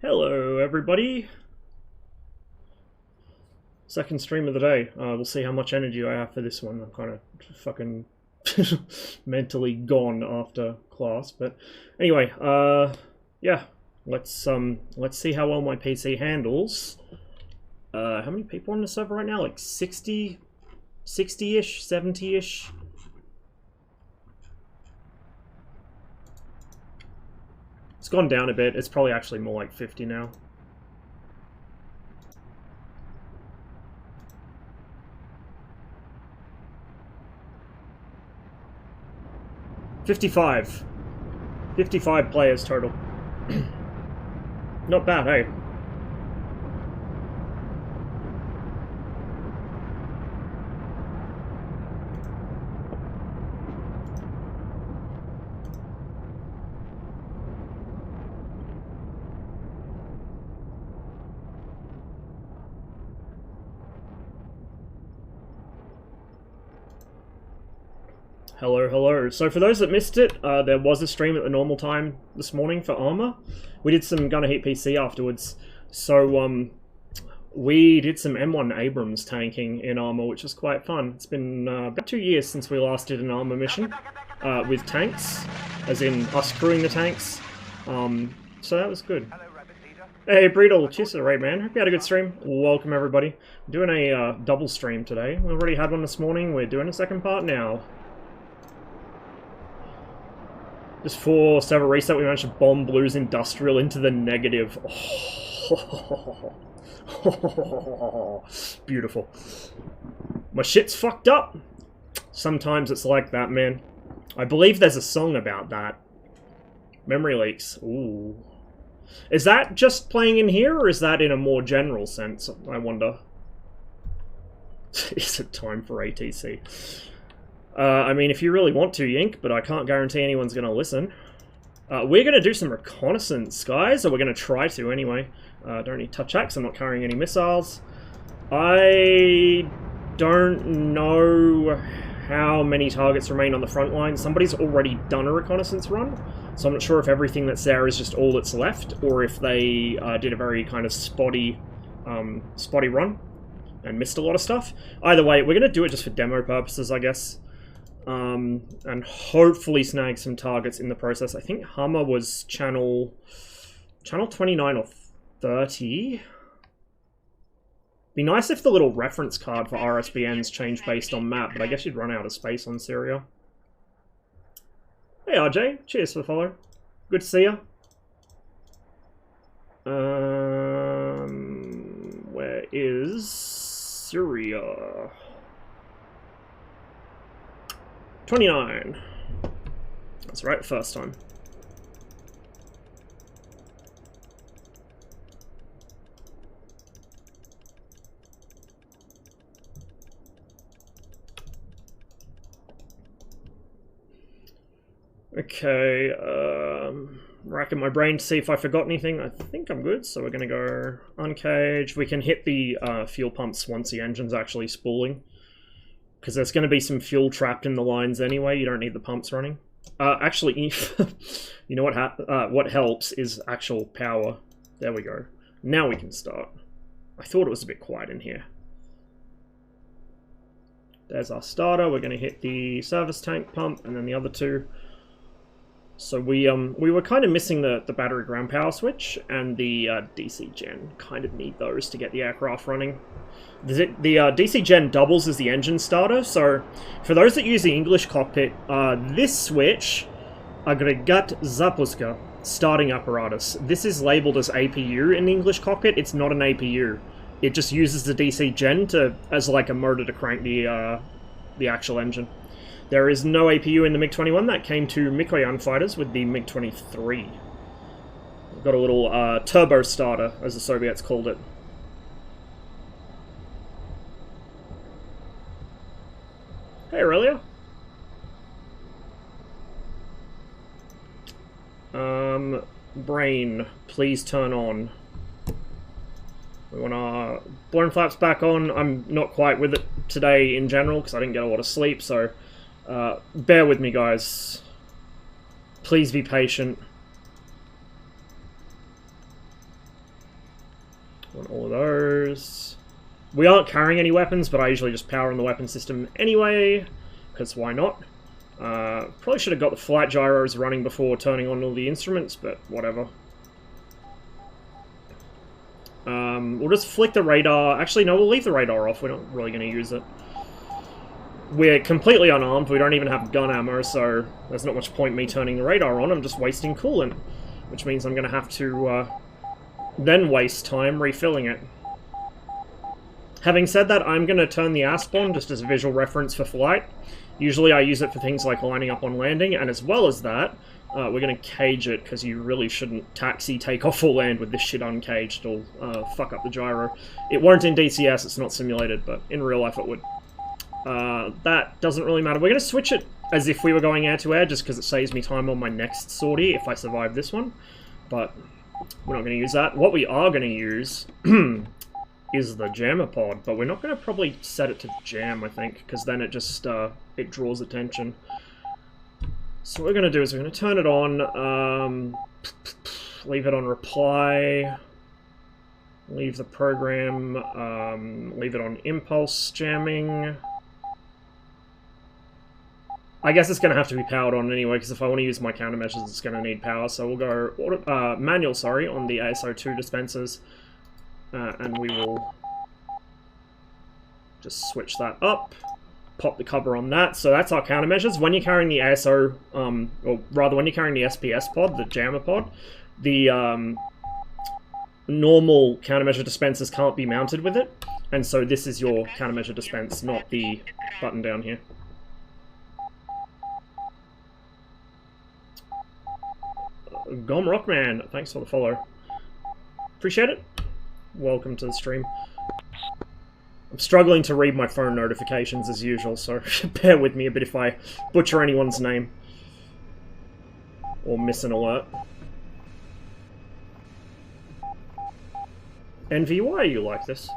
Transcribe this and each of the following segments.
Hello, everybody. Second stream of the day. We'll see how much energy I have for this one. I'm kind of fucking mentally gone after class, but anyway, yeah. Let's see how well my PC handles. How many people on the server right now? Like 60-ish, 70-ish. It's gone down a bit. It's probably actually more like 50 now. $55 players total. Not bad, hey? Hello, hello. So for those that missed it, there was a stream at the normal time this morning for Armor. We did some Gunner Heat PC afterwards. So we did some M1 Abrams tanking in Armor, which was quite fun. It's been about 2 years since we last did an Armor mission with tanks, as in us crewing the tanks. So that was good. Hey, Breedle, cheers to the raid, man. Hope you had a good stream. Welcome, everybody. We're doing a double stream today. We already had one this morning. We're doing a second part now. Just for server reset, we managed to bomb Blues Industrial into the negative. Oh, beautiful. My shit's fucked up. Sometimes it's like that, man. I believe there's a song about that. Memory leaks. Ooh. Is that just playing in here, or is that in a more general sense? I wonder. Is it time for ATC? I mean, if you really want to, Yink, but I can't guarantee anyone's going to listen. We're going to do some reconnaissance, guys, or we're going to try to, anyway. Don't need touch axe, I'm not carrying any missiles. I don't know how many targets remain on the front line. Somebody's already done a reconnaissance run, so I'm not sure if everything that's there is just all that's left, or if they did a very kind of spotty run and missed a lot of stuff. Either way, we're going to do it just for demo purposes, I guess. And hopefully snag some targets in the process. I think Hummer was channel 29 or 30. Be nice if the little reference card for RSBNs changed based on map, but I guess you'd run out of space on Syria. Hey RJ, cheers for the follow. Good to see ya. Where is Syria? 29. That's right, the first time. Okay, racking my brain to see if I forgot anything. I think I'm good, so we're gonna go uncaged. We can hit the fuel pumps once the engine's actually spooling, because there's going to be some fuel trapped in the lines anyway. You don't need the pumps running. Actually, you know what helps is actual power. There we go. Now we can start. I thought it was a bit quiet in here. There's our starter. We're going to hit the service tank pump and then the other two. So we were kind of missing the battery ground power switch and the DC gen. Kind of need those to get the aircraft running. The DC gen doubles as the engine starter, so for those that use the English cockpit, this switch, Agregat Zapuska, starting apparatus, this is labeled as APU in the English cockpit. It's not an APU. It just uses the DC gen as like a motor to crank the actual engine. There is no APU in the MiG-21. That came to Mikoyan fighters with the MiG-23. We've got a little turbo starter, as the Soviets called it. Hey, Aurelia. Brain, please turn on. We want our blown flaps back on. I'm not quite with it today in general, because I didn't get a lot of sleep, so bear with me, guys. Please be patient. Want all of those. We aren't carrying any weapons, but I usually just power on the weapon system anyway, because why not? Probably should have got the flight gyros running before turning on all the instruments, but whatever. We'll just flick the radar. Actually, no, we'll leave the radar off. We're not really going to use it. We're completely unarmed. We don't even have gun ammo, so there's not much point me turning the radar on. I'm just wasting coolant, which means I'm going to have to then waste time refilling it. Having said that, I'm going to turn the ASP on just as a visual reference for flight. Usually I use it for things like lining up on landing, and as well as that, we're going to cage it, because you really shouldn't taxi, take off, or land with this shit uncaged. It'll fuck up the gyro. It won't in DCS, it's not simulated, but in real life it would. That doesn't really matter. We're going to switch it as if we were going air-to-air, just because it saves me time on my next sortie if I survive this one. But we're not going to use that. What we are going to use is the jammer pod, but we're not going to probably set it to jam, I think, because then it just it draws attention. So what we're going to do is we're going to turn it on, leave it on reply, leave the program, leave it on impulse jamming. I guess it's going to have to be powered on anyway, because if I want to use my countermeasures, it's going to need power. So we'll go manual, sorry, on the ASO2 dispensers. And we will just switch that up, pop the cover on that. So that's our countermeasures. When you're carrying the ASO, or rather when you're carrying the SPS pod, the jammer pod, the normal countermeasure dispensers can't be mounted with it. And so this is your countermeasure dispense, not the button down here. Gom Rockman, thanks for the follow. Appreciate it. Welcome to the stream. I'm struggling to read my phone notifications as usual, so bear with me a bit if I butcher anyone's name. Or miss an alert. Envy, why are you like this?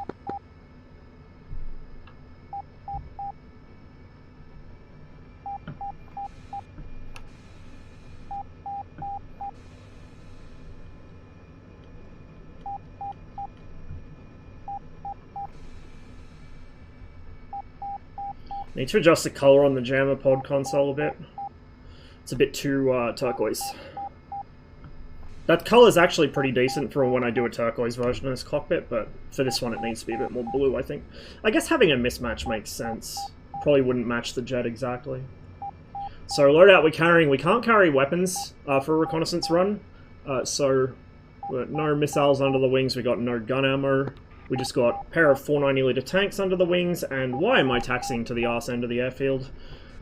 Need to adjust the color on the jammer pod console a bit. It's a bit too turquoise. That color is actually pretty decent for when I do a turquoise version of this cockpit, but for this one it needs to be a bit more blue, I think. I guess having a mismatch makes sense. Probably wouldn't match the jet exactly. So loadout we're carrying, we can't carry weapons for a reconnaissance run. So no missiles under the wings, we got no gun ammo. We just got a pair of 490 litre tanks under the wings, and why am I taxiing to the arse end of the airfield?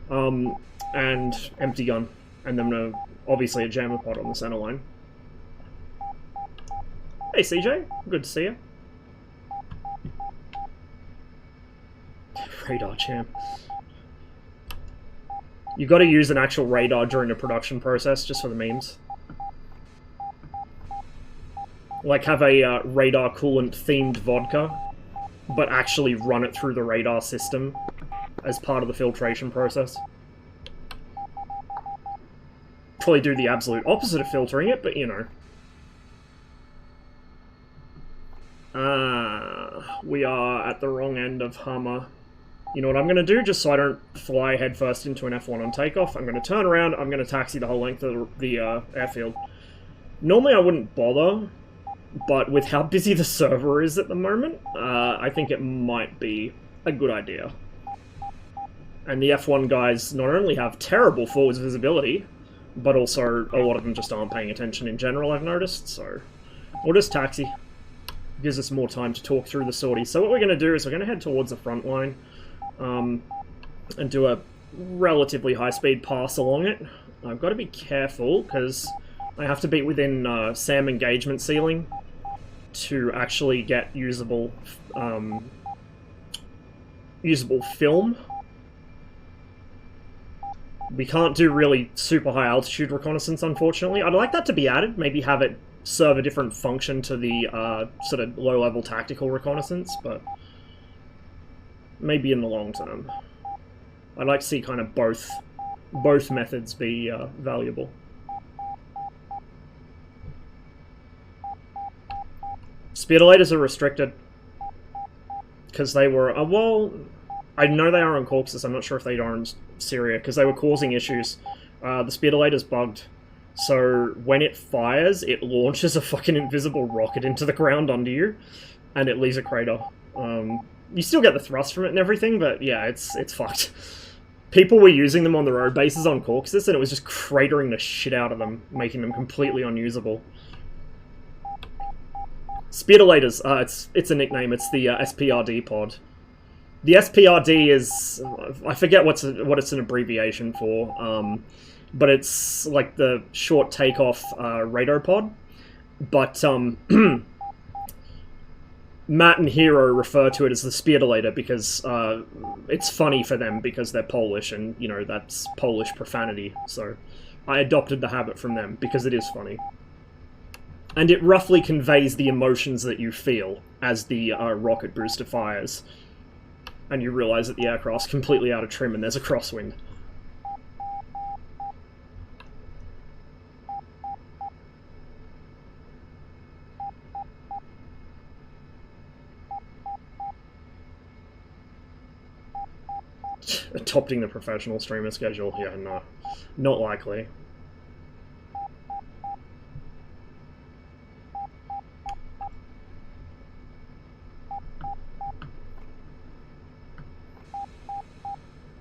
And empty gun. And then obviously a jammer pod on the center line. Hey CJ, good to see you. Radar champ. You gotta use an actual radar during the production process, just for the memes. Like have a radar coolant themed vodka, but actually run it through the radar system as part of the filtration process. Probably do the absolute opposite of filtering it, but you know. We are at the wrong end of Hummer. You know what I'm going to do, just so I don't fly headfirst into an F1 on takeoff? I'm going to turn around, I'm going to taxi the whole length of the airfield. Normally I wouldn't bother, but with how busy the server is at the moment, I think it might be a good idea. And the F1 guys not only have terrible forwards visibility, but also a lot of them just aren't paying attention in general, I've noticed, so we'll just taxi. Gives us more time to talk through the sortie. So what we're going to do is we're going to head towards the front line and do a relatively high-speed pass along it. I've got to be careful because I have to be within SAM engagement ceiling to actually get usable film. We can't do really super high altitude reconnaissance, unfortunately. I'd like that to be added, maybe have it serve a different function to the sort of low-level tactical reconnaissance, but maybe in the long term. I'd like to see kind of both methods be valuable. Speedolators are restricted. Because they were... well, I know they are on Caucasus. I'm not sure if they are in Syria. Because they were causing issues. The Speedolator's bugged. So when it fires, it launches a fucking invisible rocket into the ground under you. And it leaves a crater. You still get the thrust from it and everything, but yeah, it's fucked. People were using them on the road bases on Caucasus, and it was just cratering the shit out of them, making them completely unusable. Speedolators, it's a nickname, it's the SPRD pod. The SPRD is... I forget what it's an abbreviation for, but it's like the short takeoff radar pod. But, Matt and Hero refer to it as the Speedolator because it's funny for them because they're Polish and, you know, that's Polish profanity. So I adopted the habit from them because it is funny. And it roughly conveys the emotions that you feel as the rocket booster fires. And you realize that the aircraft's completely out of trim and there's a crosswind. Adopting the professional streamer schedule? Yeah, no. Not likely.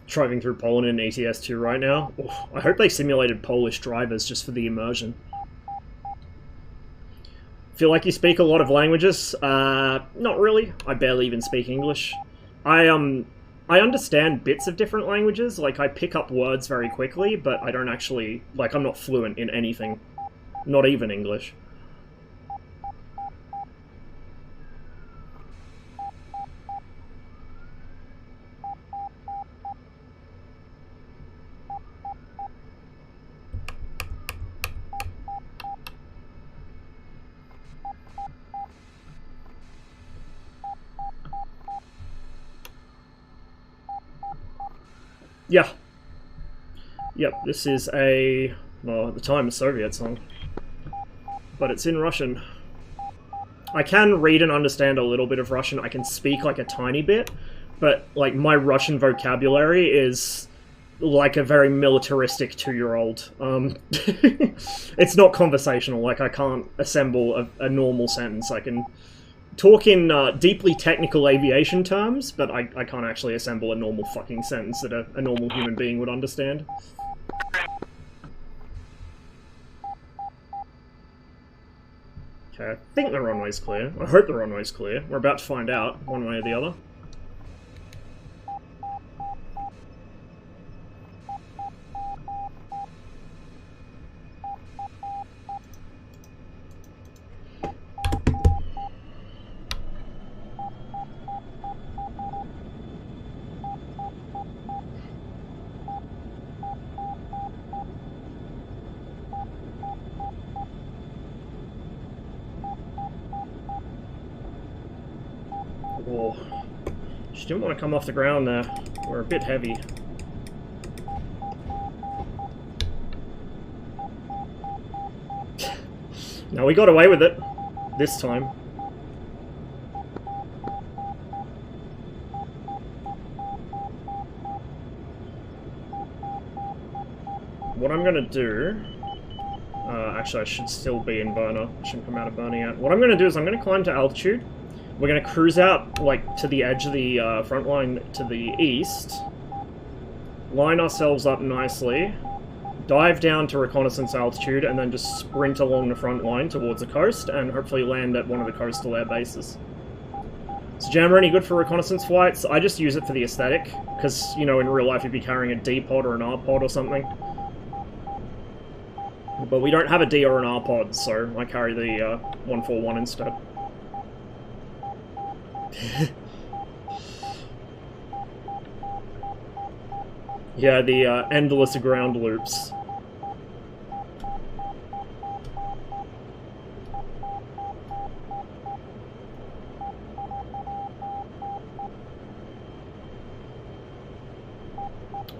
Driving through Poland in ETS2 right now. Oof, I hope they simulated Polish drivers just for the immersion. Feel like you speak a lot of languages? Not really. I barely even speak English. I understand bits of different languages, like I pick up words very quickly, but I don't actually, like I'm not fluent in anything. Not even English. Yeah. Yep, this is a, well, at the time, a Soviet song. But it's in Russian. I can read and understand a little bit of Russian. I can speak like a tiny bit, but like my Russian vocabulary is like a very militaristic 2-year-old. It's not conversational. Like I can't assemble a normal sentence. I can talk in deeply technical aviation terms, but I can't actually assemble a normal fucking sentence that a normal human being would understand. Okay, I think the runway's clear. I hope the runway's clear. We're about to find out, one way or the other. Oh, she didn't want to come off the ground there. We're a bit heavy. Now we got away with it. This time. What I'm gonna do... actually, I should still be in burner. I shouldn't come out of burner yet. What I'm gonna do is I'm gonna climb to altitude. We're going to cruise out, like, to the edge of the front line to the east. Line ourselves up nicely. Dive down to reconnaissance altitude, and then just sprint along the front line towards the coast, and hopefully land at one of the coastal air bases. Is jammer any good for reconnaissance flights? I just use it for the aesthetic, because, you know, in real life you'd be carrying a D-pod or an R-pod or something. But we don't have a D or an R-pod, so I carry the 141 instead. Yeah, the endless ground loops.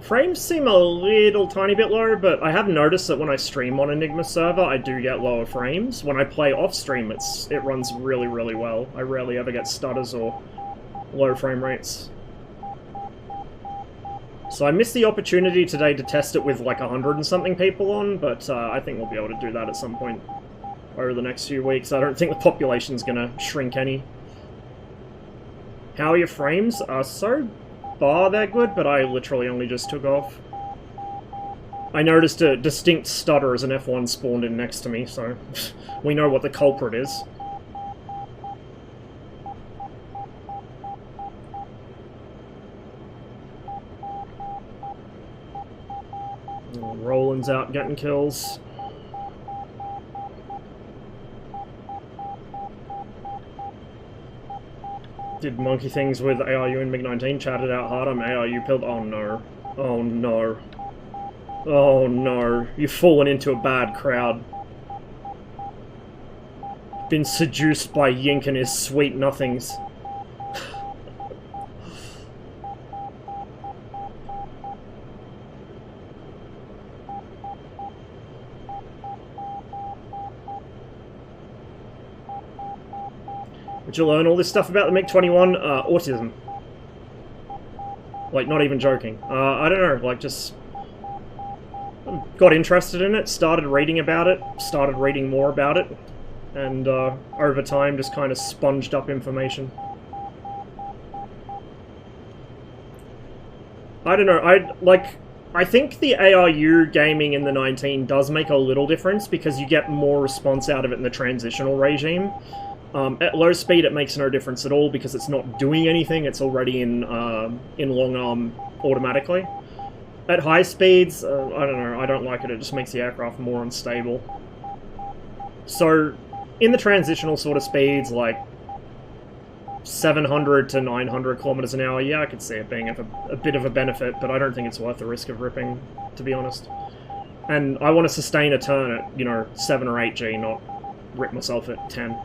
Frames seem a little tiny bit low, but I have noticed that when I stream on Enigma server, I do get lower frames. When I play off stream, it runs really, really well. I rarely ever get stutters or low frame rates. So I missed the opportunity today to test it with like 100 and something people on, but I think we'll be able to do that at some point over the next few weeks. I don't think the population's gonna shrink any. How are your frames? So far they're good, but I literally only just took off. I noticed a distinct stutter as an F1 spawned in next to me, so we know what the culprit is. Roland's out getting kills. Did monkey things with ARU and MiG-19, chatted out hard, I'm ARU pilled. Oh no. Oh no. Oh no. You've fallen into a bad crowd. Been seduced by Yink and his sweet nothings. Did you learn all this stuff about the MiG-21? Autism. Like, not even joking. I don't know, like, just got interested in it, started reading about it, started reading more about it, and over time just kind of sponged up information. I don't know, I think the ARU gaming in the 19 does make a little difference because you get more response out of it in the transitional regime. At low speed it makes no difference at all because it's not doing anything, it's already in long arm automatically. At high speeds, I don't know, I don't like it, it just makes the aircraft more unstable. So, in the transitional sort of speeds, like 700 to 900 kilometers an hour, yeah, I could see it being a bit of a benefit, but I don't think it's worth the risk of ripping, to be honest. And I want to sustain a turn at, you know, 7 or 8G, not rip myself at 10.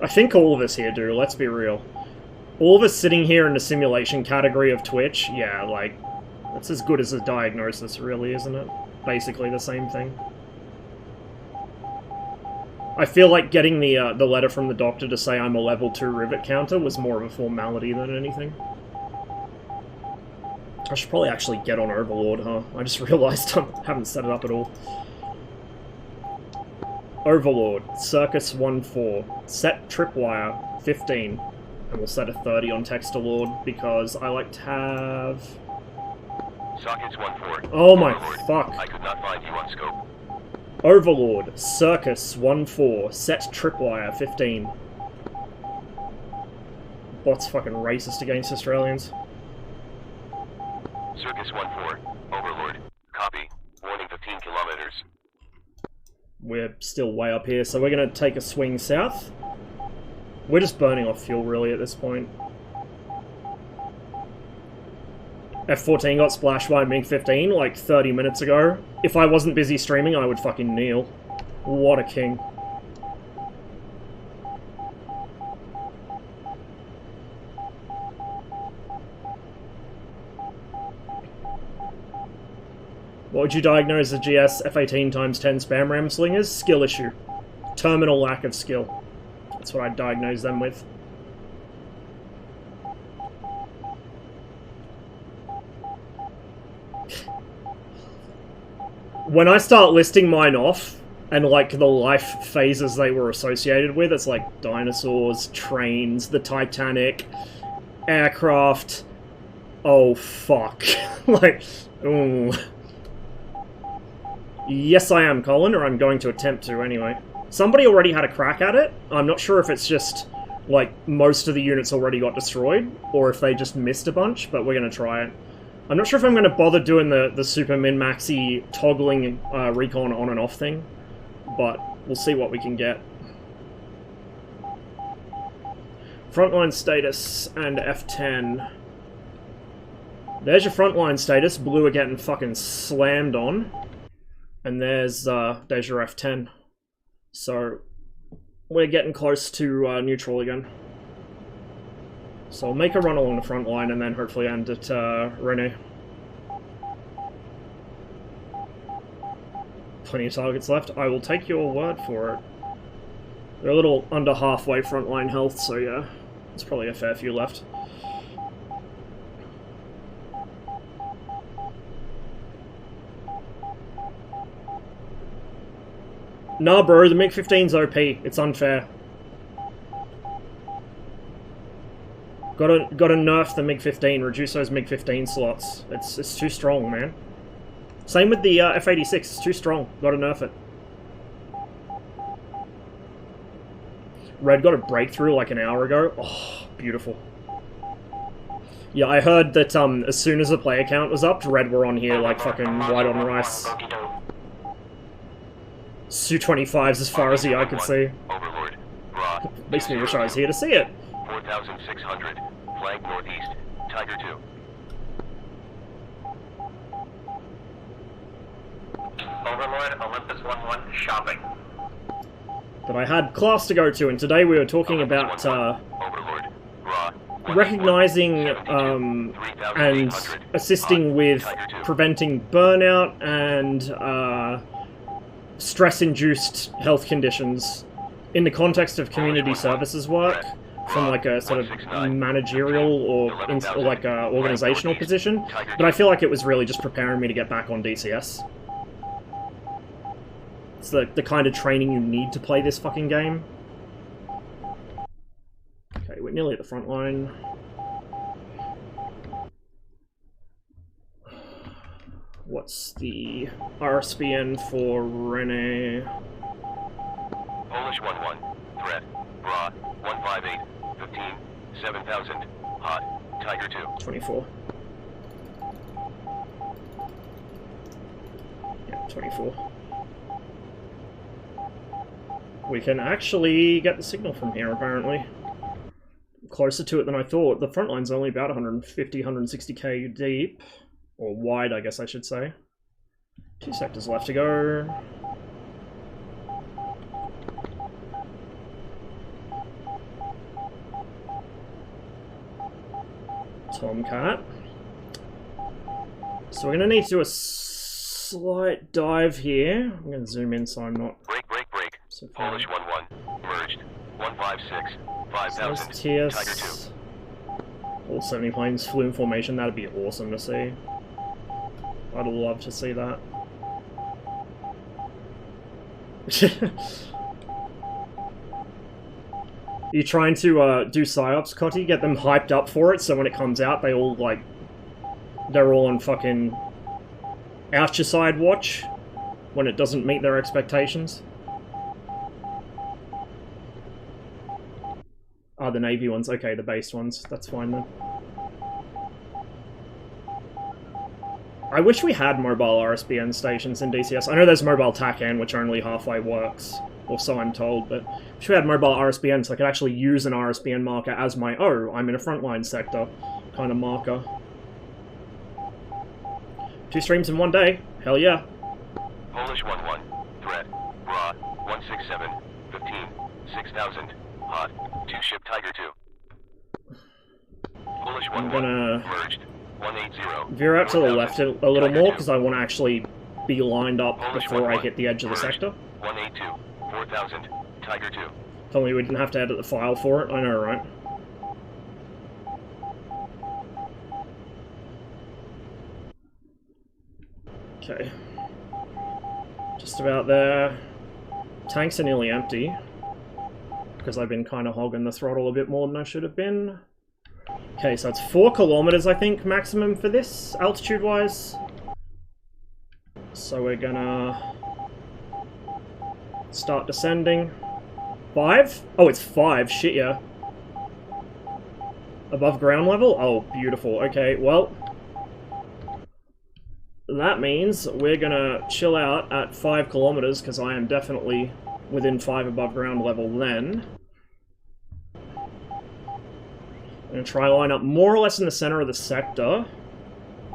I think all of us here do, let's be real. All of us sitting here in the simulation category of Twitch, yeah, like, that's as good as a diagnosis, really, isn't it? Basically the same thing. I feel like getting the letter from the doctor to say I'm a level 2 rivet counter was more of a formality than anything. I should probably actually get on Overlord, huh? I just realised I haven't set it up at all. Overlord, Circus 1-4, set tripwire 15, and we'll set a 30 on Textalord because I like to have... Sockets 1-4. Oh my Overlord. fuck. I could not find you on scope. Overlord, Circus 1-4, set tripwire 15. Bot's fucking racist against Australians. Circus 1-4. Overlord. Copy. Warning 15 kilometers. We're still way up here, so we're going to take a swing south. We're just burning off fuel, really, at this point. F-14 got splashed by MiG-15 like 30 minutes ago. If I wasn't busy streaming, I would fucking kneel. What a king. What would you diagnose the GS F-18 × 10 spam ram slingers? Skill issue. Terminal lack of skill. That's what I'd diagnose them with. When I start listing mine off, and like the life phases they were associated with, it's like dinosaurs, trains, the Titanic, aircraft. Oh fuck. Like, ooh. Yes, I am, Colin, or I'm going to attempt to anyway. Somebody already had a crack at it. I'm not sure if it's just, like, most of the units already got destroyed, or if they just missed a bunch, but we're going to try it. I'm not sure if I'm going to bother doing the super min-maxi toggling recon on and off thing, but we'll see what we can get. Frontline status and F10. There's your frontline status. Blue are getting fucking slammed on. And there's your F10. So, we're getting close to neutral again. So I'll make a run along the front line and then hopefully end at Rene. Plenty of targets left. I will take your word for it. They're a little under halfway frontline health, so yeah, there's probably a fair few left. Nah, bro, the MiG-15's OP. It's unfair. Gotta nerf the MiG-15. Reduce those MiG-15 slots. It's too strong, man. Same with the F-86. It's too strong. Gotta nerf it. Red got a breakthrough like an hour ago. Oh, beautiful. Yeah, I heard that as soon as the player count was up, Red were on here like fucking white on rice. Su-25's as far as the eye could see. Overlord. Makes me wish I was here to see it. 4,600. Flank northeast. Tiger 2. Overlord, Olympus 1-1, shopping. But I had class to go to, and today we were talking about Overlord. recognizing and assisting with preventing burnout and stress-induced health conditions in the context of community services work from like a sort of managerial or like a organizational position. But I feel like it was really just preparing me to get back on DCS. It's the kind of training you need to play this fucking game. Okay, we're nearly at the front line. What's the RSBN for Rene? Polish 1-1. Threat. Raw. 158. 15. 7,000. Hot. Tiger 2. 24. Yeah, 24. We can actually get the signal from here, apparently. Closer to it than I thought. The front line's only about 150, 160k deep. Or wide, I guess I should say. 2 sectors left to go. Tomcat. So we're going to need to do a slight dive here. I'm going to zoom in so I'm not... Break. So Polish 1-1. Merged. 156. 5,000. TS. Tiger 2. All 70 planes flew in formation. That'd be awesome to see. I'd love to see that. You trying to do psyops, Cotty? Get them hyped up for it, so when it comes out, they all like they're all on fucking out your side watch when it doesn't meet their expectations. Ah, the Navy ones. Okay, the base ones. That's fine then. I wish we had mobile RSBN stations in DCS. I know there's mobile TACAN, which only halfway works, or so I'm told, but I wish we had mobile RSBN so I could actually use an RSBN marker as my, oh, I'm in a frontline sector kind of marker. 2 streams in one day. Hell yeah. Polish 1-1. Threat. Raw. 167. 15. 6,000. Hot. 2 ship Tiger 2. Polish 1-1. I'm gonna Merged. 180. veer out to the left a little more because I want to actually be lined up before I hit the edge of the sector. 182. 4,000. Tiger 2. If only we didn't have to edit the file for it. I know, right? Okay. Just about there. Tanks are nearly empty. Because I've been kind of hogging the throttle a bit more than I should have been. Okay, so it's 4 kilometers, I think, maximum for this, altitude-wise. So we're gonna start descending. 5? Oh, it's 5. Shit, yeah. Above ground level? Oh, beautiful. Okay, well, that means we're gonna chill out at 5 kilometers, because I am definitely within 5 above ground level then. I'm going to try line up more or less in the center of the sector.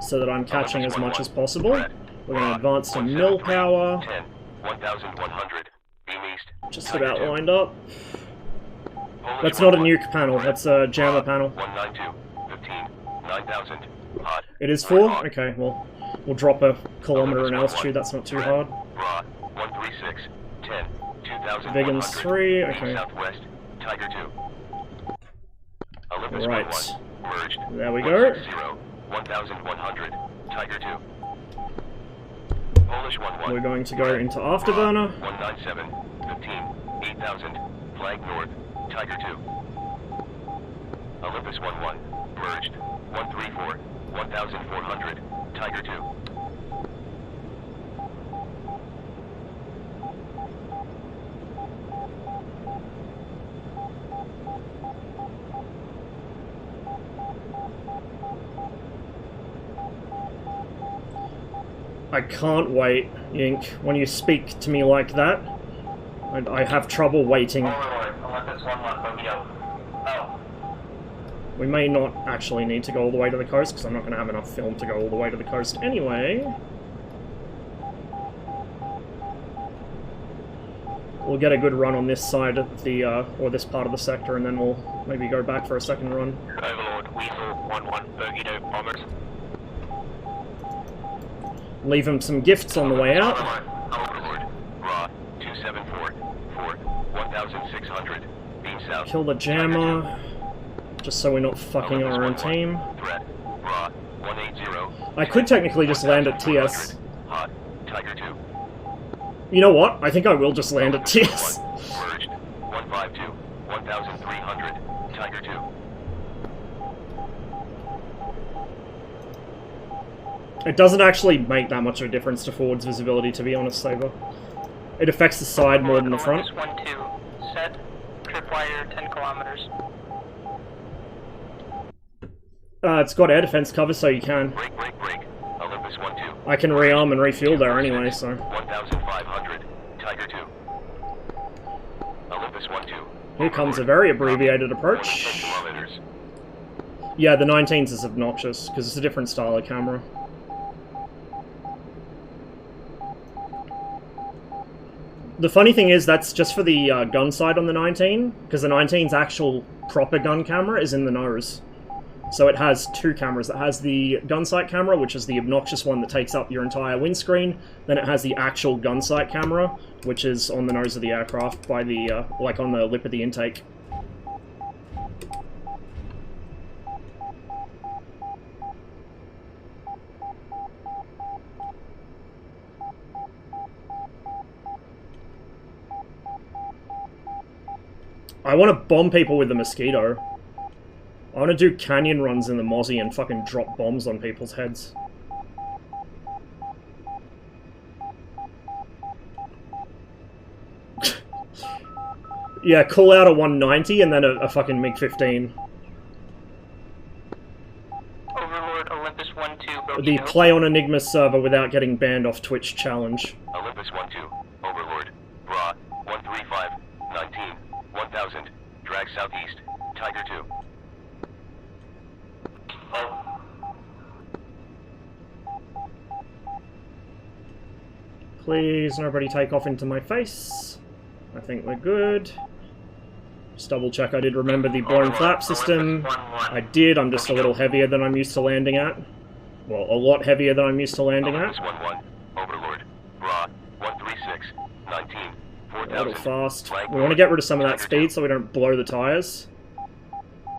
so that I'm catching as much as possible. Threat. We're going to Raw, advance to 173, mill power. 10, 1100. Beam east. Just Tiger about 2. lined up. Polish That's not a 11. nuke panel, that's a jammer panel. 192, 15, 9000. Hot. It is 4? Hot. Okay, well, we'll drop a kilometer in altitude, that's not too hard. Raw, 136, 10, 2100. Vigans 3, Beam okay. southwest. Tiger 2. Olympus Right. 11. Merged. There we go. 160, 1100. Tiger 2. Polish 11. We're going to go into Afterburner. 197, 15, 8000. Flag north. Tiger 2. Olympus 11. Merged. 134, 1400. Tiger 2. I can't wait, Yink. When you speak to me like that, I have trouble waiting. Overlord, Olympus 1-1, bogey out. Oh. We may not actually need to go all the way to the coast, because I'm not going to have enough film to go all the way to the coast anyway. We'll get a good run on this side of the, or this part of the sector, and then we'll maybe go back for a second run. Overlord, Weasel 1-1, bogey out, bombers. Leave him some gifts on the way out. Overlord. Raw. 274, 4, 1600. Beam south. Kill the jammer, just so we're not fucking our own team. Threat. Raw. 180. I could technically just land at TS. Hot. Tiger 2. You know what? I think I will just land at TS. Merged. 152, 1300. Tiger 2. It doesn't actually make that much of a difference to forward's visibility, to be honest, Saber. It affects the side more than the front. Olympus 1-2, set, tripwire 10 kilometers. It's got air defense cover, so you can. Break. Olympus 1-2. I can rearm and refuel there anyway, so... 1500. Tiger 2. Olympus 1-2. Here comes a very abbreviated 10 approach. kilometers. Yeah, the 19s is obnoxious, because it's a different style of camera. The funny thing is, that's just for the gun sight on the 19, because the 19's actual proper gun camera is in the nose. So it has two cameras. It has the gun sight camera, which is the obnoxious one that takes up your entire windscreen. Then it has the actual gun sight camera, which is on the nose of the aircraft by the, like on the lip of the intake. I want to bomb people with the Mosquito. I want to do canyon runs in the Mozzie and fucking drop bombs on people's heads. Yeah, call out a 190 and then a fucking MiG-15. Overlord, Olympus 1-2, bogey The out. play on Enigma server without getting banned off Twitch challenge. Olympus 1-2. Overlord. Raw. 135, 19, 1000. Drag southeast. Tiger 2. Oh. Please, nobody take off into my face. I think we're good. Just double check I did remember the blown flap system. I did, I'm just a little heavier than I'm used to landing at. Well, a lot heavier than I'm used to landing Olympus at. 1-1. Overlord. Raw. 136, 19, A little 4000. fast. Flag We want to get rid of some of that speed so we don't blow the tires.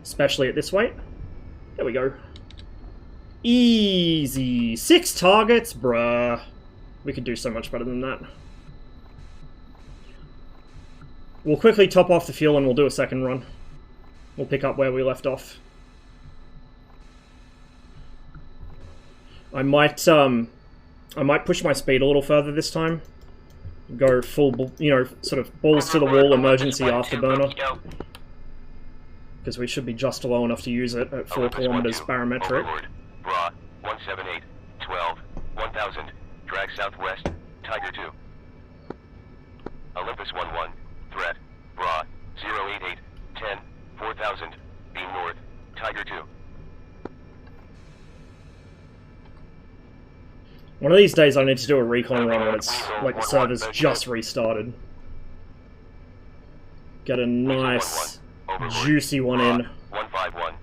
Especially at this weight. There we go. Easy. 6 targets, bruh. We could do so much better than that. We'll quickly top off the fuel and we'll do a second run. We'll pick up where we left off. I might push my speed a little further this time. Go full, you know, sort of balls to the wall emergency afterburner. Because we should be just low enough to use it at 4 Olympus kilometers 1-2. barometric. Overlord. Raw. 178, 12, 1000. Drag southwest. Tiger 2. Olympus 1-1. Threat. Raw. 088, 10, 4000. Beam north. Tiger 2. One of these days I need to do a recon run when it's like the server's just restarted. Get a nice, juicy one in. 151.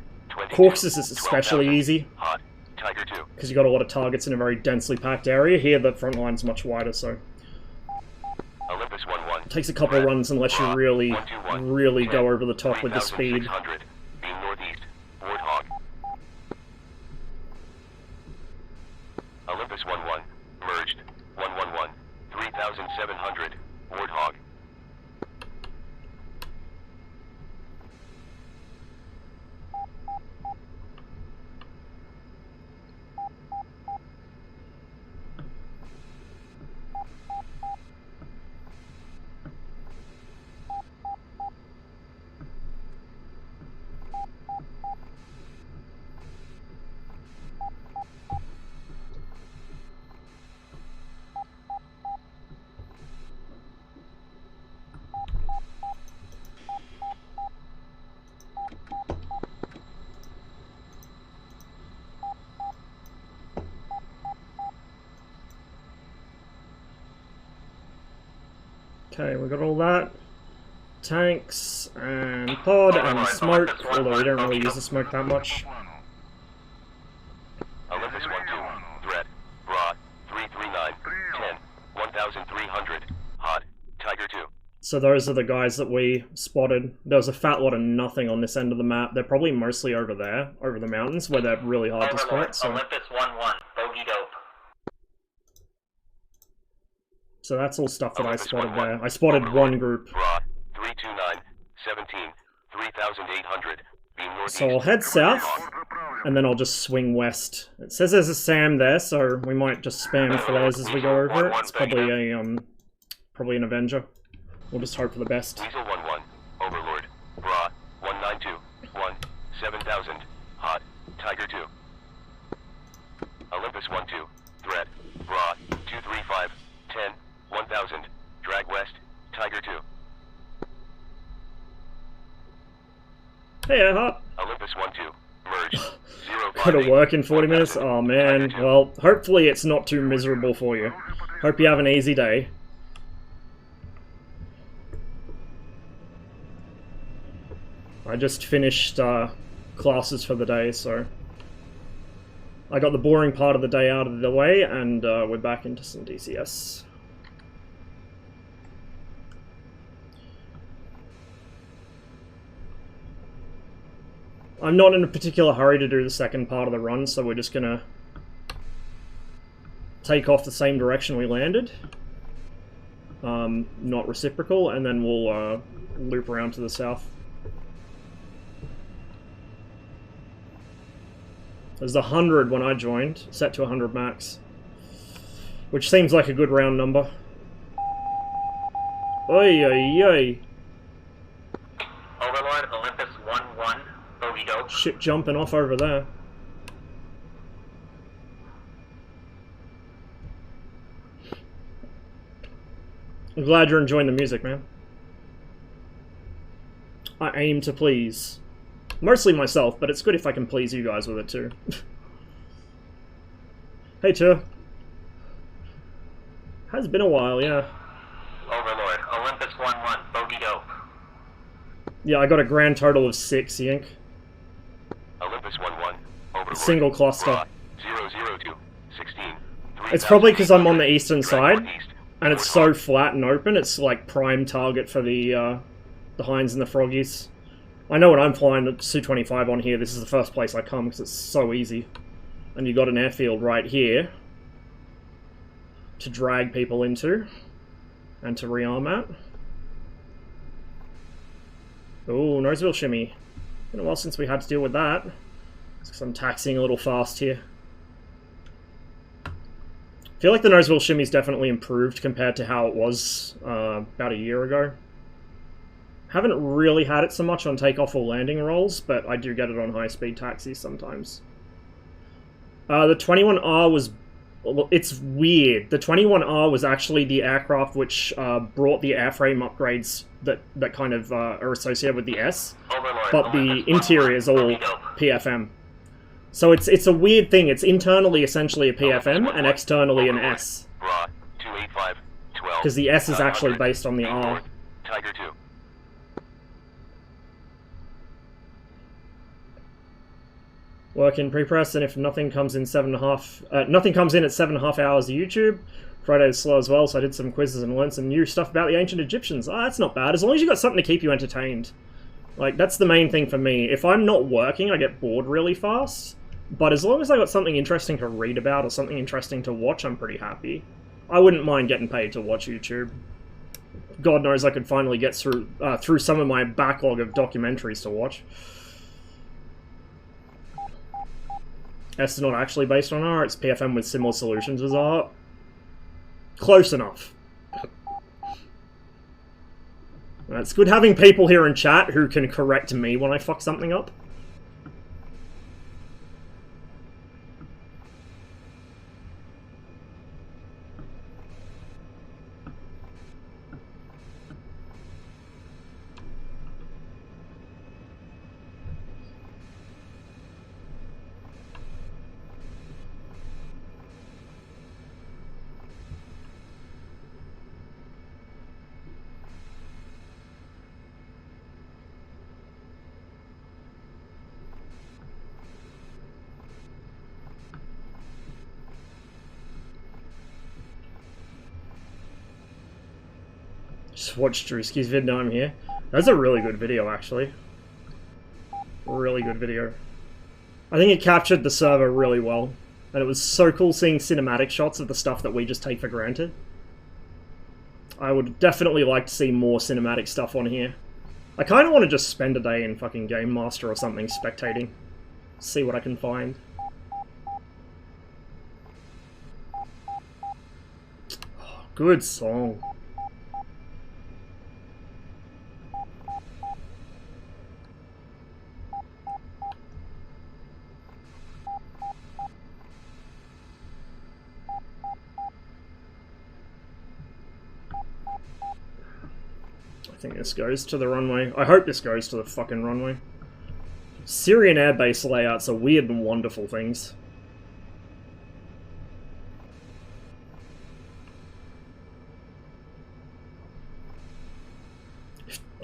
Caucasus is especially easy, Hot. Tiger 2. because you've got a lot of targets in a very densely packed area. Here the front line's much wider, so Olympus 1-1. it takes a couple runs unless you really go over the top with the speed. 3600. Beam northeast. Warthog. Olympus 1-1. Merged. 111. 3700. Warthog. Okay, we got all that. Tanks, and pod, and smoke, although we don't really use the smoke that much. Olympus 1-2. Threat. Broad. 339. 10. 1300. Hot. Tiger 2. So those are the guys that we spotted. There was a fat lot of nothing on this end of the map. They're probably mostly over there, over the mountains, where they're really hard to spot. So. Olympus 1-1. Bogey dope. So that's all stuff that I spotted there. I spotted one group. Broad. 329. 17. 3800. Beam northeast. So I'll head south, and then I'll just swing west. It says there's a SAM there, so we might just spam flares as we go over it. It's probably a probably an Avenger. We'll just hope for the best. Weasel 1-1. Overlord. Bra. 192. 1. 7000. Hot. Tiger 2. Olympus 1-2. Threat. Bra. 235. 10. 1000. Drag west. Tiger 2. Hey, Hot. Olympus 1-2. Merged. 0. Gotta work in 40 minutes? Oh man. Well, hopefully it's not too miserable for you. Hope you have an easy day. I just finished classes for the day, so I got the boring part of the day out of the way, and we're back into some DCS. I'm not in a particular hurry to do the second part of the run, so we're just gonna take off the same direction we landed. Not reciprocal, and then we'll loop around to the south. It was 100 when I joined, set to 100 max. Which seems like a good round number. Oi, oi, oi. Overlord, Olympus 1-1. Bogey dope. Shit jumping off over there. I'm glad you're enjoying the music, man. I aim to please. Mostly myself, but it's good if I can please you guys with it too. Hey, Tur. Has been a while, yeah. Overlord, Olympus 1-1. Bogey dope. Yeah, I got a grand total of 6, Yank. Olympus 1-1. Overlord. Single cluster. Bra. 002. 16. It's probably because I'm on the eastern Drag side, northeast. and it's so flat and open, it's like prime target for the hinds and the froggies. I know when I'm flying the Su-25 on here, this is the first place I come because it's so easy. And you got an airfield right here to drag people into and to rearm at. Oh, nosewheel shimmy. Been a while since we had to deal with that. Because I'm taxiing a little fast here. I feel like the nosewheel shimmy's definitely improved compared to how it was about a year ago. Haven't really had it so much on takeoff or landing rolls, but I do get it on high-speed taxis sometimes. The 21R was... Well, it's weird. The 21R was actually the aircraft which brought the airframe upgrades that kind of are associated with the S, Overlord, but the Olympus interior is 1-1. all Bogey dope. PFM. So it's a weird thing. It's internally essentially a PFM and externally an S. Bra, 285, 12. Because the S is actually based on the R. Tiger 2. Work in pre-press, and if nothing comes in nothing comes in at 7.5 hours of YouTube. Friday is slow as well, so I did some quizzes and learned some new stuff about the ancient Egyptians. Ah, that's not bad. As long as you got something to keep you entertained. Like, that's the main thing for me. If I'm not working, I get bored really fast. But as long as I got something interesting to read about or something interesting to watch, I'm pretty happy. I wouldn't mind getting paid to watch YouTube. God knows I could finally get through some of my backlog of documentaries to watch. S is not actually based on R, it's PFM with similar solutions as R. Close enough. It's good having people here in chat who can correct me when I fuck something up. Just watch Drewski's vid now I'm here. That's a really good video, actually. Really good video. I think it captured the server really well. And it was so cool seeing cinematic shots of the stuff that we just take for granted. I would definitely like to see more cinematic stuff on here. I kind of want to just spend a day in fucking Game Master or something spectating. See what I can find. Oh, good song. I think this goes to the runway. I hope this goes to the fucking runway. Syrian airbase layouts are weird and wonderful things.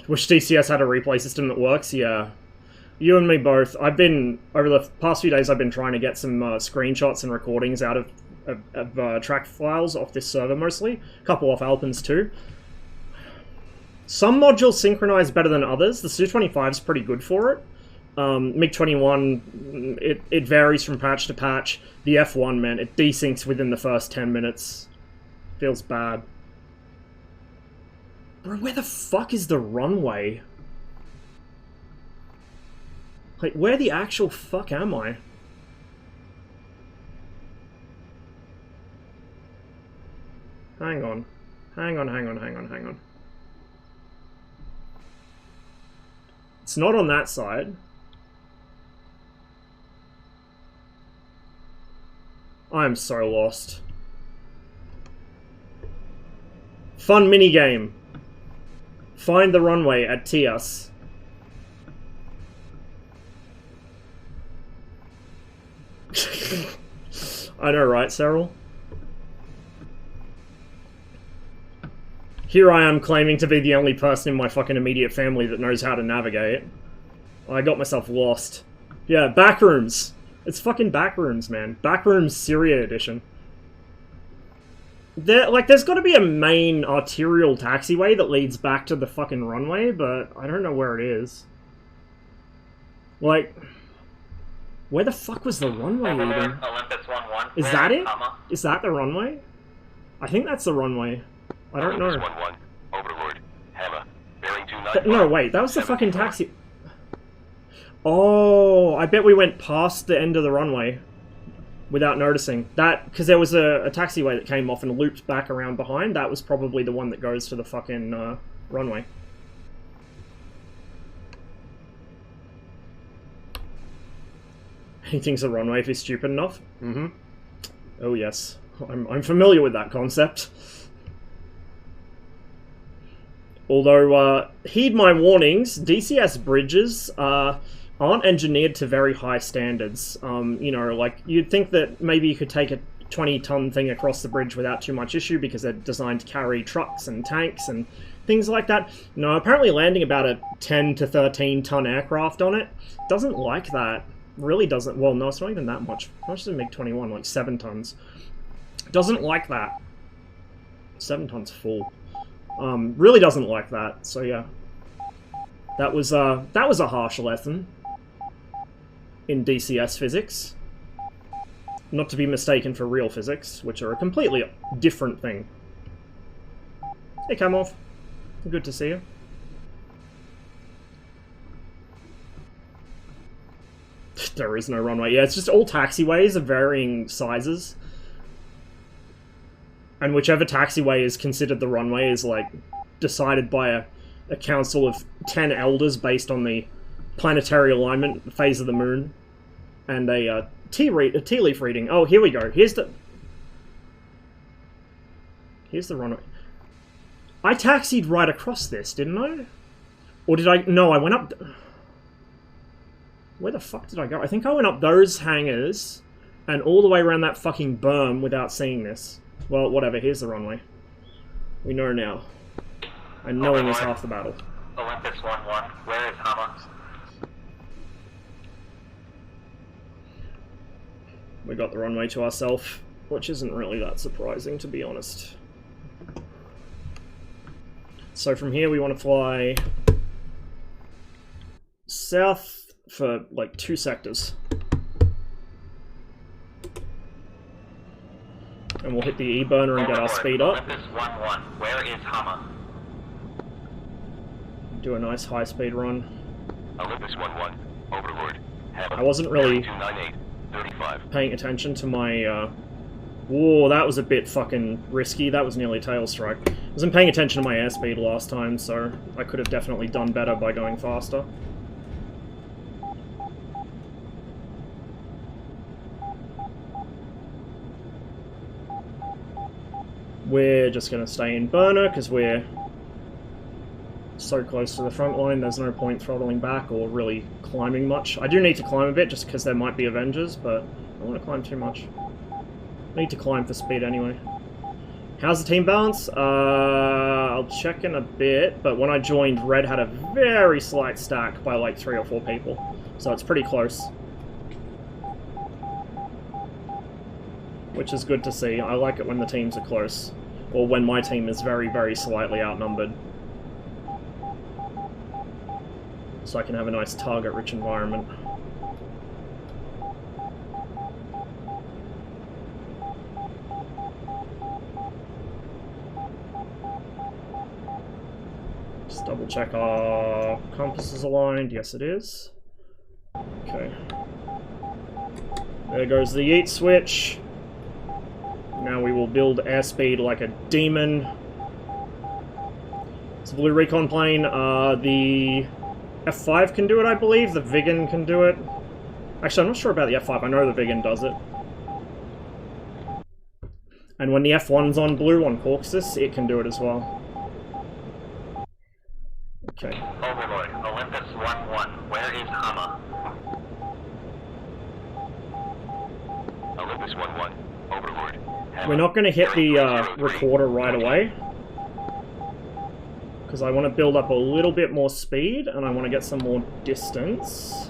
Wish DCS had a replay system that works, yeah. You and me both. I've been, over the past few days, I've been trying to get some screenshots and recordings out of track files off this server mostly. A couple off Alpin's too. Some modules synchronize better than others. The Su-25 is pretty good for it. MiG-21, it varies from patch to patch. The F1, man, it desyncs within the first 10 minutes. Feels bad. Bro, where the fuck is the runway? Like, where the actual fuck am I? Hang on. Hang on. It's not on that side. I'm so lost. Fun minigame. Find the runway at Tias. I know, right, Cyril? Here I am claiming to be the only person in my fucking immediate family that knows how to navigate. I got myself lost. Yeah, Backrooms. It's fucking Backrooms, man. Backrooms Syria edition. There's got to be a main arterial taxiway that leads back to the fucking runway, but I don't know where it is. Like, where the fuck was the runway even? Olympus 1-1. Is that it? Is that the runway? I think that's the runway. I don't know. 1-1, Overlord, Hammer, bearing 295. No, wait, that was the fucking taxi. Oh, I bet we went past the end of the runway without noticing. That, because there was a taxiway that came off and looped back around behind. That was probably the one that goes to the fucking runway. He thinks a runway if he's stupid enough. Mm-hmm. Oh yes, I'm familiar with that concept. Although, heed my warnings, DCS bridges aren't engineered to very high standards. You know, like, you'd think that maybe you could take a 20-ton thing across the bridge without too much issue because they're designed to carry trucks and tanks and things like that. No, apparently landing about a 10 to 13-ton aircraft on it doesn't like that. Really doesn't. Well, no, it's not even that much. How much does it make 21? Like 7 tons. Doesn't like that. 7 tons full. Really doesn't like that. So yeah, that was a harsh lesson in DCS physics. Not to be mistaken for real physics, which are a completely different thing. Hey, Kamov. Good to see you. There is no runway. Yeah, it's just all taxiways of varying sizes. And whichever taxiway is considered the runway is, like, decided by a council of 10 elders based on the planetary alignment, the phase of the moon, and a tea leaf reading. Oh, here we go. Here's the runway. I taxied right across this, didn't I? Or did I? No, I went up. Where the fuck did I go? I think I went up those hangars and all the way around that fucking berm without seeing this. Well, whatever. Here's the runway. We know now. And knowing is half the battle. Olympus 1-1, where is Hama? We got the runway to ourselves, which isn't really that surprising, to be honest. So from here we want to fly south for like 2 sectors. And we'll hit the E-burner and get our speed up. Olympus 1-1, where is Hama? Do a nice high-speed run. Olympus 1-1, Overlord. I wasn't really 298, paying attention to my, Whoa, that was a bit fucking risky. That was nearly tail strike. I wasn't paying attention to my airspeed last time, so I could have definitely done better by going faster. We're just going to stay in burner, because we're so close to the front line, there's no point throttling back or really climbing much. I do need to climb a bit, just because there might be Avengers, but I don't want to climb too much. I need to climb for speed anyway. How's the team balance? I'll check in a bit, but when I joined, Red had a very slight stack by like 3 or 4 people, so it's pretty close. Which is good to see. I like it when the teams are close, or when my team is very, very slightly outnumbered. So I can have a nice target-rich environment. Just double check our compass is aligned. Yes, it is. Okay. There goes the yeet switch. Now we will build airspeed like a demon. It's a blue recon plane. The F5 can do it, I believe. The Vigan can do it. Actually, I'm not sure about the F5. I know the Vigan does it. And when the F1's on blue on Caucasus, it can do it as well. Okay. Overlord, Olympus 1-1, where is Hama? Olympus 1-1, Overlord. We're not going to hit the recorder right away, because I want to build up a little bit more speed, and I want to get some more distance.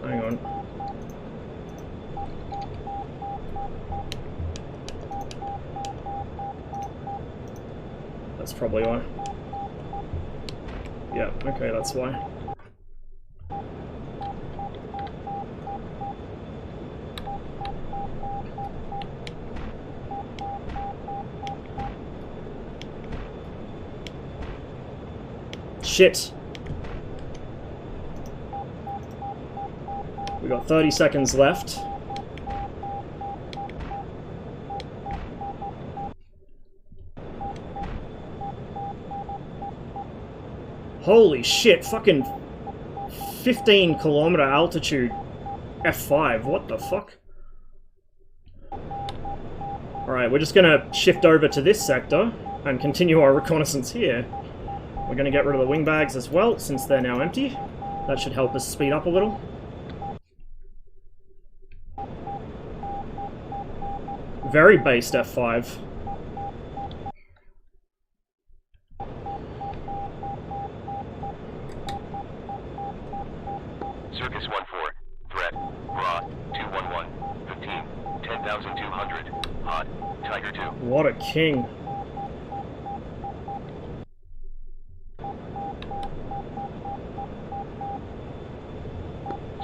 Hang on. That's probably why. Yeah, okay, that's why. Shit! We got 30 seconds left. Holy shit, fucking 15 kilometer altitude F5, what the fuck? Alright, we're just gonna shift over to this sector and continue our reconnaissance here. We're gonna get rid of the wing bags as well, since they're now empty. That should help us speed up a little. Very based F5. Circus 1-4. Threat. Raw. 211. 15. 10,200. Hot. Tiger 2. What a king.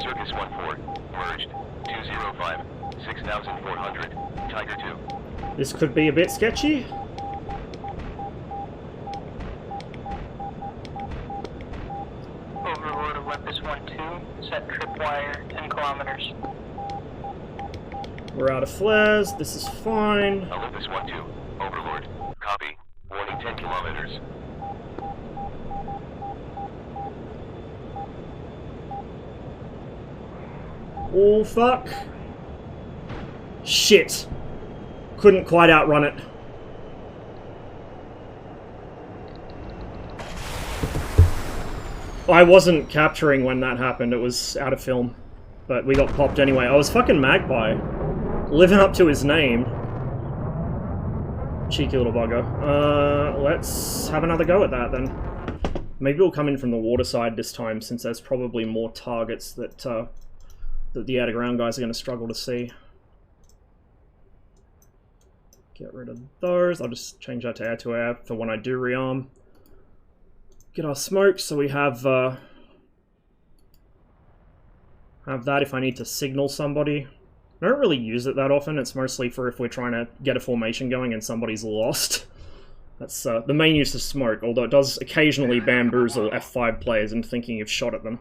Circus 1-4. Merged. 205. 6,400. Tiger 2. This could be a bit sketchy. Overlord Olympus 1-2, set tripwire 10 kilometers. We're out of flares, this is fine. Olympus 1-2. Overlord. Copy. Warning 10 kilometers. Oh fuck. Shit. Couldn't quite outrun it. I wasn't capturing when that happened, it was out of film. But we got popped anyway. I was fucking Magpie. Living up to his name. Cheeky little bugger. Let's have another go at that then. Maybe we'll come in from the water side this time, since there's probably more targets that, that the out-of-ground guys are going to struggle to see. Get rid of those. I'll just change that to air-to-air for when I do rearm. Get our smoke so we have that if I need to signal somebody. I don't really use it that often. It's mostly for if we're trying to get a formation going and somebody's lost. That's the main use of smoke, although it does occasionally bamboozle F5 players into thinking you've shot at them.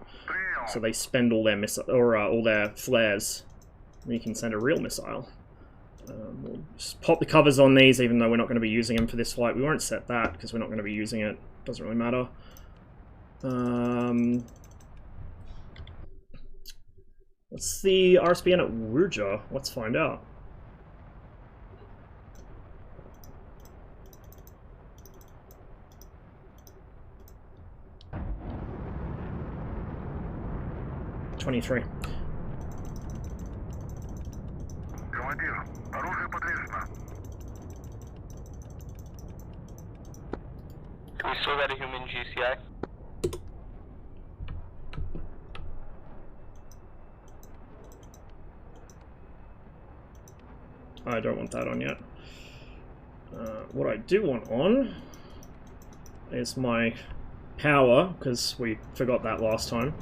So they spend all their all their flares. And you can send a real missile. We'll just pop the covers on these, even though we're not going to be using them for this flight. We won't set that because we're not going to be using it. Doesn't really matter. What's the RSPN at Wuja? Let's find out. $23. We still got a human GCI. I don't want that on yet. What I do want on is my power, because we forgot that last time.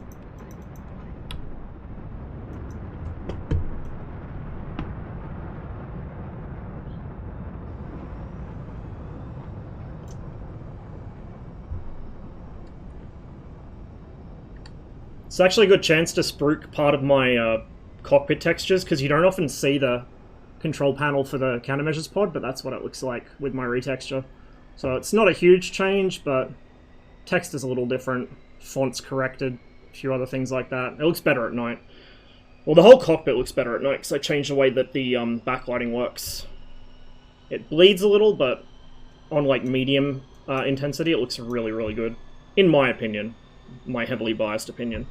It's actually a good chance to spruik part of my cockpit textures, because you don't often see the control panel for the countermeasures pod, but that's what it looks like with my retexture. So it's not a huge change, but text is a little different, font's corrected, a few other things like that. It looks better at night. Well, the whole cockpit looks better at night, because I changed the way that the backlighting works. It bleeds a little, but on like medium intensity, it looks really, really good. In my opinion. My heavily biased opinion.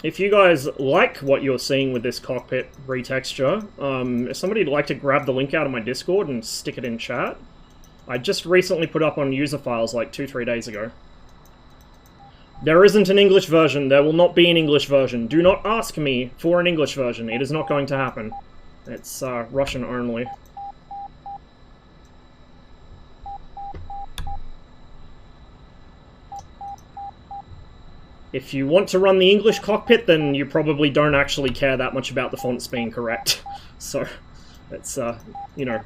If you guys like what you're seeing with this cockpit retexture, if somebody'd like to grab the link out of my Discord and stick it in chat, I just recently put up on user files like 2-3 days ago. There isn't an English version, there will not be an English version. Do not ask me for an English version, it is not going to happen. It's Russian only. If you want to run the English cockpit, then you probably don't actually care that much about the fonts being correct. So, it's, you know,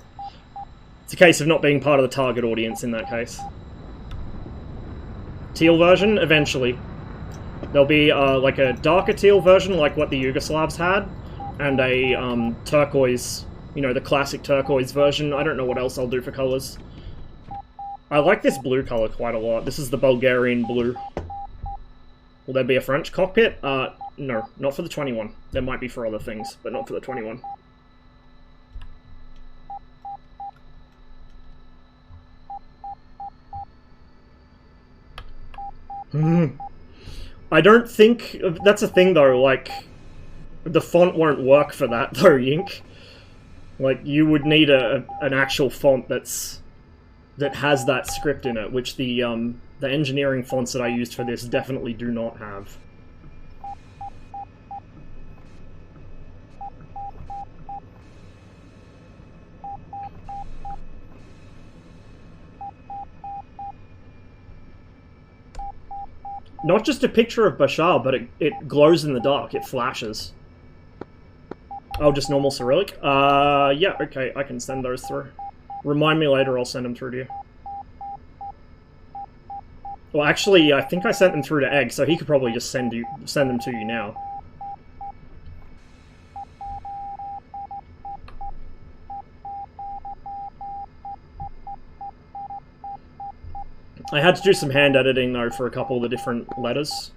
it's a case of not being part of the target audience in that case. Teal version, eventually. There'll be like a darker teal version like what the Yugoslavs had, and a turquoise, you know, the classic turquoise version. I don't know what else I'll do for colors. I like this blue color quite a lot. This is the Bulgarian blue. Will there be a French cockpit? No, not for the 21. There might be for other things, but not for the 21. I don't think... That's a thing, though, like... The font won't work for that, though, Yink. Like, you would need an actual font that has that script in it, which the engineering fonts that I used for this definitely do not have. Not just a picture of Bashar, but it glows in the dark, it flashes. Oh, just normal Cyrillic? Yeah, okay, I can send those through. Remind me later, I'll send them through to you. Well, actually, I think I sent them through to Egg, so he could probably just send them to you now. I had to do some hand editing, though, for a couple of the different letters.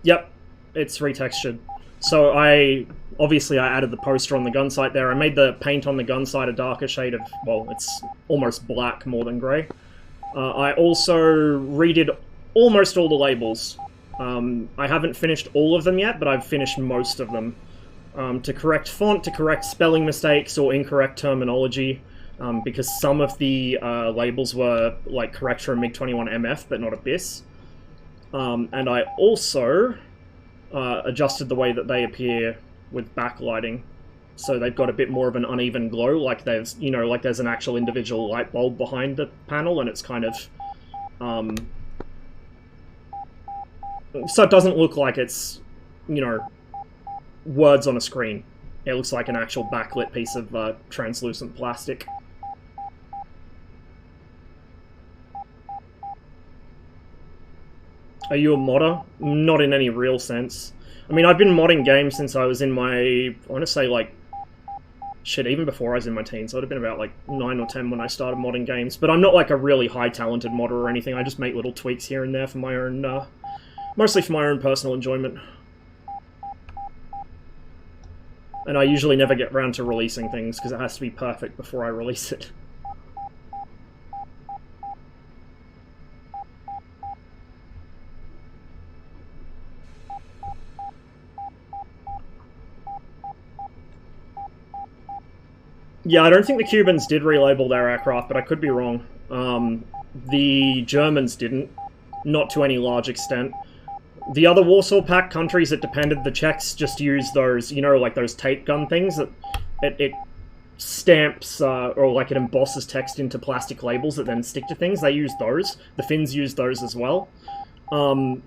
Yep, it's retextured. So obviously I added the poster on the gun sight there. I made the paint on the gun sight a darker shade of, well, it's almost black more than grey. I also redid almost all the labels. I haven't finished all of them yet, but I've finished most of them. To correct font, to correct spelling mistakes or incorrect terminology. Because some of the labels were like correct for a MiG-21 MF, but not Abyss. And I also adjusted the way that they appear with backlighting, so they've got a bit more of an uneven glow, like there's, you know, like there's an actual individual light bulb behind the panel, and it's kind of so it doesn't look like it's, you know, words on a screen. It looks like an actual backlit piece of translucent plastic. Are you a modder? Not in any real sense. I mean, I've been modding games since I was in my... I want to say, like... Shit, even before I was in my teens. So it would have been about, like, 9 or 10 when I started modding games. But I'm not, like, a really high-talented modder or anything. I just make little tweaks here and there for my own... mostly for my own personal enjoyment. And I usually never get around to releasing things, because it has to be perfect before I release it. Yeah, I don't think the Cubans did relabel their aircraft, but I could be wrong. The Germans didn't, not to any large extent. The other Warsaw Pact countries, it depended. The Czechs just used those, you know, like those tape gun things that it stamps, or like it embosses text into plastic labels that then stick to things. They used those. The Finns used those as well. Some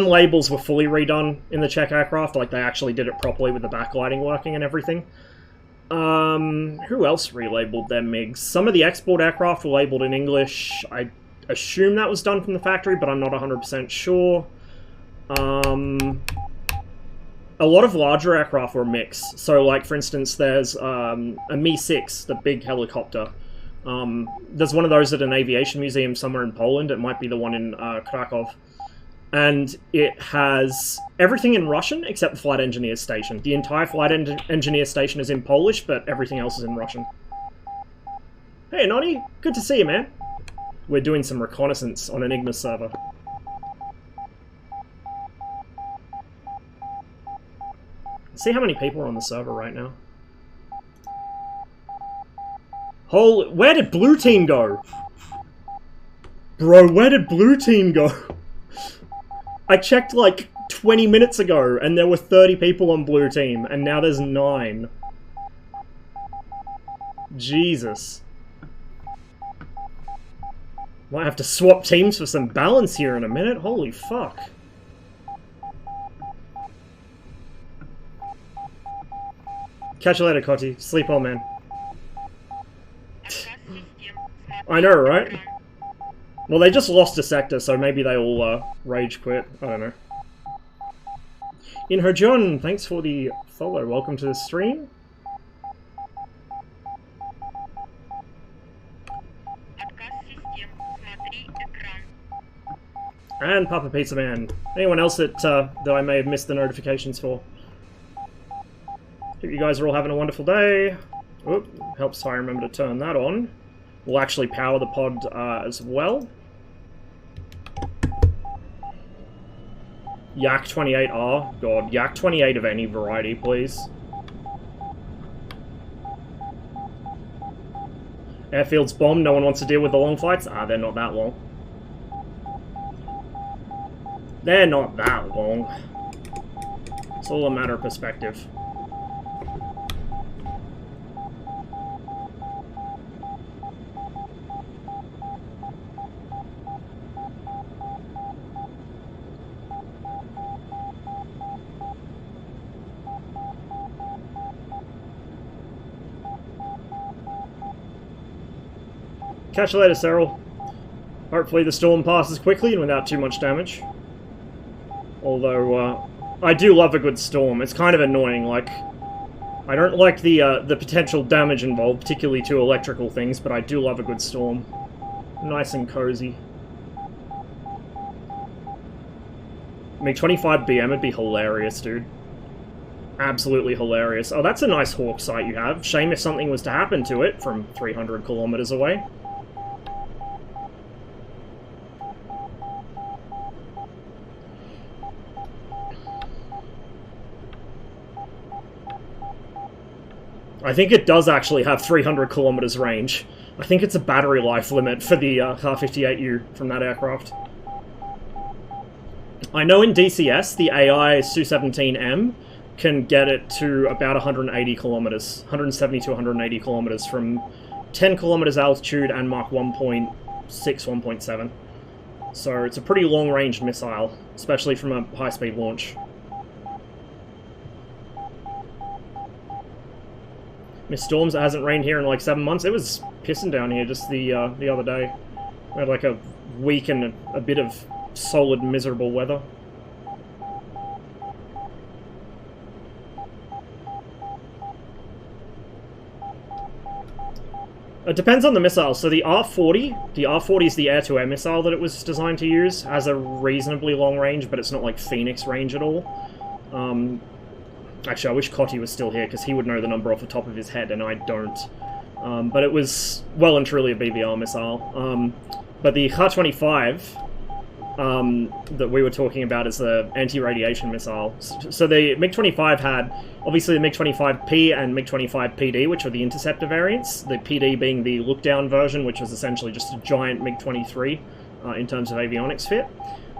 labels were fully redone in the Czech aircraft, like they actually did it properly with the backlighting working and everything. Who else relabeled their MiGs? Some of the export aircraft were labeled in English. I assume that was done from the factory, but I'm not 100% sure. A lot of larger aircraft were mixed. So, like, for instance, there's a Mi-6, the big helicopter. There's one of those at an aviation museum somewhere in Poland. It might be the one in Krakow. And it has everything in Russian except the flight engineer station. The entire flight engineer station is in Polish, but everything else is in Russian. Hey, Nani, good to see you, man. We're doing some reconnaissance on Enigma server. See how many people are on the server right now. Where did blue team go? Bro, where did blue team go? I checked like 20 minutes ago and there were 30 people on blue team and now there's 9. Jesus. Might have to swap teams for some balance here in a minute. Holy fuck. Catch you later, Cotty. Sleep well, man. I know, right? Well, they just lost a sector, so maybe they all rage quit. I don't know. Inherjon, thanks for the follow. Welcome to the stream. And Papa Pizza Man. Anyone else that I may have missed the notifications for? Hope you guys are all having a wonderful day. Oop, helps I remember to turn that on. We'll actually power the pod as well. Yak 28R. God, Yak 28 of any variety, please. Airfield's bomb. No one wants to deal with the long flights. Ah, they're not that long. They're not that long. It's all a matter of perspective. Catch you later, Cyril. Hopefully the storm passes quickly and without too much damage. Although, I do love a good storm. It's kind of annoying, like... I don't like the potential damage involved, particularly to electrical things, but I do love a good storm. Nice and cozy. MiG-25 BM would be hilarious, dude. Absolutely hilarious. Oh, that's a nice Hawk sight you have. Shame if something was to happen to it from 300 kilometers away. I think it does actually have 300 kilometers range. I think it's a battery life limit for the Kar-58U from that aircraft. I know in DCS, the AI Su-17M can get it to about 180 kilometers, 170 to 180 kilometers from 10 kilometers altitude and Mach 1.6, 1.7. So it's a pretty long-range missile, especially from a high-speed launch. Miss Storms, it hasn't rained here in like 7 months. It was pissing down here just the other day. We had like a week and a bit of solid, miserable weather. It depends on the missile. So the R40 is the air-to-air missile that it was designed to use. Has a reasonably long range, but it's not like Phoenix range at all. Actually, I wish Cotty was still here, because he would know the number off the top of his head, and I don't. But it was well and truly a BVR missile. But the Kar-25 that we were talking about is the anti-radiation missile. So the MiG-25 had, obviously, the MiG-25P and MiG-25 PD, which were the interceptor variants. The PD being the look-down version, which was essentially just a giant MiG-23 in terms of avionics fit.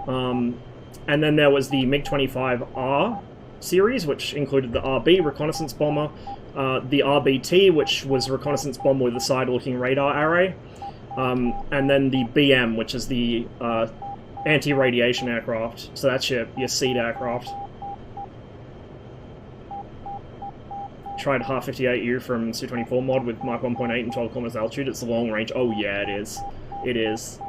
And then there was the MiG-25R series, which included the RB reconnaissance bomber, the RBT, which was a reconnaissance bomber with a side-looking radar array, and then the BM, which is the anti-radiation aircraft. So that's your seed aircraft. Tried Kar-58U from Su-24 mod with Mach 1.8 and 12 kilometers altitude. It's a long range. Oh yeah, it is. It is.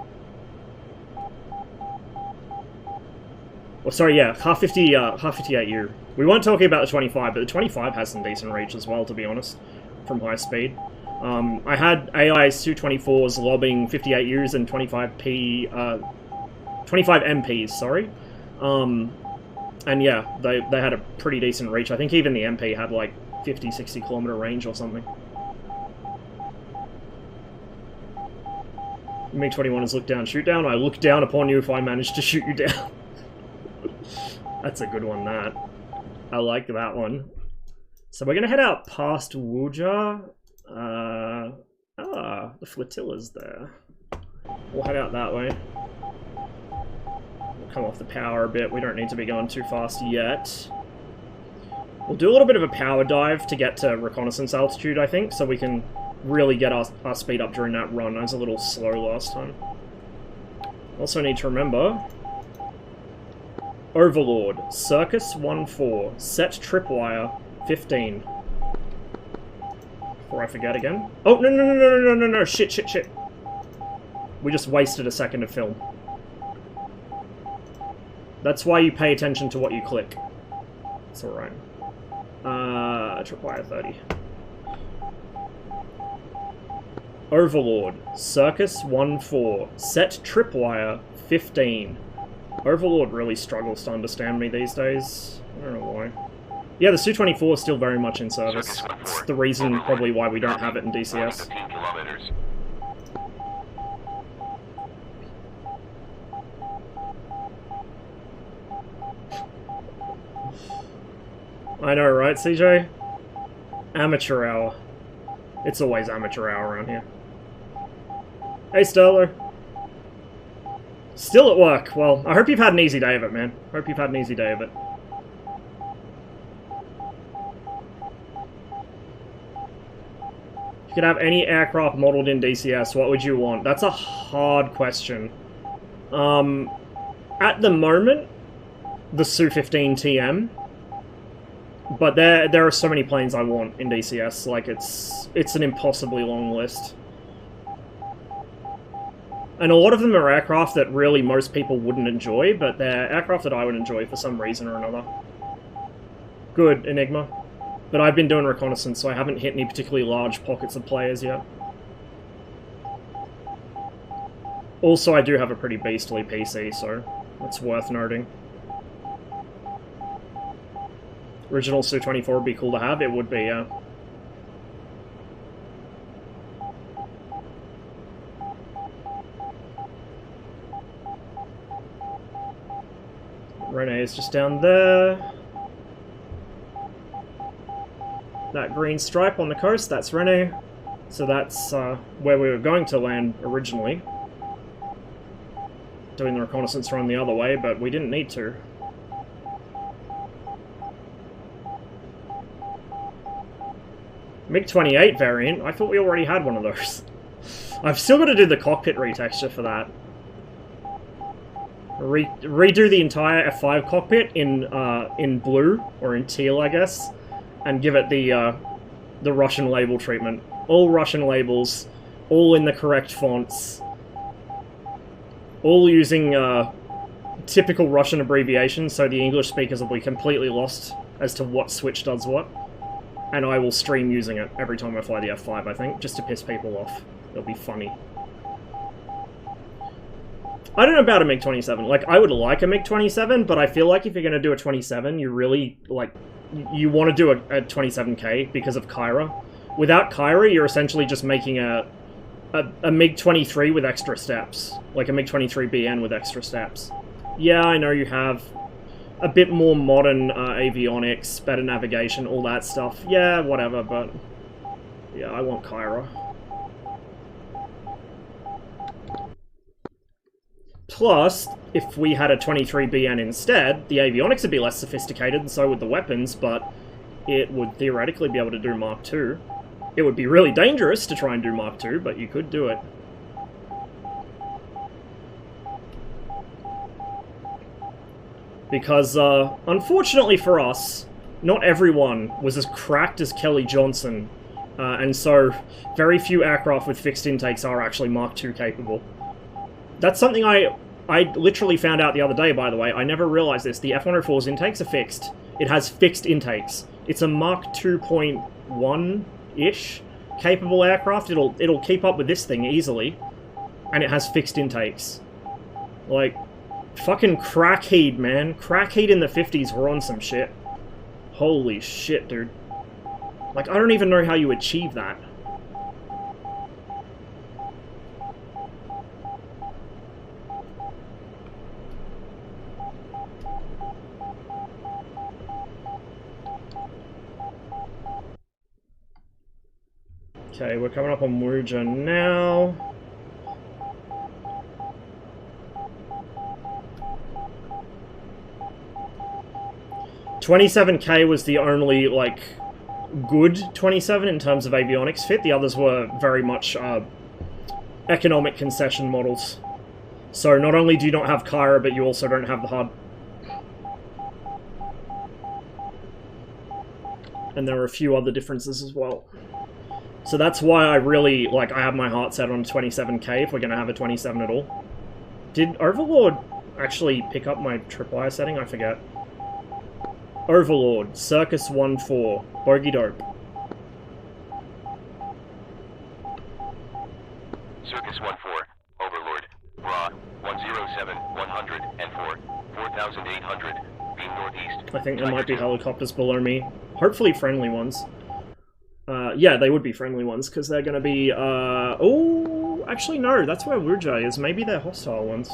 Well, sorry, yeah, Kar-58U. We weren't talking about the 25, but the 25 has some decent reach as well, to be honest, from high speed. I had AI Su-24s lobbing 58Us and 25 MPs, sorry. And yeah, they had a pretty decent reach. I think even the MP had like 50, 60 kilometer range or something. MiG-21 is look down, shoot down. I look down upon you if I manage to shoot you down. That's a good one, that. I like that one. So we're going to head out past Wuja. The flotilla's there. We'll head out that way. We'll come off the power a bit. We don't need to be going too fast yet. We'll do a little bit of a power dive to get to reconnaissance altitude, I think, so we can really get our speed up during that run. I was a little slow last time. Also need to remember... Overlord, Circus 1-4, set tripwire 15. Before I forget again. Oh, no, shit. We just wasted a second of film. That's why you pay attention to what you click. It's alright. Tripwire 30. Overlord. Circus 1-4. Set tripwire 15. Overlord really struggles to understand me these days. I don't know why. Yeah, the Su-24 is still very much in service. It's the reason probably why we don't have it in DCS. 15 kilometers. I know, right, CJ? Amateur hour. It's always amateur hour around here. Hey, Sterlo. Still at work. Well, I hope you've had an easy day of it, man. Hope you've had an easy day of it. If you could have any aircraft modeled in DCS, what would you want? That's a hard question. At the moment, the Su-15TM. But there are so many planes I want in DCS, like it's an impossibly long list. And a lot of them are aircraft that really most people wouldn't enjoy, but they're aircraft that I would enjoy for some reason or another. Good, Enigma. But I've been doing reconnaissance, so I haven't hit any particularly large pockets of players yet. Also, I do have a pretty beastly PC, so that's worth noting. Original Su-24 would be cool to have, it would be, yeah. Rene is just down there. That green stripe on the coast, that's Rene. So that's where we were going to land originally. Doing the reconnaissance run the other way, but we didn't need to. MiG-28 variant? I thought we already had one of those. I've still got to do the cockpit retexture for that. Redo the entire F5 cockpit in blue, or in teal, I guess, and give it the Russian label treatment. All Russian labels, all in the correct fonts, all using typical Russian abbreviations, so the English speakers will be completely lost as to what switch does what. And I will stream using it every time I fly the F5, I think, just to piss people off. It'll be funny. I don't know about a MiG-27. Like, I would like a MiG-27, but I feel like if you're going to do a 27, you really, like, you want to do a 27K because of Kyra. Without Kyra, you're essentially just making a MiG-23 with extra steps. Like a MiG-23BN with extra steps. Yeah, I know you have a bit more modern avionics, better navigation, all that stuff. Yeah, whatever, but yeah, I want Kyra. Plus, if we had a 23BN instead, the avionics would be less sophisticated, and so would the weapons, but it would theoretically be able to do Mark II. It would be really dangerous to try and do Mark II, but you could do it. Because, unfortunately for us, not everyone was as cracked as Kelly Johnson, and so very few aircraft with fixed intakes are actually Mark II capable. That's something I literally found out the other day, by the way. I never realized this. The F-104's intakes are fixed. It has fixed intakes. It's a Mark 2.1-ish capable aircraft. It'll keep up with this thing easily, and it has fixed intakes. Like, fucking crackhead, man. Crackhead in the 50s were on some shit. Holy shit, dude. Like, I don't even know how you achieve that. Okay, we're coming up on Wuja now. $27K was the only, like, good 27 in terms of avionics fit. The others were very much economic concession models. So not only do you not have Kyra, but you also don't have the HUD. And there are a few other differences as well. So that's why I really, like, I have my heart set on 27k if we're going to have a 27 at all. Did Overlord actually pick up my tripwire setting? I forget. Overlord, Circus 1-4, Bogey Dope. Circus 1-4, Overlord. Raw, 107, 104, 4,800. Beam northeast. I think there might be helicopters below me. Hopefully friendly ones. Yeah, they would be friendly ones, because they're going to be, oh, actually no, that's where Wujai is. Maybe they're hostile ones.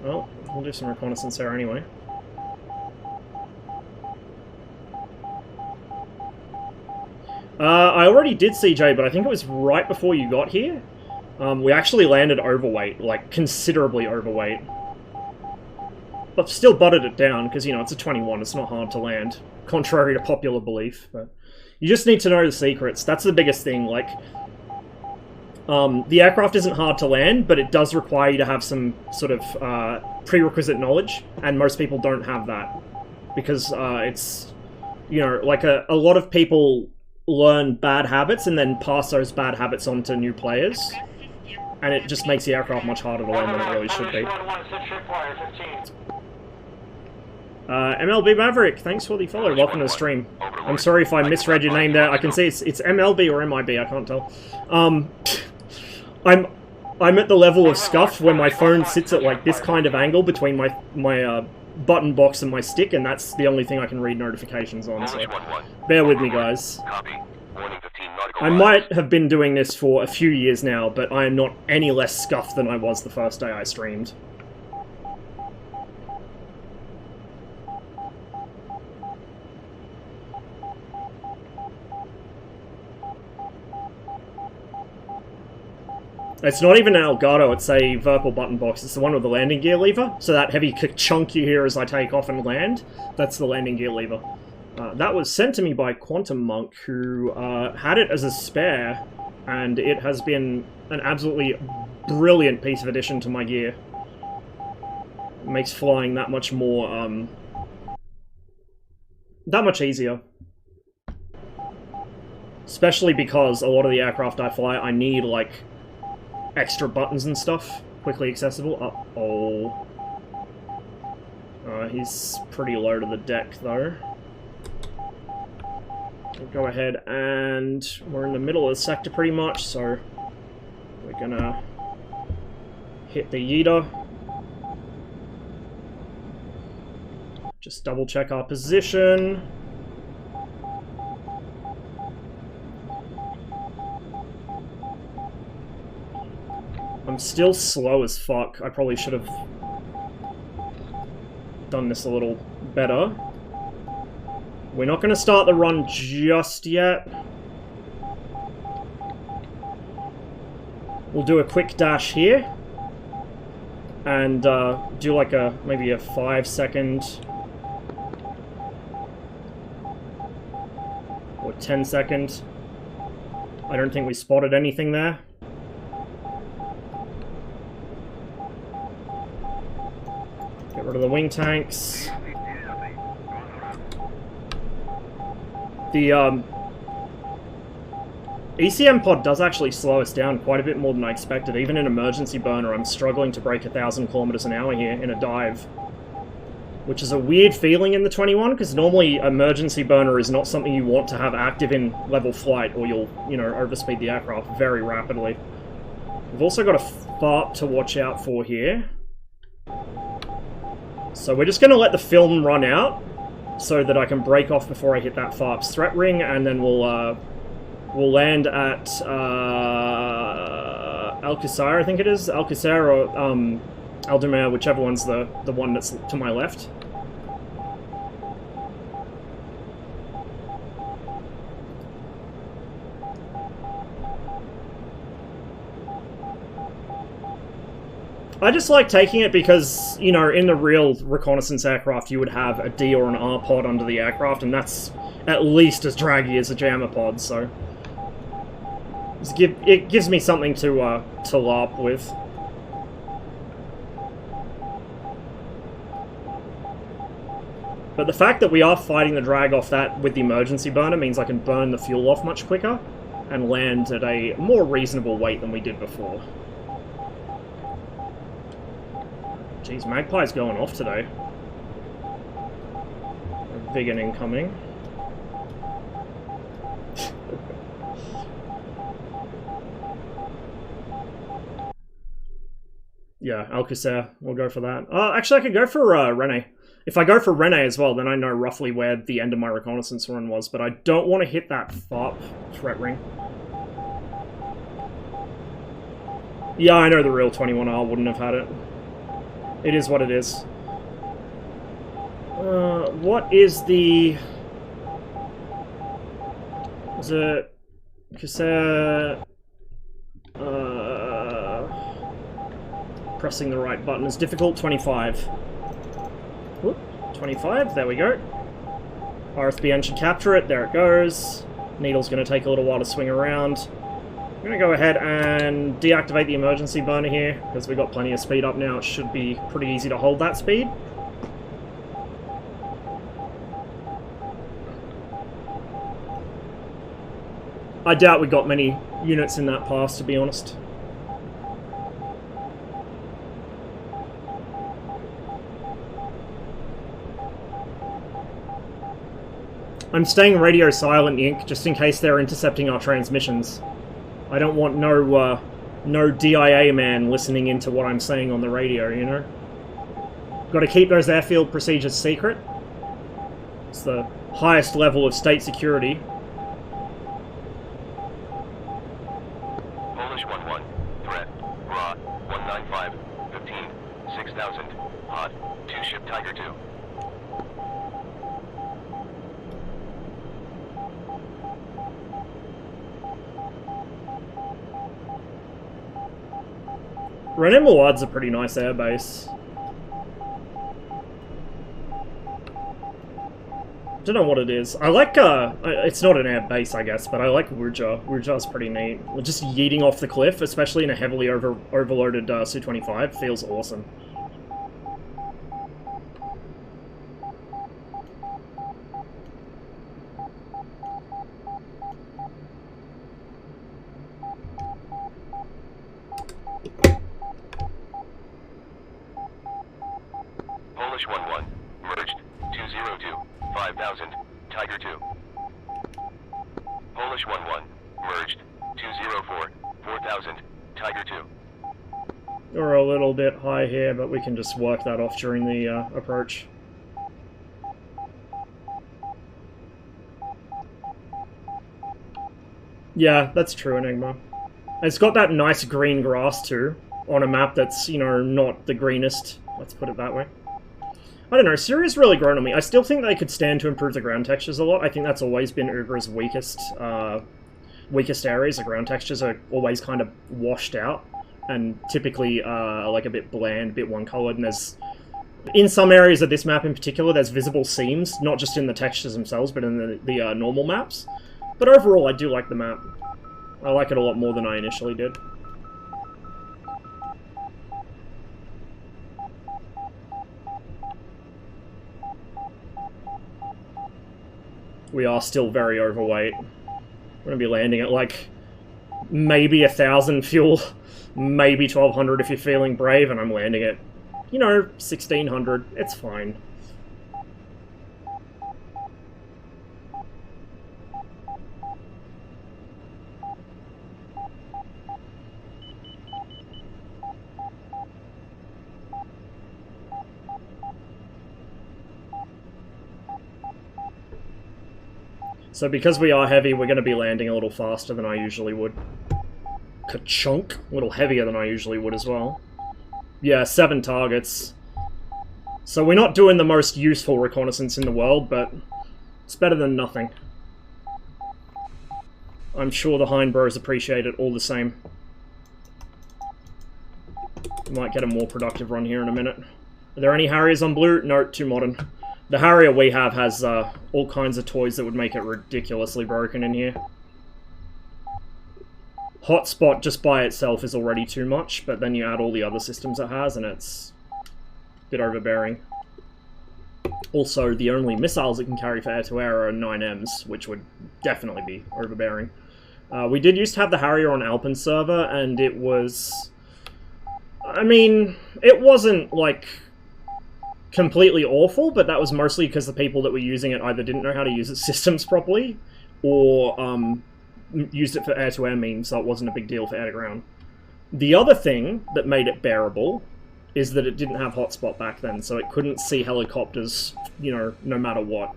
Well, we'll do some reconnaissance there anyway. I already did CJ, but I think it was right before you got here. We actually landed overweight, like, considerably overweight. But still butted it down, because, you know, it's a 21, it's not hard to land. Contrary to popular belief, but... You just need to know the secrets. That's the biggest thing. Like, the aircraft isn't hard to land, but it does require you to have some sort of prerequisite knowledge, and most people don't have that. Because it's, you know, like a lot of people learn bad habits and then pass those bad habits on to new players. And it just makes the aircraft much harder to land than it really should be. MLB Maverick, thanks for the follow. Welcome to the stream. I'm sorry if I misread your name there. I can see it's MLB or MIB, I can't tell. I'm at the level of scuff where my phone sits at like this kind of angle between my button box and my stick, and that's the only thing I can read notifications on, so bear with me, guys. I might have been doing this for a few years now, but I am not any less scuffed than I was the first day I streamed. It's not even an Elgato, it's a Virpil button box. It's the one with the landing gear lever. So that heavy chunk you hear as I take off and land, that's the landing gear lever. That was sent to me by Quantum Monk, who had it as a spare, and it has been an absolutely brilliant piece of addition to my gear. It makes flying that much more, that much easier. Especially because a lot of the aircraft I fly, I need, like, extra buttons and stuff, quickly accessible. Uh-oh. He's pretty low to the deck, though. We'll go ahead and... we're in the middle of the sector pretty much, so... we're gonna... hit the Yeeta. Just double check our position. I'm still slow as fuck. I probably should have done this a little better. We're not going to start the run just yet. We'll do a quick dash here. And do like a, maybe a 5-second... or 10-second. I don't think we spotted anything there. Get rid of the wing tanks. The ECM pod does actually slow us down quite a bit more than I expected. Even in emergency burner, I'm struggling to break 1,000 kilometers an hour here in a dive. Which is a weird feeling in the 21, because normally emergency burner is not something you want to have active in level flight, or you'll, you know, overspeed the aircraft very rapidly. We've also got a FARP to watch out for here. So we're just going to let the film run out, so that I can break off before I hit that FARP's threat ring, and then we'll land at Alcazar, I think it is. Alcazar or Aldemer, whichever one's the one that's to my left. I just like taking it because, you know, in the real reconnaissance aircraft you would have a D or an R pod under the aircraft, and that's at least as draggy as a jammer pod, so... it gives me something to LARP with. But the fact that we are fighting the drag off that with the emergency burner means I can burn the fuel off much quicker, and land at a more reasonable weight than we did before. Jeez, Magpie's going off today. Vegan incoming. Yeah, Alcacer, we'll go for that. Actually, I could go for Rene. If I go for Rene as well, then I know roughly where the end of my reconnaissance run was, but I don't want to hit that FARP threat ring. Yeah, I know the real 21R wouldn't have had it. It is what it is. What is the... Is it... Alcacer... Pressing the right button is difficult. 25. Whoop, 25, there we go. RSBN should capture it, there it goes. Needle's going to take a little while to swing around. I'm going to go ahead and deactivate the emergency burner here, because we've got plenty of speed up now. It should be pretty easy to hold that speed. I doubt we got many units in that pass, to be honest. I'm staying radio silent, Ink, just in case they're intercepting our transmissions. I don't want no DIA man listening into what I'm saying on the radio, you know? Got to keep those airfield procedures secret. It's the highest level of state security. Polish 1-1. Threat. Raw. 195. 15. 6000. Hot. 2-ship Tiger 2. René Mouad's a pretty nice airbase. Don't know what it is. I like, it's not an airbase, I guess, but I like Wuja. Wuja's pretty neat. Just yeeting off the cliff, especially in a heavily overloaded Su-25, feels awesome. Polish 1-1. Merged. 202. 5000. Tiger 2. Polish 1-1. Merged. 204. 4000. Tiger 2. We're a little bit high here, but we can just work that off during the approach. Yeah, that's true, Enigma. It's got that nice green grass too, on a map that's, you know, not the greenest. Let's put it that way. I don't know, Syria's really grown on me. I still think they could stand to improve the ground textures a lot. I think that's always been Ugra's weakest areas. The ground textures are always kind of washed out, and typically like a bit bland, a bit one-colored, and there's... In some areas of this map in particular, there's visible seams, not just in the textures themselves, but in the normal maps. But overall, I do like the map. I like it a lot more than I initially did. We are still very overweight. We're gonna be landing at like maybe 1,000 fuel, maybe 1,200 if you're feeling brave, and I'm landing at, you know, 1,600. It's fine. So because we are heavy, we're going to be landing a little faster than I usually would. Ka-chunk! A little heavier than I usually would as well. Yeah, 7 targets. So we're not doing the most useful reconnaissance in the world, but it's better than nothing. I'm sure the Hind Bros appreciate it all the same. We might get a more productive run here in a minute. Are there any Harriers on blue? No, too modern. The Harrier we have has all kinds of toys that would make it ridiculously broken in here. Hotspot just by itself is already too much, but then you add all the other systems it has and it's a bit overbearing. Also, the only missiles it can carry for air-to-air are 9Ms, which would definitely be overbearing. We did used to have the Harrier on Alpen server, and it was... I mean, it wasn't, like, completely awful, but that was mostly because the people that were using it either didn't know how to use its systems properly, or used it for air-to-air means, so it wasn't a big deal for air-to-ground. The other thing that made it bearable is that it didn't have hotspot back then, so it couldn't see helicopters, you know, no matter what.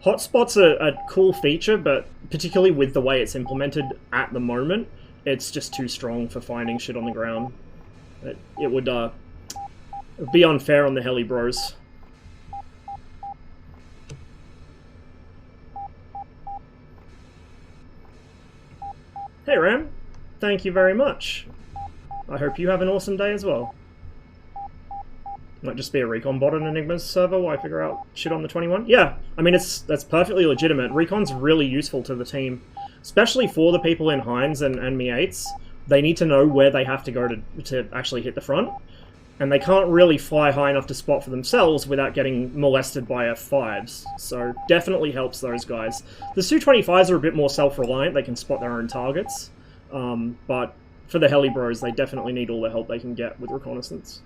Hotspot's a cool feature, but particularly with the way it's implemented at the moment, it's just too strong for finding shit on the ground. It would be unfair on the heli bros. Hey Ram, thank you very much. I hope you have an awesome day as well. Might just be a recon bot on Enigma's server while I figure out shit on the 21. Yeah, I mean, that's perfectly legitimate. Recon's really useful to the team, especially for the people in Hines and Mi-8s. They need to know where they have to go to actually hit the front, and they can't really fly high enough to spot for themselves without getting molested by F5s, so definitely helps those guys. The Su-25s are a bit more self-reliant, they can spot their own targets, but for the heli bros, they definitely need all the help they can get with reconnaissance.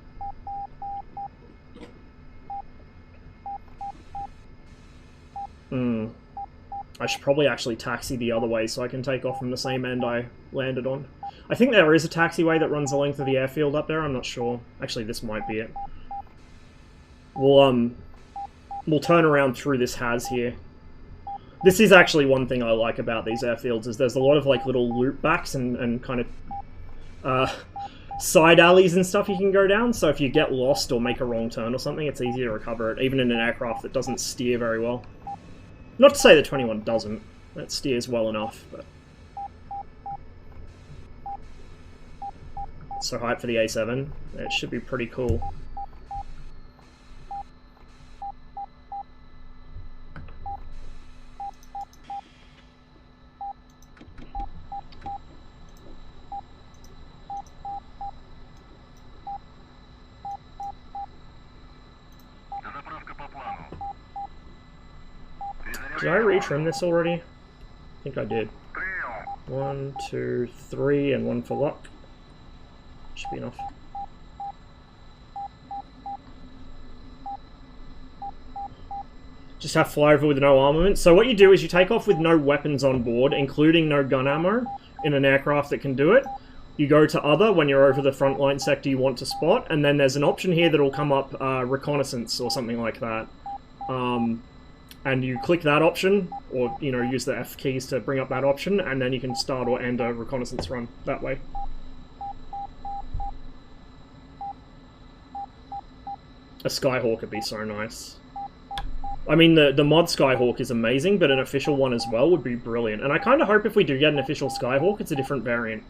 I should probably actually taxi the other way so I can take off from the same end I landed on. I think there is a taxiway that runs the length of the airfield up there, I'm not sure. Actually, this might be it. We'll turn around through this Haz here. This is actually one thing I like about these airfields, is there's a lot of like little loop backs and kind of side alleys and stuff you can go down, so if you get lost or make a wrong turn or something, it's easy to recover it, even in an aircraft that doesn't steer very well. Not to say the 21 doesn't, it steers well enough, but... So hyped for the A7, it should be pretty cool. Did I retrim this already? I think I did. 1, 2, 3, and 1 for luck. Should be enough. Just have flyover with no armament. So what you do is you take off with no weapons on board, including no gun ammo, in an aircraft that can do it. You go to other when you're over the front line sector you want to spot, and then there's an option here that'll come up, reconnaissance or something like that. And you click that option, or, you know, use the F keys to bring up that option, and then you can start or end a reconnaissance run that way. A Skyhawk would be so nice. I mean, the mod Skyhawk is amazing, but an official one as well would be brilliant. And I kind of hope if we do get an official Skyhawk, it's a different variant.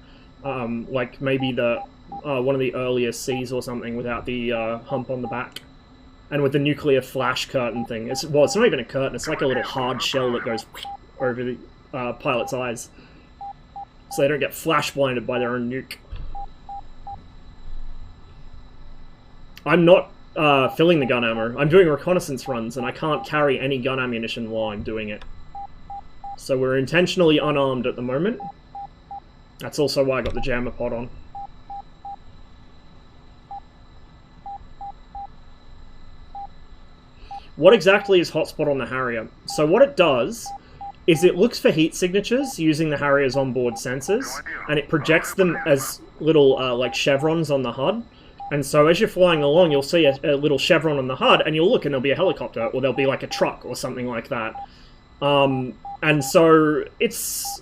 Like maybe the one of the earlier Cs or something without the hump on the back. And with the nuclear flash curtain thing. Well, it's not even a curtain, it's like a little hard shell that goes over the pilot's eyes. So they don't get flash blinded by their own nuke. I'm not filling the gun ammo. I'm doing reconnaissance runs, and I can't carry any gun ammunition while I'm doing it. So we're intentionally unarmed at the moment. That's also why I got the jammer pod on. What exactly is hotspot on the Harrier? So what it does is it looks for heat signatures using the Harrier's onboard sensors, and it projects them as little like chevrons on the HUD. And so as you're flying along, you'll see a little chevron on the HUD, and you'll look and there'll be a helicopter, or there'll be like a truck or something like that. And so it's...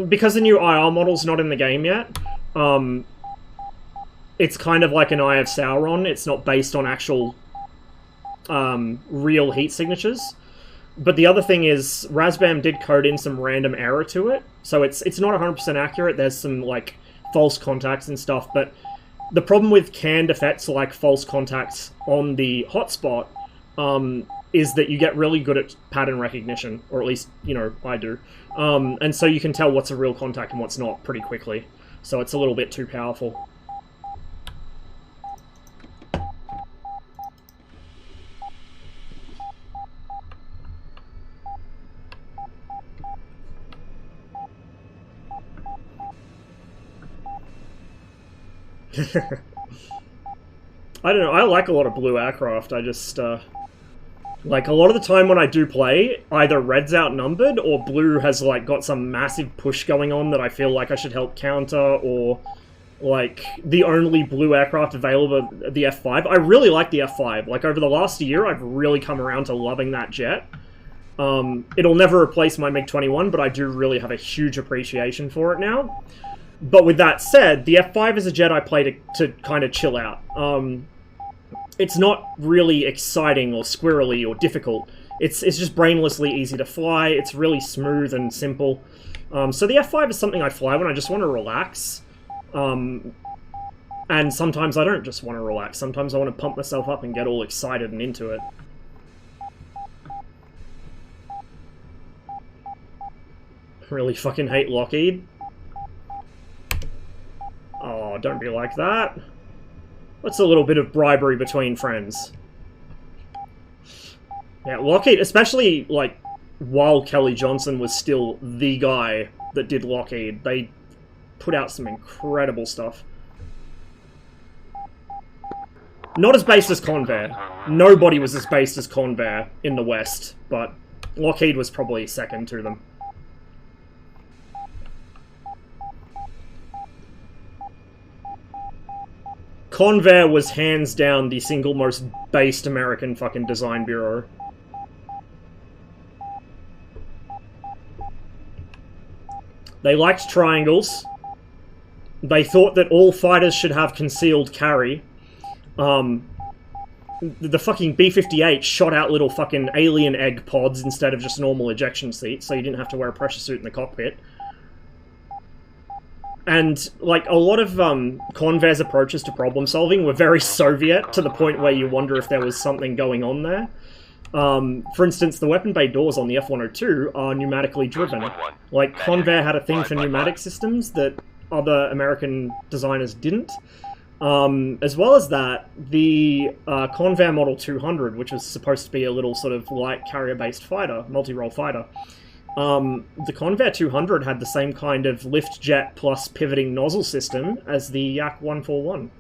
Because the new IR model's not in the game yet, it's kind of like an Eye of Sauron. It's not based on actual real heat signatures. But the other thing is, Razbam did code in some random error to it, so it's not 100% accurate. There's some like false contacts and stuff, but the problem with canned effects like false contacts on the hotspot is that you get really good at pattern recognition, or at least, you know, I do. And so you can tell what's a real contact and what's not pretty quickly. So it's a little bit too powerful. I don't know, I like a lot of blue aircraft, I just, like, a lot of the time when I do play, either red's outnumbered, or blue has, like, got some massive push going on that I feel like I should help counter, or, like, the only blue aircraft available, the F5. I really like the F5. Like, over the last year, I've really come around to loving that jet. It'll never replace my MiG-21, but I do really have a huge appreciation for it now. But with that said, the F5 is a jet I play to kind of chill out. It's not really exciting or squirrely or difficult. It's just brainlessly easy to fly. It's really smooth and simple. So the F5 is something I fly when I just want to relax. And sometimes I don't just want to relax. Sometimes I want to pump myself up and get all excited and into it. Really fucking hate Lockheed. Oh, don't be like that. What's a little bit of bribery between friends? Yeah, Lockheed, especially, like, while Kelly Johnson was still the guy that did Lockheed, they put out some incredible stuff. Not as based as Convair. Nobody was as based as Convair in the West, but Lockheed was probably second to them. Convair was hands down the single most based American fucking design bureau. They liked triangles. They thought that all fighters should have concealed carry. The fucking B-58 shot out little fucking alien egg pods instead of just normal ejection seats, so you didn't have to wear a pressure suit in the cockpit. And, like, a lot of Convair's approaches to problem solving were very Soviet, to the point where you wonder if there was something going on there. For instance, the weapon bay doors on the F-102 are pneumatically driven. Like, Convair had a thing for pneumatic systems that other American designers didn't. As well as that, the Convair Model 200, which was supposed to be a little sort of light carrier-based fighter, multi-role fighter, the Convair 200 had the same kind of lift jet plus pivoting nozzle system as the Yak 141.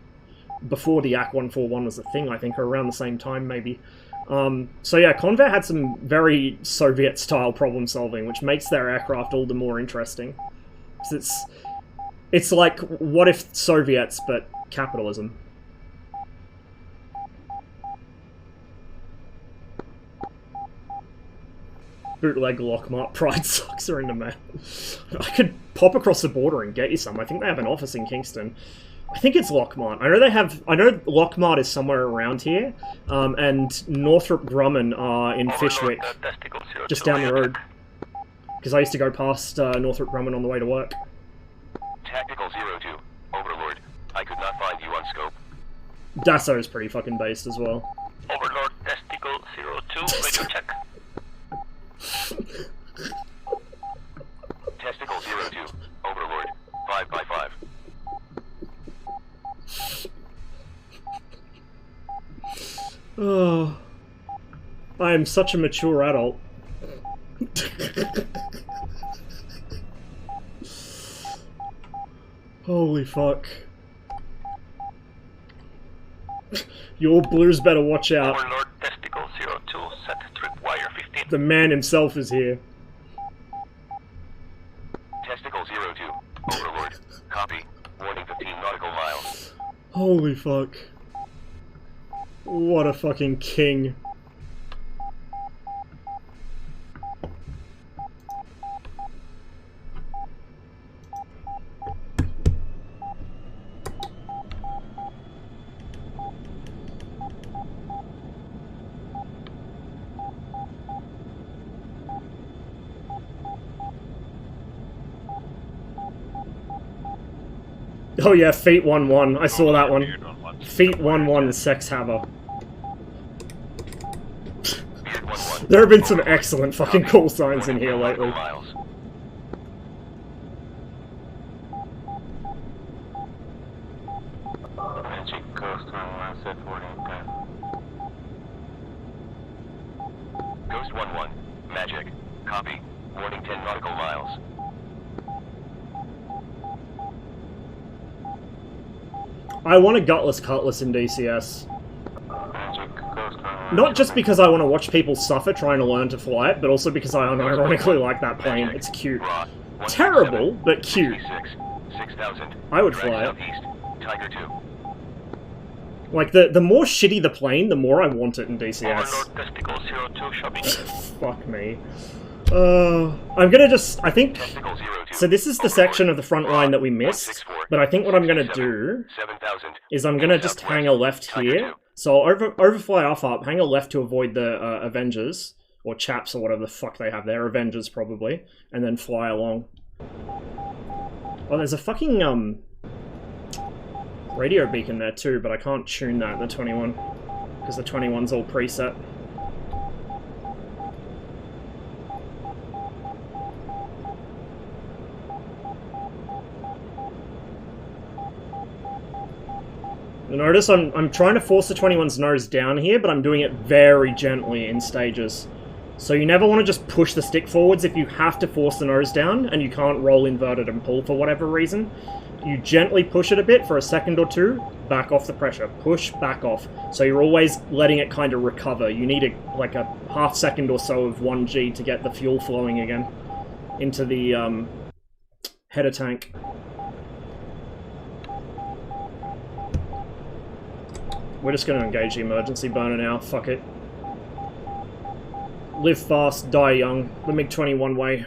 Before the Yak 141 was a thing, I think, or around the same time, maybe. So yeah, Convair had some very Soviet-style problem solving, which makes their aircraft all the more interesting. 'Cause it's like, what if Soviets, but capitalism? Bootleg Lockmart Pride socks are in the mail. I could pop across the border and get you some. I think they have an office in Kingston. I think it's Lockmart. I know Lockmart is somewhere around here, and Northrop Grumman are in Fyshwick, just down the road. Because I used to go past Northrop Grumman on the way to work. Tactical 02, Overlord. I could not find you on scope. Dassault is pretty fucking based as well. Overlord Testicle 02, radio check. Testicle 02, Overlord. 5x5. Oh, I am such a mature adult. Holy fuck. Your blues better watch out. Overlord Testicle 02, set tripwire 15. The man himself is here. Testicle 02, Overlord. Copy. Warning 15 nautical miles. Holy fuck. What a fucking king. Oh yeah, Feet 1-1. I saw that one. Feet 1-1 Sex Hammer. There have been some excellent fucking call signs in here lately. Ghost 1-1. Magic. Copy. Warning 10 nautical miles. I want a gutless cutlass in DCS. Not just because I want to watch people suffer trying to learn to fly it, but also because I unironically like that plane. It's cute. Terrible, but cute. I would fly it. Tiger 2. Like, the more shitty the plane, the more I want it in DCS. Overlord Testicle 02 shopping. Fuck me. I'm gonna just... I think... Testicle 02. So this is the section of the front line that we missed, but I think what I'm gonna do is I'm gonna just hang a left here. So I'll overfly off up, hang a left to avoid the Avengers, or Chaps or whatever the fuck they have there, Avengers probably, and then fly along. Oh, there's a fucking, radio beacon there too, but I can't tune that in the 21, because the 21's all preset. Notice I'm trying to force the 21's nose down here, but I'm doing it very gently in stages. So you never want to just push the stick forwards if you have to force the nose down and you can't roll inverted and pull for whatever reason. You gently push it a bit for a second or two, back off the pressure, push, back off. So you're always letting it kind of recover. You need like a half second or so of 1G to get the fuel flowing again into the header tank. We're just going to engage the emergency burner now, fuck it. Live fast, die young, the MiG-21 way.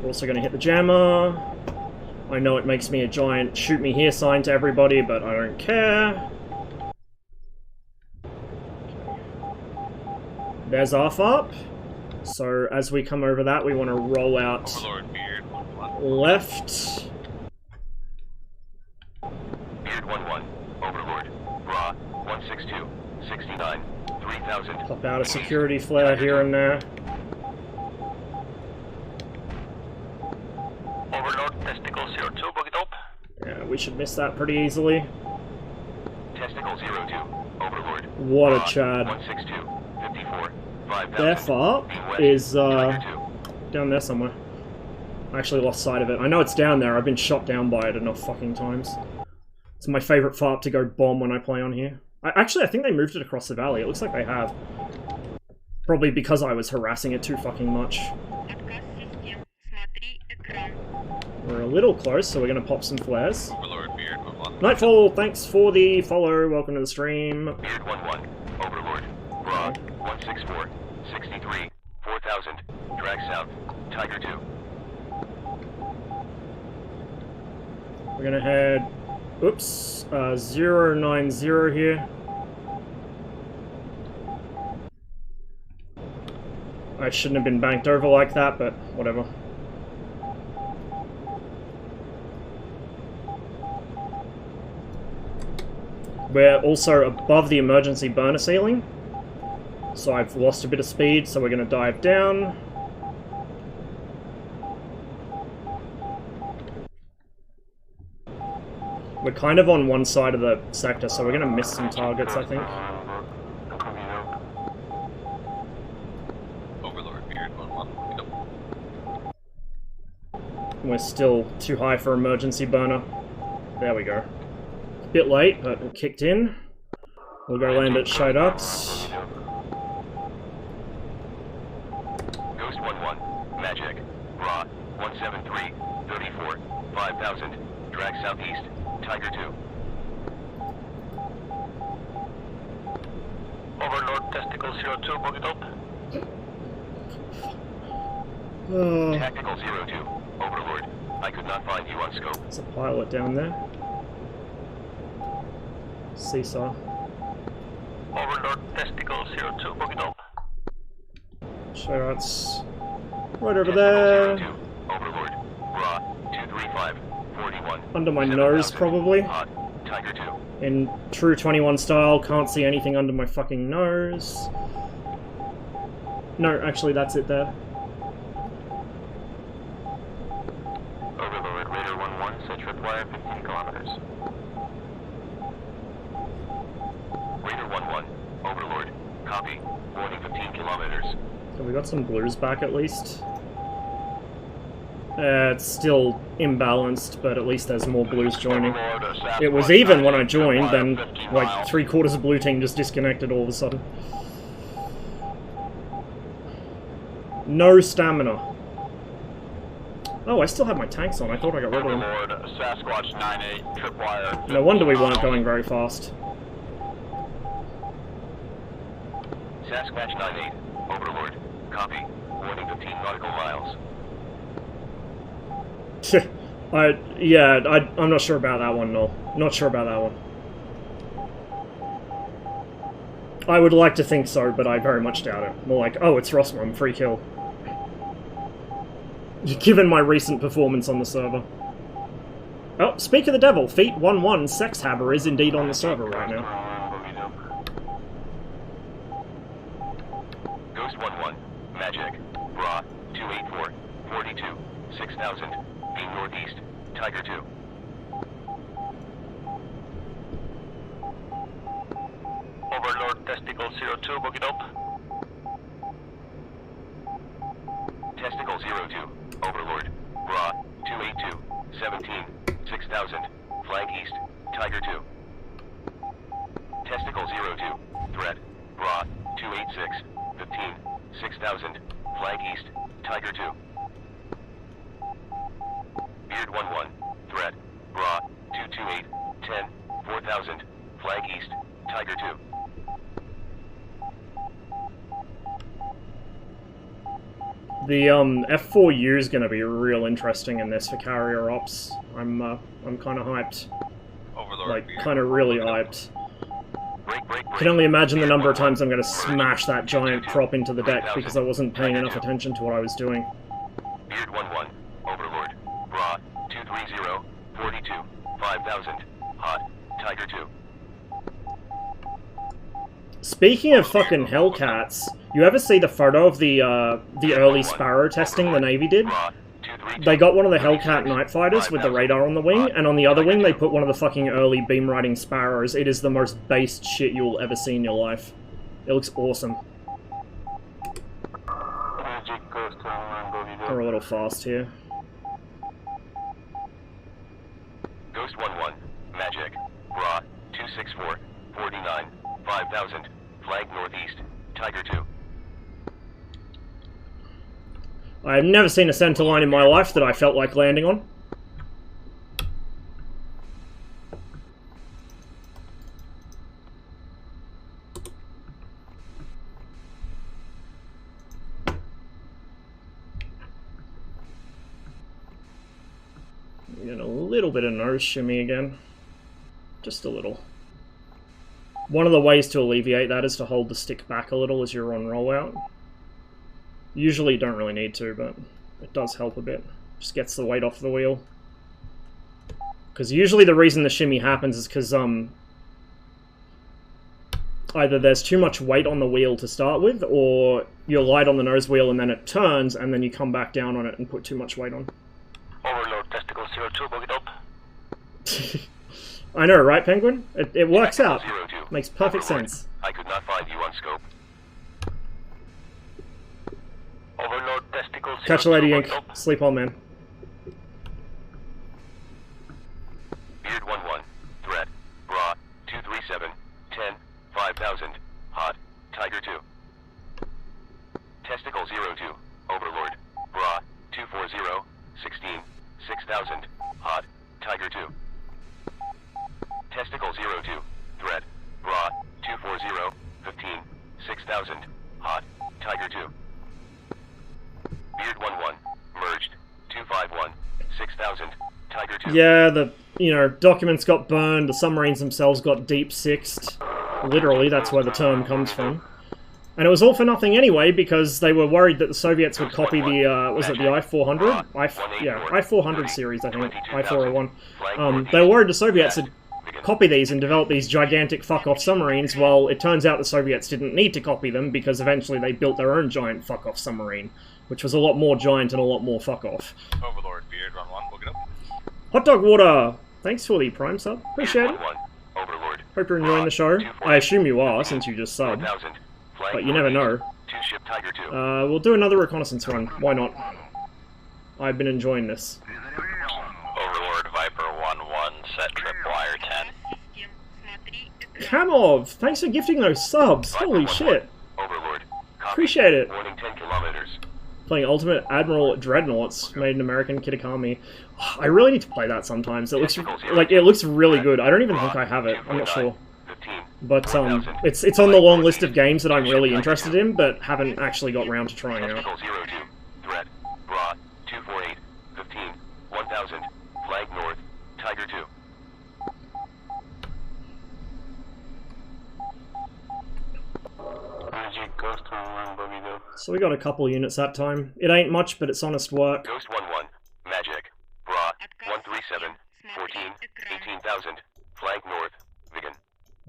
We're also going to hit the jammer. I know it makes me a giant shoot me here sign to everybody, but I don't care. There's our FARP. So as we come over that, we want to roll out left. Beard 11, Overlord, Raw, 162, 69, 3000. Pop out a security flare here and there. Overlord Testicle 02, book it up. Yeah, we should miss that pretty easily. Testicle 02, Overlord. What a Raw, Chad. 162, 54, 5000. Their FARP is down there somewhere. I actually lost sight of it. I know it's down there, I've been shot down by it enough fucking times. It's my favourite FARP to go bomb when I play on here. I think they moved it across the valley. It looks like they have. Probably because I was harassing it too fucking much. We're a little close, so we're going to pop some flares. Overlord, Beard 11. Nightfall, thanks for the follow. Welcome to the stream. Beard 11, Overlord, Raw, 164, 63, 4000, drag south, Tiger 2. We're going to head... Oops, 090 here. I shouldn't have been banked over like that, but whatever. We're also above the emergency burner ceiling, so I've lost a bit of speed, so we're going to dive down. We're kind of on one side of the sector, so we're going to miss some targets, I think. Overlord, Beard 11. We're still too high for emergency burner. There we go. Bit late, but it kicked in. We'll go land at Shade Ups. Ghost 11, Magic, Raw, 173, 34, 5000, drag southeast, Tiger 2. Overlord Testicle 02, book it up. Tactical 02, Overlord. I could not find you on scope. There's a pilot down there. Seesaw. Overlord Testicle 02, book it up. Shots right over there. 02, Overlord. Raw, 235, 41. Under my nose, probably. Hot, Tiger 2. In true 21 style, can't see anything under my fucking nose. No, actually, that's it there. Overlord Raider 11, set tripwire 15 kilometers. Raider 11, Overlord. Copy. Warning 15 kilometers. So we got some blues back at least. It's still imbalanced, but at least there's more blues joining. It was even when I joined, then like 3/4 of blue team just disconnected all of a sudden. No stamina. Oh, I still have my tanks on. I thought I got rid of them. Sasquatch 98, tripwire. No wonder we weren't going very fast. Sasquatch 98, Overlord. Copy. Warning 15 nautical miles. I'm not sure about that one, no. Not sure about that one. I would like to think so, but I very much doubt it. More like, oh, it's Rossmom, free kill. Given my recent performance on the server. Oh, speak of the devil, Feet 11 Sex Haber is indeed on the server right now. Ghost 11, Magic, Bra, 284, 42, 6000, beam northeast, Tiger 2. Overlord Testicle 02, book it up. Testicle 02, Overlord, Bra, 282, 17, 6000, flank east, Tiger 2. Testicle 02, Threat, Bra, 286, 15, 6000, flank east, Tiger 2. Beard 11, Threat, Bra, 228, 10, 4000, flank east, Tiger 2. The F4U is going to be real interesting in this for carrier ops. I'm kind of hyped. Overlord. Like, kind of really hyped. Break. I can only imagine the number of times I'm going to smash that giant prop into the deck because I wasn't paying enough attention to what I was doing. Beard 11, Overlord, Bra, 230, 42, 5000, hot, Tiger 2. Speaking of fucking Hellcats, you ever see the photo of the early Sparrow testing the Navy did? They got one of the Hellcat night fighters with the radar on the wing, and on the other wing they put one of the fucking early beam riding Sparrows. It is the most based shit you'll ever see in your life. It looks awesome. We're a little fast here. Ghost 11, Magic, Bra, 264, 49, 5000, flank northeast, Tiger 2. I've never seen a center line in my life that I felt like landing on. Get a little bit of nose shimmy again. Just a little. One of the ways to alleviate that is to hold the stick back a little as you're on rollout. Usually you don't really need to, but it does help a bit. Just gets the weight off the wheel. Because usually the reason the shimmy happens is because either there's too much weight on the wheel to start with, or you're light on the nose wheel and then it turns, and then you come back down on it and put too much weight on. Overlord Testicle 02, book it up. I know, right, Penguin? It works out. 02. Makes perfect Overlord, sense. I could not find you on scope. Overlord Testicle 02, Catch a lady, book Inc. it up. Sleep on, man. Beard 11, Threat, Bra, 237, 10, 5000, hot, Tiger 2. Testicle 02, Overlord, Bra, 240, 16, 6000, hot, Tiger 2. Testicle 02, Threat, Bra, 240, 15, 6000, hot, Tiger 2. Beard 11, merged, 251, 6000, Tiger 2. Yeah, the, documents got burned, the submarines themselves got deep-sixed. Literally, that's where the term comes from. And it was all for nothing anyway, because they were worried that the Soviets would copy the, was it the I-400? I-400 series, I think. I-401. They were worried the Soviets would copy these and develop these gigantic fuck-off submarines. Well, it turns out the Soviets didn't need to copy them, because eventually they built their own giant fuck-off submarine, which was a lot more giant and a lot more fuck-off. Overlord, Beard 11, book it up. Hot Dog Water! Thanks for the Prime sub. Appreciate it. Overlord, Hope you're enjoying the show. I assume you are, since you just subbed. 4000, But you never know. 2-ship Tiger 2. We'll do another reconnaissance run. Why not? I've been enjoying this. Overlord Viper 1-1, set tripwire 10. Kamov, thanks for gifting those subs. Holy shit. Overlord. Copy. Appreciate it. Warning 10 kilometers. Playing Ultimate Admiral Dreadnoughts, made in American Kitakami. I really need to play that sometimes. It looks really good. I don't even think I have it. I'm not sure. 15. But it's on the long list of games that I'm really interested in, but haven't actually got round to trying out. Testicle 02. Threat. Bra. 248. 15. 1000. Flag north. Tiger 2. So we got a couple units that time. It ain't much, but it's honest work. Ghost 11. Magic. Bra. 137. 14. 18,000. Flag north. Vegan.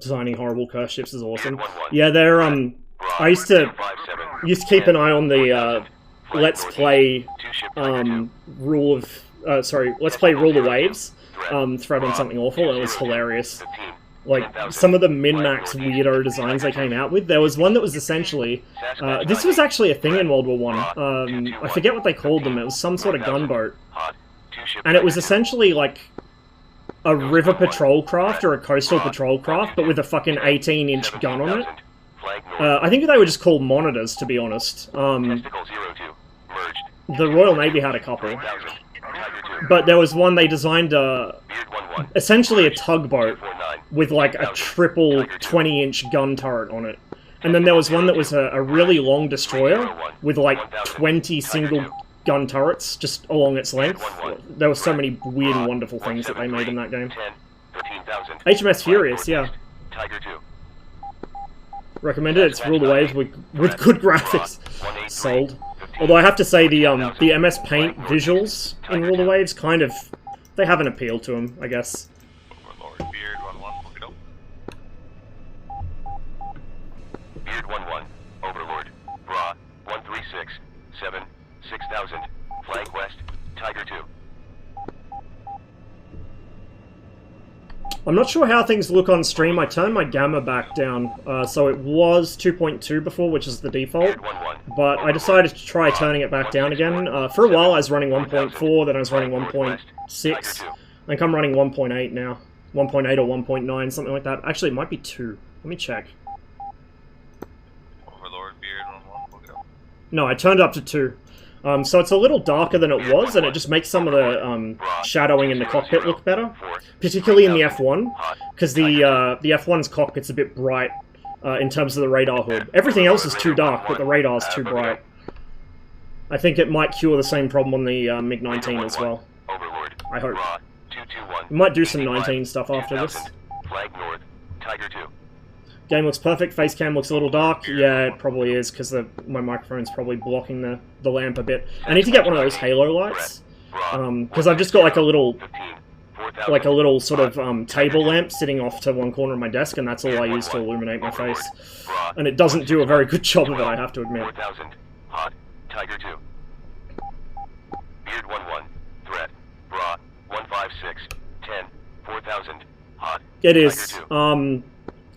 Designing horrible curse ships is awesome. Beard 1-1. Yeah, they're Bra. I used to 257. keep an eye on the Flag Let's north. Play Two ship Tiger 2. Let's Play Rule the Waves thread on Something Awful, and it was hilarious. 15. Like, some of the min-max weirdo designs they came out with. There was one that was essentially... this was actually a thing in World War One. I forget what they called them. It was some sort of gunboat. Hot. Two ship And it was Tiger 2. essentially like a river patrol craft or a coastal patrol craft, but with a fucking 18-inch gun on it. 17,000. Flag north. I think they were just called monitors, to be honest. Testicle 02. Merged. The Royal Navy had a couple. 3,000. Tiger 2. But there was one they designed Beard 1-1. essentially a tugboat 249. with like a triple 20-inch gun turret on it. And then there was one that was a really long destroyer with like 20 single gun turrets just along its length. There were so many weird and wonderful things that they made in that game. 10. 13,000. HMS Furious, yeah. Tiger 2. Recommended. It's Rule the Waves with good graphics. Sold. Although I have to say the MS Paint visuals in Rule the Waves kind of, they have an appeal to them, I guess. Overlord Beard 1-1, look it up. Beard 1-1. Overlord. Bra. 136. 7. 6,000. Flag west. Tiger 2. I'm not sure how things look on stream. I turned my gamma back down, so it was 2.2 before, which is the default. Beard 1-1. But I decided to try turning it back down again. For a while I was running 1.4, then I was running 1.6. I think I'm running 1.8 now. 1.8 or 1.9, something like that. Actually, it might be 2. Let me check. Overlord Beard 1-1, look it up. No, I turned it up to 2. So it's a little darker than it was, and it just makes some of the shadowing in the cockpit look better. Particularly in the F1, because the F1's cockpit's a bit bright in terms of the radar hood. Everything else is too dark, but the radar's too bright. I think it might cure the same problem on the MiG-19 as well. Overlord. I hope. Bra. 221. We might do some 19 stuff after this. 2000. Flag north. Tiger 2. Game looks perfect, face cam looks a little dark. Yeah, it probably is, because my microphone's probably blocking the lamp a bit. I need to get one of those halo lights, because I've just got like a little 15. 4,000. sort of table lamp sitting off to one corner of my desk, and that's all I use to illuminate my face. Bra. And it doesn't do a very good job of it, I have to admit. 4,000. Hot. Tiger 2. Beard 1-1. Threat. Bra. 156. 10. 4,000. Hot. It is, Tiger 2.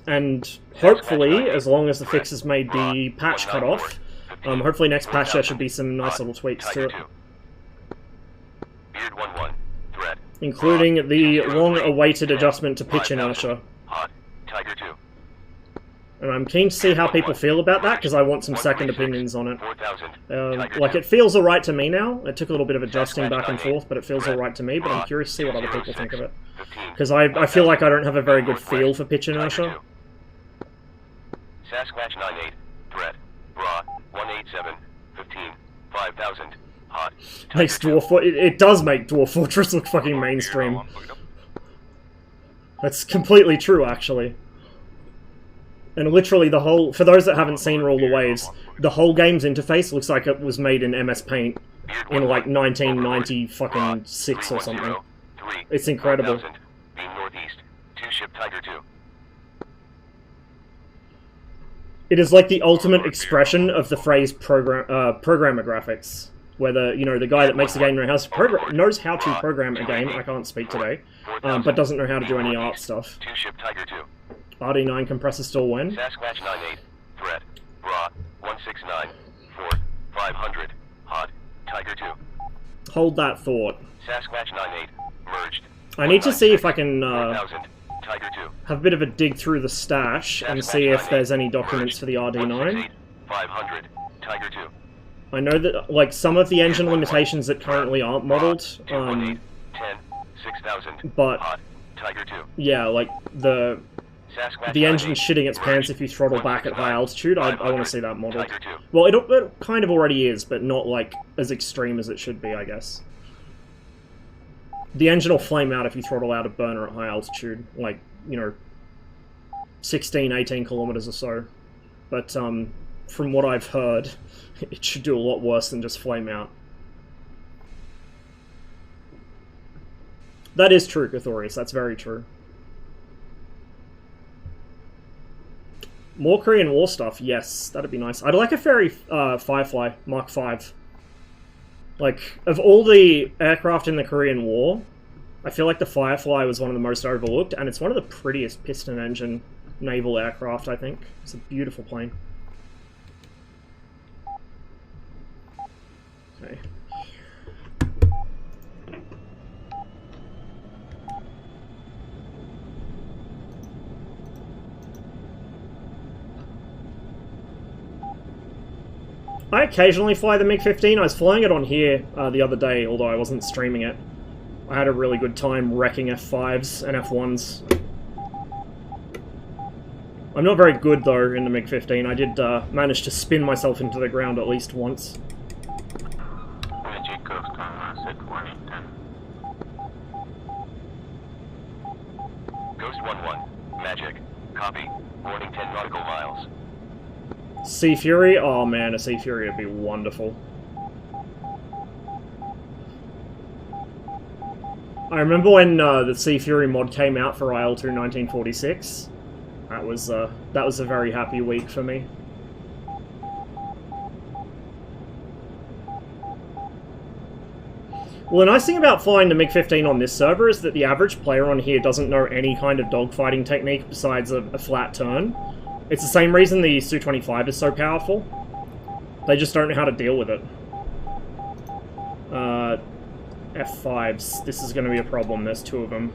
and hopefully, as long as the fixes made the patch cut off, hopefully next patch there should be some nice little tweaks to it. Beard 1-1. Threat. Including the long-awaited adjustment to pitch inertia. Hot. Tiger 2. And I'm keen to see how people feel about that, because I want some second opinions on it. 4,000. Like, it feels alright to me now. It took a little bit of adjusting back and forth, but it feels alright to me, but I'm curious to see what other people think of it. 15. Because I feel like I don't have a very good feel for pitch inertia. Sasquatch 98. Threat. Bra. 187. 15. 5,000. Hot. Makes it does make Dwarf Fortress look fucking mainstream. Beard 1-1, look it up. That's completely true, actually. And literally the whole, for those that haven't seen Rule the Waves, the whole game's interface looks like it was made in MS Paint in like 1990 fucking 6 or something. It's incredible. Beam northeast. 2 ship Tiger 2. It is like the ultimate expression of the phrase programmer graphics, where the guy that makes the game knows how to program a game. I can't speak today, but doesn't know how to do any art stuff. 2 ship Tiger 2. RD9 compressor still when? Sasquatch 98. Threat. Bra. 169. 4. 500. Hot. Tiger 2. Hold that thought. Sasquatch 98. Merged. I need to see if I can 4000. Tiger 2. have a bit of a dig through the stash and see if there's any documents for the RD9. 500. Tiger 2. I know that, like, some of the engine limitations that currently aren't modeled, 10. 6000. but, Hot. Tiger 2. yeah, like, the Sasquatch engine's 98. shitting its pants if you throttle back at high altitude. I want to see that modeled. Tiger 2. Well, it kind of already is, but not, like, as extreme as it should be, I guess. The engine will flame out if you throttle out a burner at high altitude, like, you know, 16, 18 kilometers or so. But, from what I've heard, it should do a lot worse than just flame out. That is true, Cathorius, that's very true. More Korean War stuff, yes, that'd be nice. I'd like a ferry Firefly Mark V. Like, of all the aircraft in the Korean War, I feel like the Firefly was one of the most overlooked, and it's one of the prettiest piston engine naval aircraft, I think. It's a beautiful plane. Okay. I occasionally fly the MiG-15. I was flying it on here the other day, although I wasn't streaming it. I had a really good time wrecking F5s and F1s. I'm not very good, though, in the MiG-15. I did manage to spin myself into the ground at least once. Magic Coast on set 110. Ghost 11. Magic. Copy. Warning 10 nautical miles. Sea Fury? Oh man, a Sea Fury would be wonderful. I remember when the Sea Fury mod came out for IL-2 1946. That was a very happy week for me. Well, the nice thing about flying the MiG-15 on this server is that the average player on here doesn't know any kind of dogfighting technique besides a flat turn. It's the same reason the Su-25 is so powerful. They just don't know how to deal with it. F5s. This is going to be a problem. There's two of them,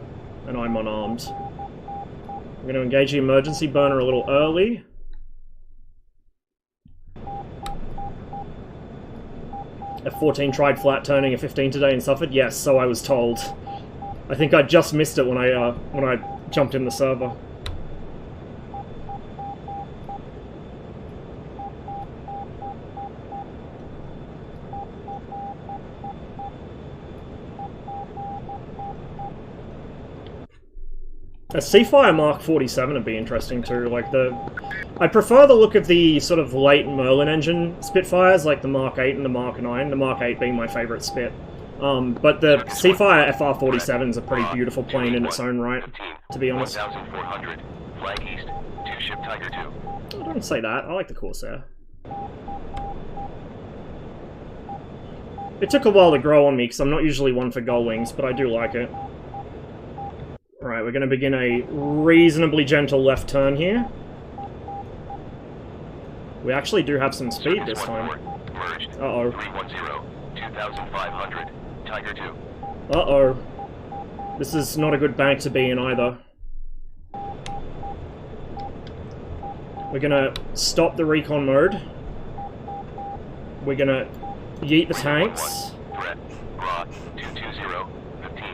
and I'm unarmed. I'm going to engage the emergency burner a little early. F14 tried flat turning a 15 today and suffered. Yes, so I was told. I think I just missed it when I jumped in the server. A Seafire Mark 47 would be interesting too. Like I prefer the look of the sort of late Merlin engine Spitfires, like the Mark 8 and the Mark 9. The Mark 8 being my favourite Spit. But the Seafire FR-47 is a pretty beautiful plane in its own right, to be honest. 1400. Flag east. 2-ship Tiger 2. I don't say that. I like the Corsair. It took a while to grow on me because I'm not usually one for gull wings, but I do like it. Alright, we're going to begin a reasonably gentle left turn here. We actually do have some speed this time. Uh-oh. 310. 2500. Tiger 2. Uh-oh. This is not a good bank to be in either. We're going to stop the recon mode. We're going to yeet the tanks. Threat. Raw. 220. 15.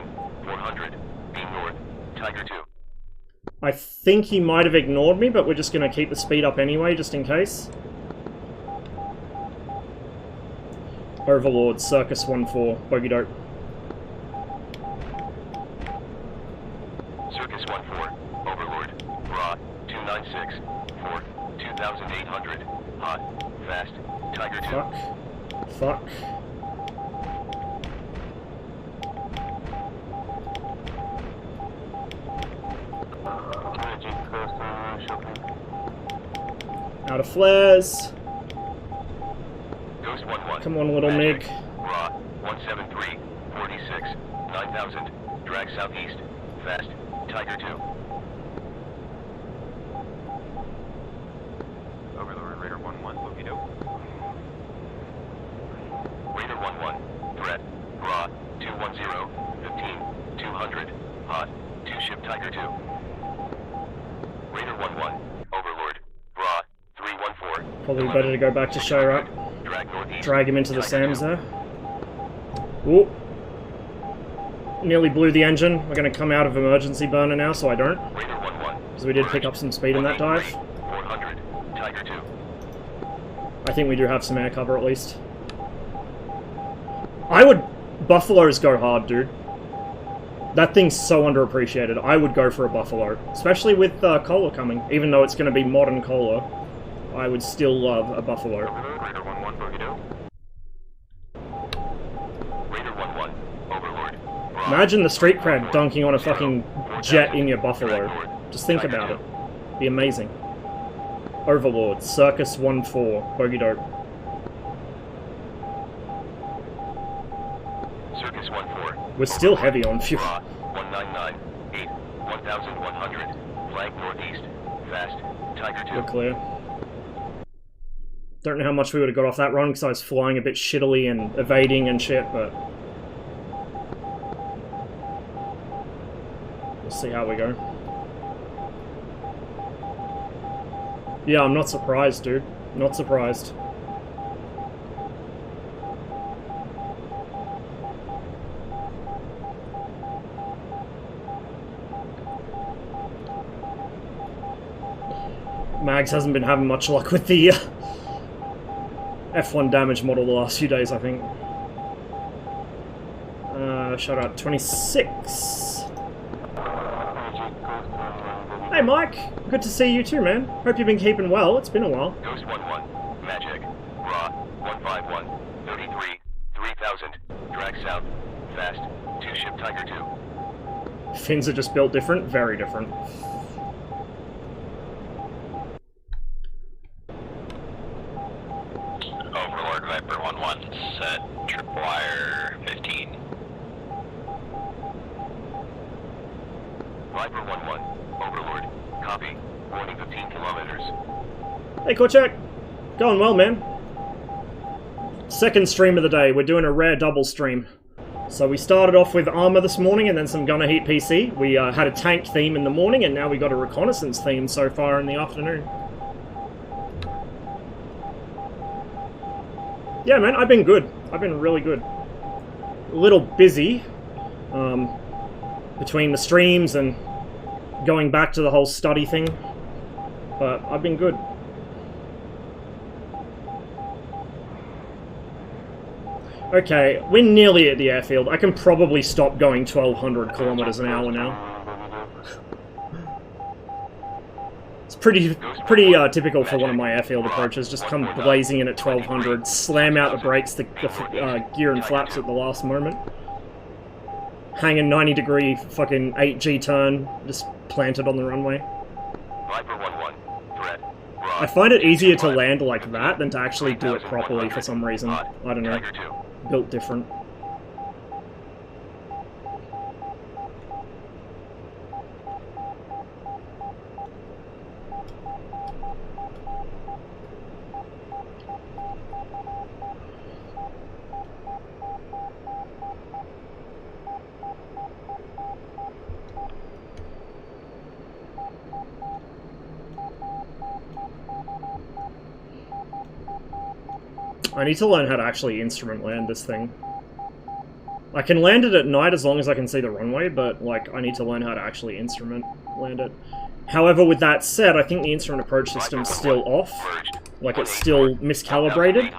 400. Beam north. Tiger 2. I think he might have ignored me, but we're just going to keep the speed up anyway, just in case. Overlord, Circus 1-4, bogey dope. Circus 1-4. Overlord. Raw. 296. 4. 2800. Hot. Fast. Tiger 2. Fuck. Magic Coast on shopping. Out of flares. Ghost 11. Come on, little MiG. Raw. 173. 46. 9000. Drag southeast. Fast. Tiger 2. Overlord Raider 1-1, boogie dope. Raider 1-1. Threat. Raw. 200. Hot. 2-ship Tiger 2. Raider 1-1. Overlord. Bra. 314. Probably better to go back to show up. Drag northeast. Drag him into the Tiger SAMs 2. there. Ooh. Nearly blew the engine. We're going to come out of emergency burner now, so I don't. Raider 1-1. Because we did pick up some speed in that dive. 400. Tiger 2. I think we do have some air cover at least. I would... Buffaloes go hard, dude. That thing's so underappreciated. I would go for a Buffalo. Especially with Cola coming. Even though it's going to be modern Cola, I would still love a Buffalo. Raider 1-1. Bogey Doe. Raider 1-1. Overlord. Bra. Imagine the street cred dunking on a fucking jet in your Buffalo. Just think about it. Be amazing. Overlord, Circus 1-4, Bogey Dope. Circus 1-4. We're still heavy on fuel. Bra. 1998. 1100. Flag northeast. Fast. Tiger 2. We're clear. Don't know how much we would have got off that run because I was flying a bit shittily and evading and shit, but... we'll see how we go. Yeah, I'm not surprised, dude. Not surprised. Mags hasn't been having much luck with the F1 damage model the last few days, I think. Shout out 26. Hey Mike, good to see you too, man. Hope you've been keeping well. It's been a while. Ghost 1-1. Magic. Bra. 151. 33. 3000. Drag south. Fast. 2-ship Tiger 2. Fins are just built different, very different. Overlord Viper 1-1, set tripwire 15. Viper 1-1. Overlord. Copy. Warning 15 kilometers. Hey Korchak, going well, man. Second stream of the day. We're doing a rare double stream. So we started off with armor this morning and then some gunner heat PC. We had a tank theme in the morning and now we got a reconnaissance theme so far in the afternoon. Yeah, man, I've been good. I've been really good. A little busy between the streams and going back to the whole study thing, but I've been good. Okay, we're nearly at the airfield. I can probably stop going 1200 kilometers an hour now. It's pretty typical for one of my airfield approaches. Just come blazing in at 1200, slam out the brakes, the gear and flaps at the last moment. Hang a 90-degree fucking 8G turn, just planted on the runway. Viper 1-1. Threat. Bra. I find it easier to land like that than to actually do it properly for some reason. I don't know. Tiger 2. Built different. I need to learn how to actually instrument land this thing. I can land it at night as long as I can see the runway, but, like, I need to learn how to actually instrument land it. However, with that said, I think the instrument approach system's still off. Like, it's still miscalibrated.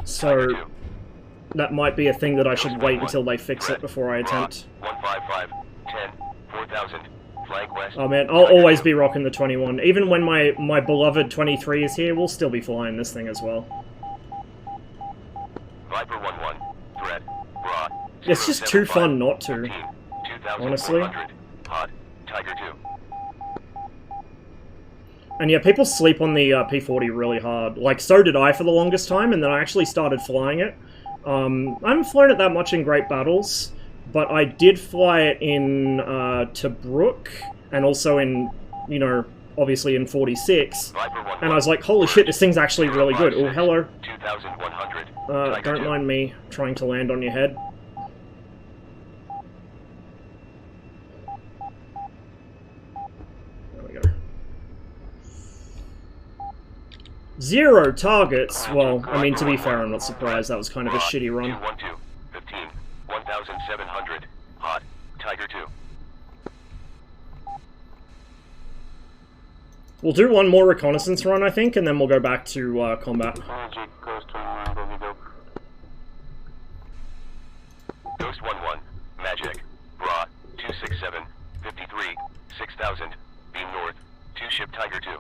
So, that might be a thing that I should wait until they fix it before I attempt. 155. 10. 4000. Flag west. Oh man, I'll always be rocking the 21. Even when my beloved 23 is here, we'll still be flying this thing as well. Viper 1-1. Threat. Bra. It's just too fun not to, 15. honestly. 2400. Hot. Tiger 2. And yeah, people sleep on the P40 really hard. Like, so did I for the longest time, and then I actually started flying it. I haven't flown it that much in Great Battles, but I did fly it in Tobruk, and also in, you know, obviously in 46. And I was like, holy shit, this thing's actually really good. Oh, hello. 2100. Don't mind me trying to land on your head. 0 targets. Well, I mean, to be fair, I'm not surprised. That was kind of a shitty run. 212, 15, 1,700. Hot. Tiger 2. We'll do one more reconnaissance run, I think, and then we'll go back to combat. Ghost 1-1. Magic. Bra. 267. 53. 6,000. Beam north. 2 ship Tiger 2.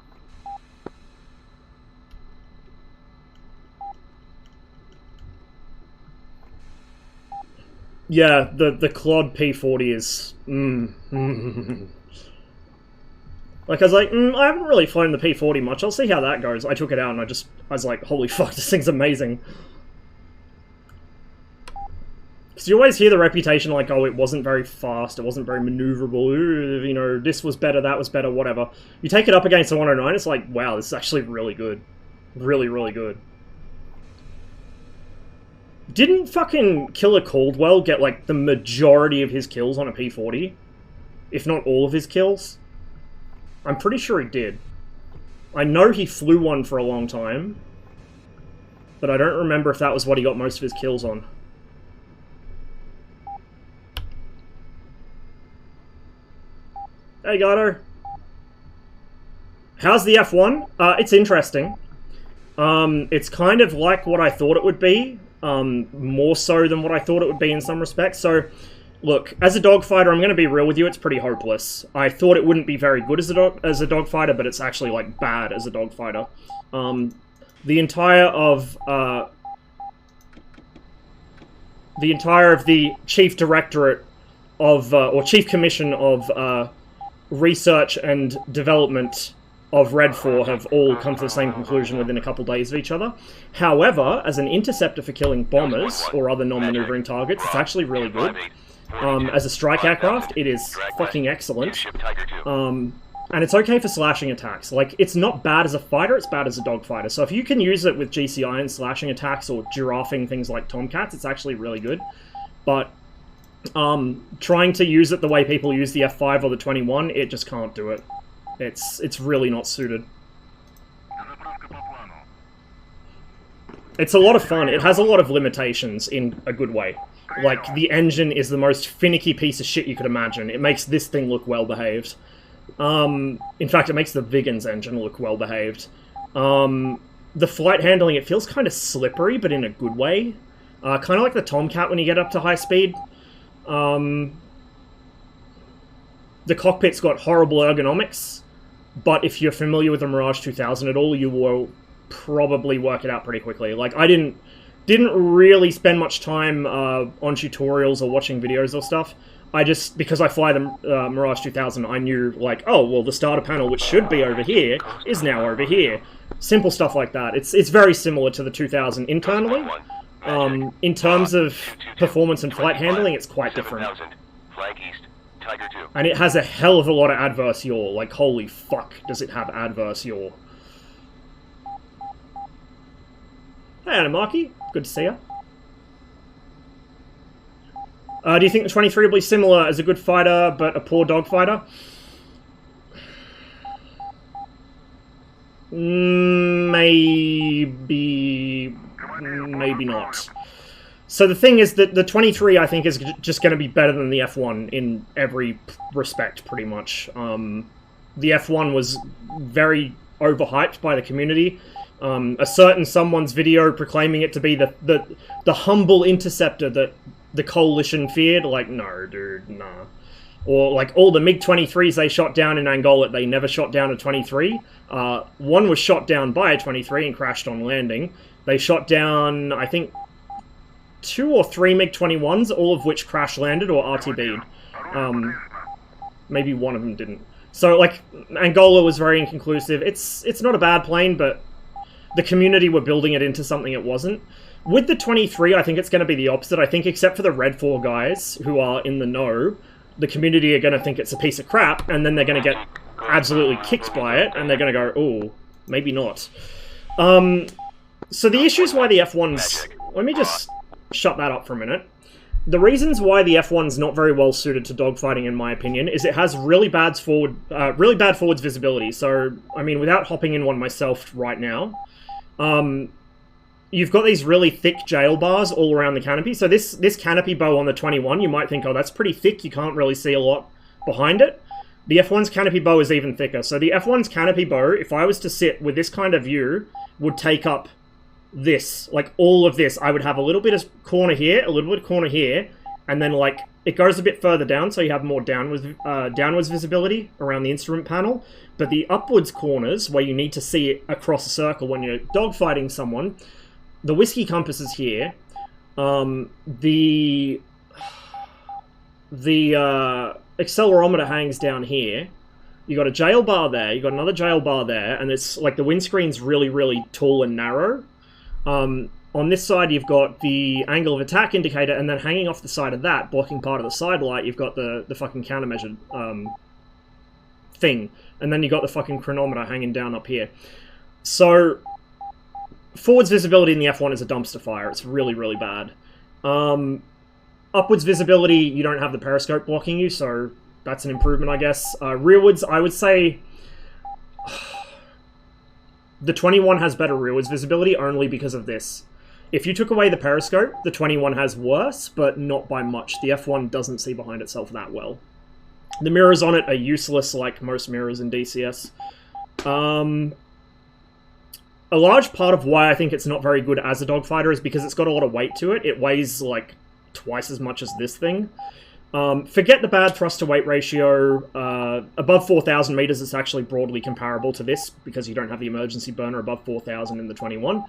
Yeah, the Claude P40 is... Like, I was like, I haven't really flown the P40 much, I'll see how that goes. I took it out and I was like, holy fuck, this thing's amazing. Because you always hear the reputation like, oh, it wasn't very fast, it wasn't very maneuverable, ooh, you know, this was better, that was better, whatever. You take it up against the 109, it's like, wow, this is actually really good. Really, really good. Didn't fucking Killer Caldwell get, like, the majority of his kills on a P40? If not all of his kills? I'm pretty sure he did. I know he flew one for a long time, but I don't remember if that was what he got most of his kills on. Hey, Gato. How's the F1? It's interesting. It's kind of like what I thought it would be. More so than what I thought it would be in some respects. So, look, as a dogfighter, I'm going to be real with you, it's pretty hopeless. I thought it wouldn't be very good as a dogfighter, but it's actually, like, bad as a dogfighter. The entire of the Chief Directorate of, or Chief Commission of, Research and Development of Red 4 have all come to the same conclusion within a couple days of each other. However, as an interceptor for killing bombers or other non-maneuvering targets, it's actually really good. As a strike aircraft, it is fucking excellent. And it's okay for slashing attacks. Like, it's not bad as a fighter, it's bad as a dogfighter. So if you can use it with GCI and slashing attacks or giraffing things like Tomcats, it's actually really good. But trying to use it the way people use the F5 or the 21, it just can't do it. It's really not suited. It's a lot of fun. It has a lot of limitations in a good way. Like, the engine is the most finicky piece of shit you could imagine. It makes this thing look well-behaved. In fact, it makes the Viggens engine look well-behaved. The flight handling, it feels kind of slippery, but in a good way. Kind of like the Tomcat when you get up to high speed. The cockpit's got horrible ergonomics, but if you're familiar with the Mirage 2000 at all, you will probably work it out pretty quickly. Like, I didn't really spend much time on tutorials or watching videos or stuff. I just, because I fly the Mirage 2000, I knew, like, oh, well, the starter panel, which should be over here, is now over here. Simple stuff like that. It's very similar to the 2000 internally. In terms of performance and flight handling, it's quite different. Flag east. Tiger 2. And it has a hell of a lot of adverse yaw. Like, holy fuck, does it have adverse yaw. Hey, Anamaki. Good to see ya. Do you think the 23 will be similar as a good fighter, but a poor dogfighter? Maybe not. So the thing is that the 23, I think, is just going to be better than the F1 in every respect, pretty much. The F1 was very overhyped by the community. A certain someone's video proclaiming it to be the humble interceptor that the coalition feared. Like, no, dude, nah. Or, like, all the MiG-23s they shot down in Angola, they never shot down a 23. One was shot down by a 23 and crashed on landing. They shot down, I think, 2 or 3 MiG-21s, all of which crash-landed or RTB'd. Maybe one of them didn't. So, like, Angola was very inconclusive. It's not a bad plane, but the community were building it into something it wasn't. With the 23, I think it's going to be the opposite. I think except for the Red 4 guys, who are in the know, the community are going to think it's a piece of crap, and then they're going to get absolutely kicked by it, and they're going to go, oh, maybe not. So the issues why the F1's... Let me just shut that up for a minute. The reasons why the F1's not very well suited to dogfighting, in my opinion, is it has really bad forwards visibility. So, I mean, without hopping in one myself right now, You've got these really thick jail bars all around the canopy. So this canopy bow on the 21, you might think, oh, that's pretty thick. You can't really see a lot behind it. The F1's canopy bow is even thicker. So the F1's canopy bow, if I was to sit with this kind of view, would take up this, like all of this. I would have a little bit of corner here, a little bit of corner here, and then like it goes a bit further down, so you have more downwards visibility around the instrument panel. But the upwards corners, where you need to see it across a circle when you're dogfighting someone, the whiskey compass is here. The accelerometer hangs down here. You got a jail bar there. You got another jail bar there, and it's like the windscreen's really, really tall and narrow. On this side, you've got the angle of attack indicator, and then hanging off the side of that, blocking part of the side light, you've got the fucking countermeasure thing. And then you've got the fucking chronometer hanging down up here. So, forwards visibility in the F1 is a dumpster fire. It's really, really bad. Upwards visibility, you don't have the periscope blocking you, so that's an improvement, I guess. Rearwards, I would say the 21 has better rearwards visibility only because of this. If you took away the periscope, the 21 has worse, but not by much. The F1 doesn't see behind itself that well. The mirrors on it are useless, like most mirrors in DCS. A large part of why I think it's not very good as a dogfighter is because it's got a lot of weight to it. It weighs, like, twice as much as this thing. Forget the bad thrust-to-weight ratio. Above 4,000 meters, it's actually broadly comparable to this, because you don't have the emergency burner above 4,000 in the 21.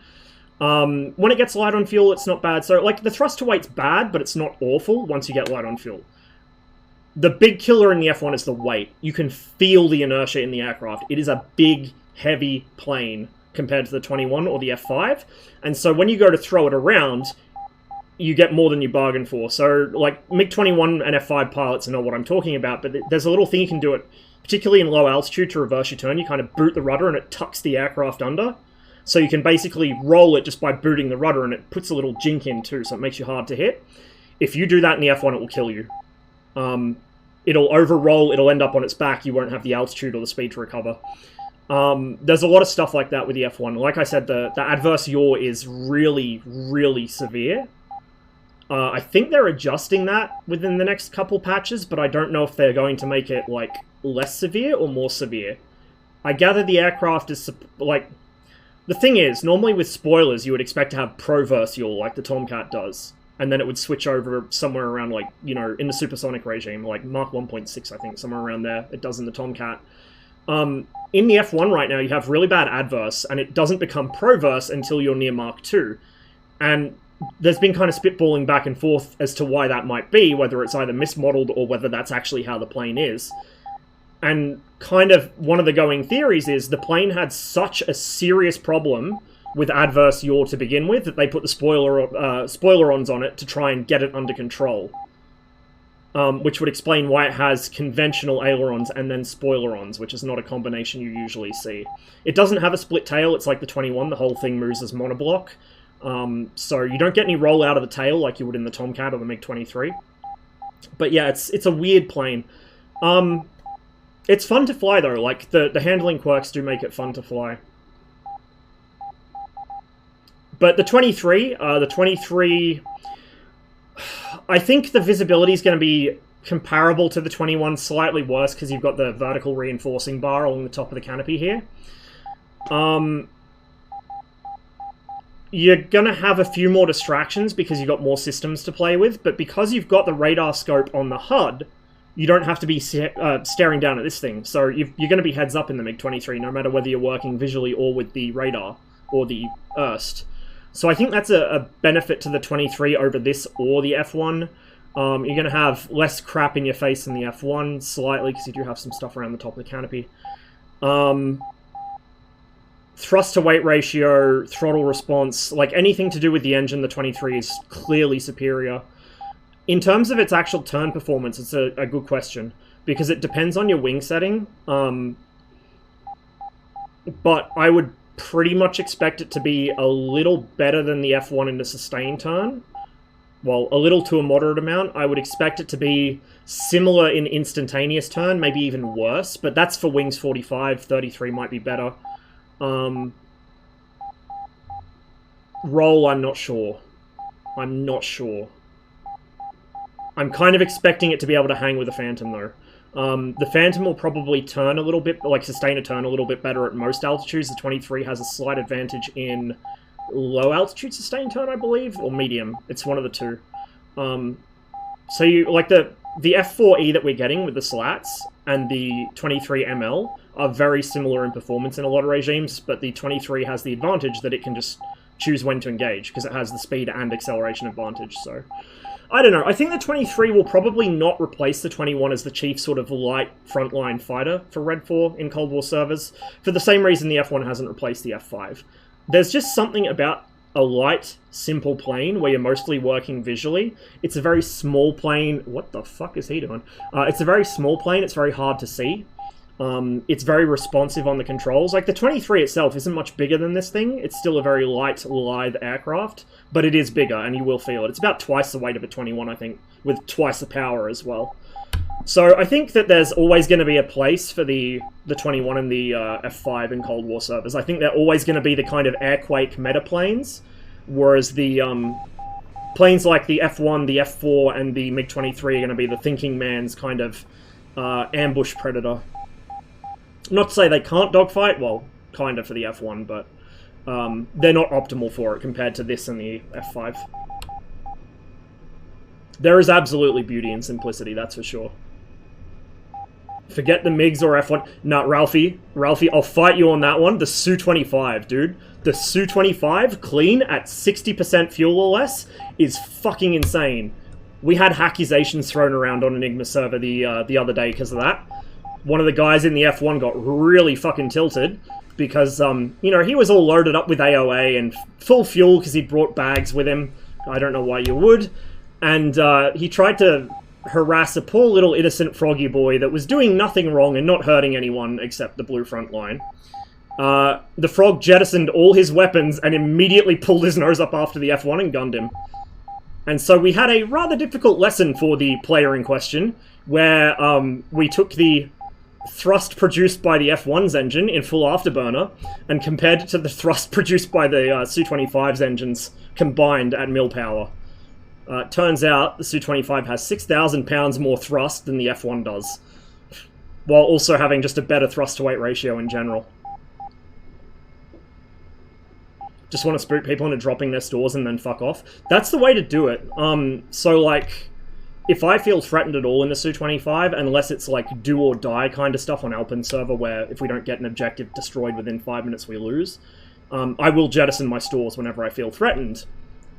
When it gets light on fuel, it's not bad. So, like, the thrust-to-weight's bad, but it's not awful once you get light on fuel. The big killer in the F1 is the weight. You can feel the inertia in the aircraft. It is a big, heavy plane compared to the 21 or the F5. And so when you go to throw it around, you get more than you bargain for. So, like, MiG-21 and F5 pilots know what I'm talking about, but there's a little thing you can do it, particularly in low altitude, to reverse your turn. You kind of boot the rudder and it tucks the aircraft under. So you can basically roll it just by booting the rudder, and it puts a little jink in too, so it makes you hard to hit. If you do that in the F1, it will kill you. It'll over-roll, it'll end up on its back, you won't have the altitude or the speed to recover. There's a lot of stuff like that with the F1. Like I said, the adverse yaw is really, really severe. I think they're adjusting that within the next couple patches, but I don't know if they're going to make it, like, less severe or more severe. I gather the aircraft is, like... The thing is, normally with spoilers, you would expect to have pro-verse yaw, like the Tomcat does. And then it would switch over somewhere around, like, you know, in the supersonic regime, like Mach 1.6, I think, somewhere around there. It does in the Tomcat. In the F1 right now, you have really bad adverse, and it doesn't become pro-verse until you're near Mach 2. And there's been kind of spitballing back and forth as to why that might be, whether it's either mismodeled or whether that's actually how the plane is. And kind of one of the going theories is the plane had such a serious problem with adverse yaw to begin with that they put the spoiler-ons on it to try and get it under control. Which would explain why it has conventional ailerons and then spoiler-ons, which is not a combination you usually see. It doesn't have a split tail, it's like the 21, the whole thing moves as monoblock. So you don't get any roll out of the tail like you would in the Tomcat or the MiG-23. But yeah, it's a weird plane. It's fun to fly though, like the handling quirks do make it fun to fly. But the 23, I think the visibility is going to be comparable to the 21, slightly worse because you've got the vertical reinforcing bar along the top of the canopy here. You're going to have a few more distractions because you've got more systems to play with, but because you've got the radar scope on the HUD, you don't have to be staring down at this thing. So you're going to be heads up in the MiG-23, no matter whether you're working visually or with the radar or the IRST. So I think that's a benefit to the 23 over this or the F1. You're going to have less crap in your face in the F1, slightly, because you do have some stuff around the top of the canopy. Thrust-to-weight ratio, throttle response, like anything to do with the engine, the 23 is clearly superior. In terms of its actual turn performance, it's a good question, because it depends on your wing setting. But I would pretty much expect it to be a little better than the F1 in the sustained turn. Well, a little to a moderate amount. I would expect it to be similar in instantaneous turn, maybe even worse, but that's for wings 45, 33 might be better. roll, I'm not sure. I'm not sure. I'm kind of expecting it to be able to hang with the Phantom, though. The Phantom will probably turn a little bit, like sustain a turn a little bit better at most altitudes. The 23 has a slight advantage in low altitude sustain turn, I believe, or medium. It's one of the two. So you, like the F4E that we're getting with the slats and the 23 ML are very similar in performance in a lot of regimes, but the 23 has the advantage that it can just choose when to engage, because it has the speed and acceleration advantage, so... I don't know, I think the 23 will probably not replace the 21 as the chief sort of light frontline fighter for Red 4 in Cold War servers, for the same reason the F1 hasn't replaced the F5. There's just something about a light, simple plane where you're mostly working visually. It's a very small plane... What the fuck is he doing? It's a very small plane, it's very hard to see. It's very responsive on the controls. Like, the 23 itself isn't much bigger than this thing. It's still a very light, lithe aircraft, but it is bigger, and you will feel it. It's about twice the weight of a 21, I think, with twice the power as well. So I think that there's always going to be a place for the 21 and the F5 in Cold War servers. I think they're always going to be the kind of airquake meta planes, whereas the planes like the F1, the F4, and the MiG-23 are going to be the thinking man's kind of ambush predator. Not to say they can't dogfight, well, kind of for the F1, but they're not optimal for it compared to this and the F5. There is absolutely beauty in simplicity, that's for sure. Forget the MiGs or F1. Nah, Ralphie, I'll fight you on that one. The Su-25, dude. The Su-25, clean, at 60% fuel or less, is fucking insane. We had accusations thrown around on Enigma server the other day because of that. One of the guys in the F1 got really fucking tilted because, you know, he was all loaded up with AOA and full fuel because he brought bags with him. I don't know why you would. And he tried to harass a poor little innocent froggy boy that was doing nothing wrong and not hurting anyone except the blue front line. The frog jettisoned all his weapons and immediately pulled his nose up after the F1 and gunned him. And so we had a rather difficult lesson for the player in question, where we took the thrust produced by the F1's engine in full afterburner and compared it to the thrust produced by the Su-25's engines combined at mil power. Turns out the Su-25 has 6,000 pounds more thrust than the F1 does, while also having just a better thrust-to-weight ratio in general. Just want to spook people into dropping their stores and then fuck off. That's the way to do it. So, like, if I feel threatened at all in the Su-25, unless it's like do or die kind of stuff on Alpine server where if we don't get an objective destroyed within 5 minutes we lose, I will jettison my stores whenever I feel threatened.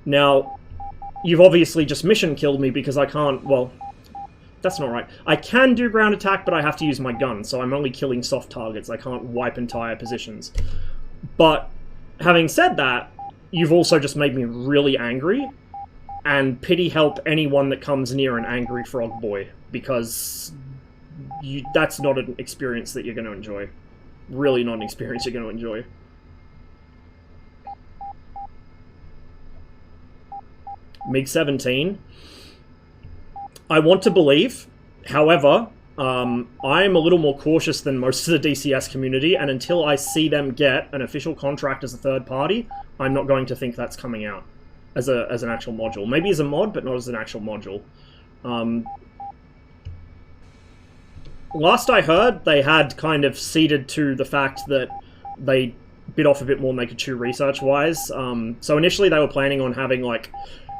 Now, you've obviously just mission killed me because I can't, well, that's not right. I can do ground attack, but I have to use my gun, so I'm only killing soft targets. I can't wipe entire positions. But having said that, you've also just made me really angry, and pity help anyone that comes near an angry frog boy, because that's not an experience that you're going to enjoy. Really not an experience you're going to enjoy. MiG-17. I want to believe, however, I'm a little more cautious than most of the DCS community, and until I see them get an official contract as a third party, I'm not going to think that's coming out as an actual module. Maybe as a mod, but not as an actual module. Last I heard, they had kind of ceded to the fact that they bit off a bit more than they could chew research-wise. So initially they were planning on having, like,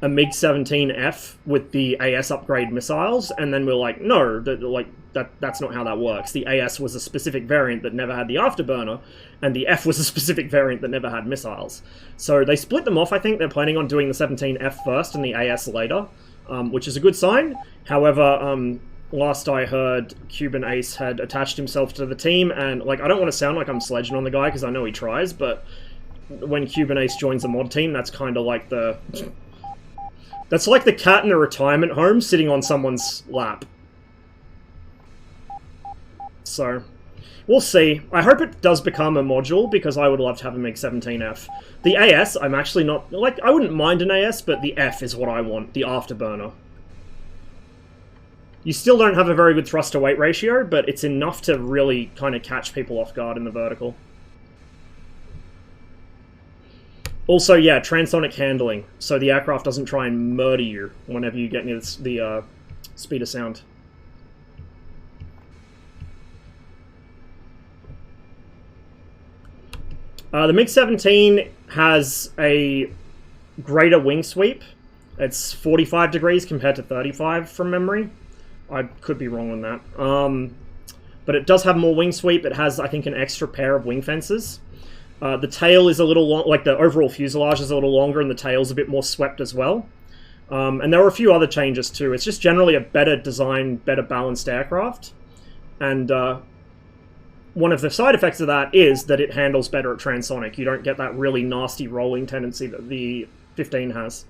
a MiG-17F with the AS upgrade missiles, and then we're like, no, that's not how that works. The AS was a specific variant that never had the afterburner, and the F was a specific variant that never had missiles. So they split them off. I think they're planning on doing the 17F first and the AS later, which is a good sign. However, last I heard, Cuban Ace had attached himself to the team, and, like, I don't want to sound like I'm sledging on the guy, because I know he tries, but when Cuban Ace joins a mod team, that's kind of like the... That's like the cat in a retirement home sitting on someone's lap. So, we'll see. I hope it does become a module, because I would love to have a MiG-17F. The AS, I'm actually not... Like, I wouldn't mind an AS, but the F is what I want, the afterburner. You still don't have a very good thrust-to-weight ratio, but it's enough to really kind of catch people off guard in the vertical. Also, yeah, transonic handling, so the aircraft doesn't try and murder you whenever you get near the speed of sound. The MiG-17 has a greater wing sweep. It's 45 degrees compared to 35 from memory. I could be wrong on that. But it does have more wing sweep. It has, I think, an extra pair of wing fences. The tail is a little long, like the overall fuselage is a little longer, and the tail's a bit more swept as well. And there were a few other changes too. It's just generally a better designed, better balanced aircraft. And one of the side effects of that is that it handles better at transonic. You don't get that really nasty rolling tendency that the 15 has.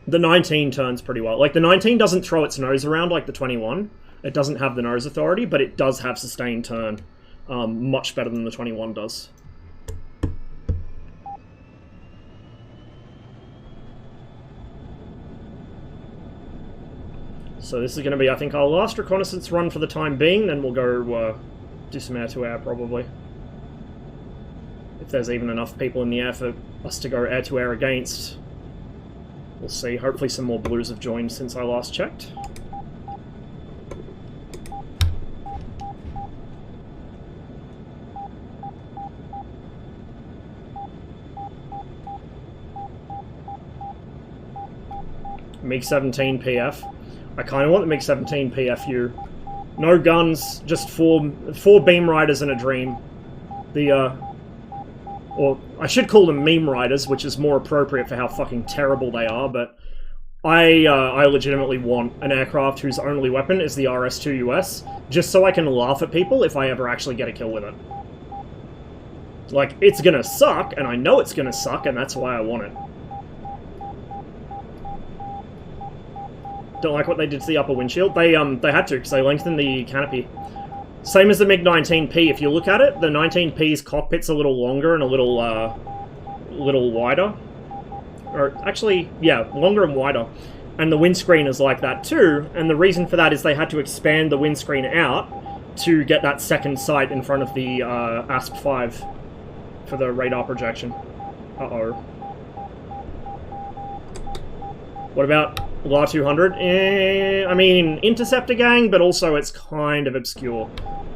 The 19 turns pretty well. Like, the 19 doesn't throw its nose around like the 21. It doesn't have the nose authority, but it does have sustained turn. Much better than the 21 does. So this is going to be, I think, our last reconnaissance run for the time being, then we'll go do some air-to-air, probably. If there's even enough people in the air for us to go air-to-air against. We'll see. Hopefully some more blues have joined since I last checked. MiG-17 PF. I kind of want the MiG-17 PFU. No guns, just four beam riders and a dream. Or I should call them meme riders, which is more appropriate for how fucking terrible they are, but I legitimately want an aircraft whose only weapon is the RS-2 US, just so I can laugh at people if I ever actually get a kill with it. Like, it's gonna suck, and I know it's gonna suck, and that's why I want it. Don't like what they did to the upper windshield. They had to, because they lengthened the canopy. Same as the MiG-19P. If you look at it, the 19P's cockpit's a little longer and a little wider. Or, actually, yeah, longer and wider. And the windscreen is like that too, and the reason for that is they had to expand the windscreen out to get that second sight in front of the ASP-5 for the radar projection. Uh-oh. What about LA-200? I mean, Interceptor Gang, but also it's kind of obscure.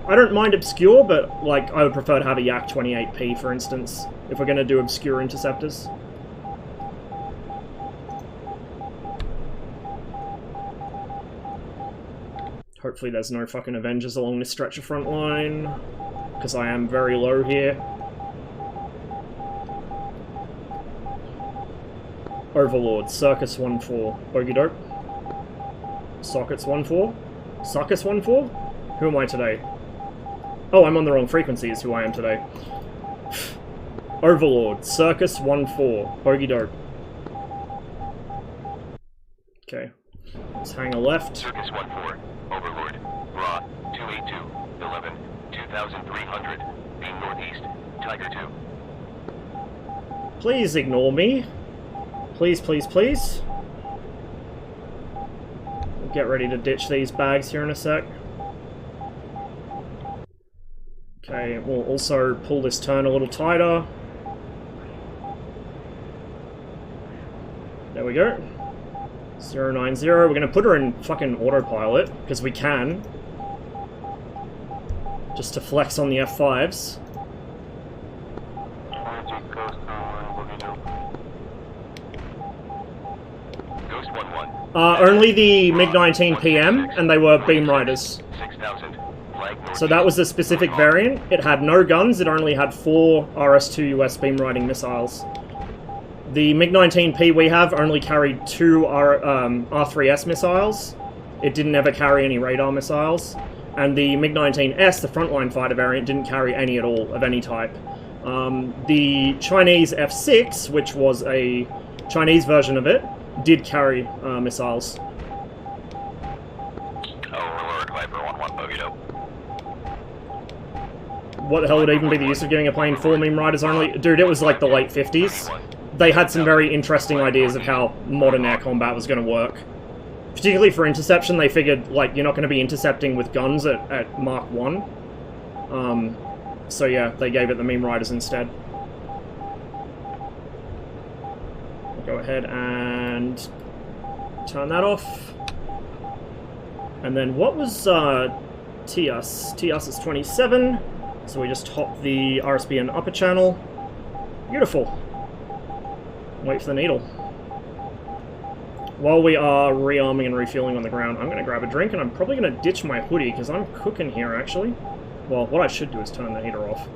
I don't mind obscure, but, like, I would prefer to have a Yak-28P, for instance, if we're going to do obscure interceptors. Hopefully there's no fucking Avengers along this stretch of front line, because I am very low here. Overlord, Circus 1-4. Bogey dope. Sockets 1-4. Suckus 1-4? Who am I today? Oh, I'm on the wrong frequency is who I am today. Overlord, Circus 1-4. Bogey dope. Okay. Let's hang a left. Circus 1-4. Overlord. Raw. 282. 11. 2300. Beam northeast. Tiger 2. Please ignore me. Please, please, please. We'll get ready to ditch these bags here in a sec. Okay, we'll also pull this turn a little tighter. There we go. 090. We're going to put her in fucking autopilot, because we can. Just to flex on the F5s. Ghost 1-1. Only the MiG-19 PM, and they were beam riders. 6000. Flag northeast. So that was a specific variant. It had no guns, it only had 4 RS-2 US beam riding missiles. The MiG-19P we have only carried 2 R3S missiles. It didn't ever carry any radar missiles. And the MiG-19S, the frontline fighter variant, didn't carry any at all, of any type. The Chinese F6, which was a Chinese version of it, did carry missiles. Overlord, Viper 1-1, bogey dope. What the hell would even be the use of giving a plane 4 meme riders only? Dude, it was like the late 50s. They had some very interesting ideas of how modern air combat was going to work. particularly for interception, they figured, like, you're not going to be intercepting with guns at Mark 1. So yeah, they gave it the meme riders instead. I'll go ahead and turn that off. And then what was TIAS? TIAS is 27, so we just hop the RSBN upper channel. Beautiful. Wait for the needle. While we are rearming and refueling on the ground, I'm going to grab a drink, and I'm probably going to ditch my hoodie, because I'm cooking here, actually. Well, what I should do is turn the heater off.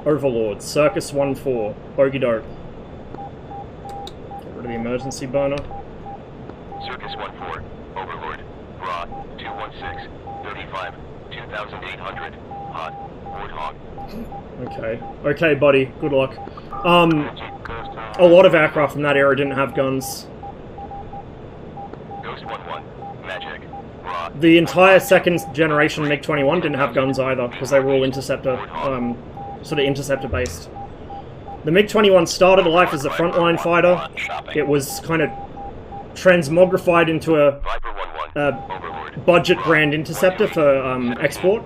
Overlord, Circus 1-4, bogey dope. Get rid of the emergency burner. Circus 1-4, Overlord, Raw, 216, 35, 2,800, hot, Warthog. Okay. Okay, buddy, good luck. A lot of aircraft from that era didn't have guns. Ghost 1-1, Magic, Raw. The entire second generation MiG-21 didn't have guns either, because they were all interceptor, sort of interceptor based. The MiG-21 started life as a frontline fighter. It was kind of transmogrified into a budget brand interceptor for export,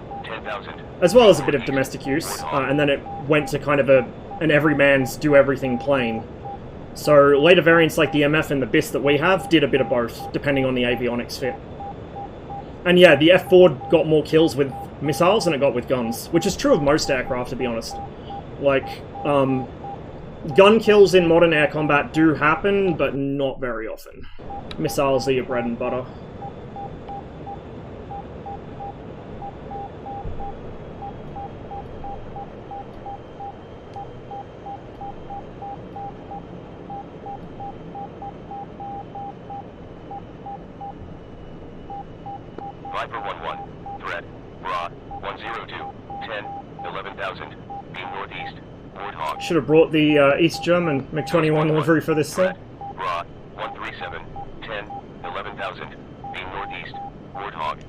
as well as a bit of domestic use, and then it went to kind of an everyman's do-everything plane. So later variants like the MF and the BIS that we have did a bit of both, depending on the avionics fit. And yeah, the F4 got more kills with missiles than it got with guns, which is true of most aircraft, to be honest. Like, gun kills in modern air combat do happen, but not very often. Missiles are your bread and butter. Viper 1-1, threat, Raw, 102, 10, 11,000, beam northeast, Warthog. Should have brought the East German MiG-21 livery for this thing. Raw, 137, 10, 11,000, beam northeast, Warthog.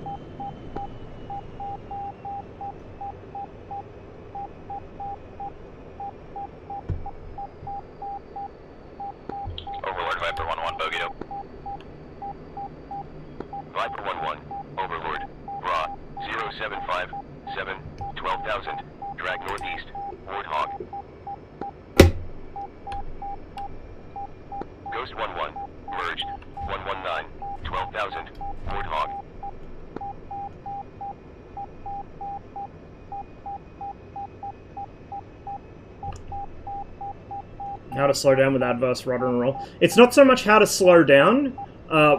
Overlord, Viper 1-1, bogey dope. Viper 1-1, Overlord, Raw, 075, 7, 12,000, drag northeast, Warthog. Ghost 1-1, merged, 119, 12,000, Warthog. How to slow down with adverse rudder and roll. It's not so much how to slow down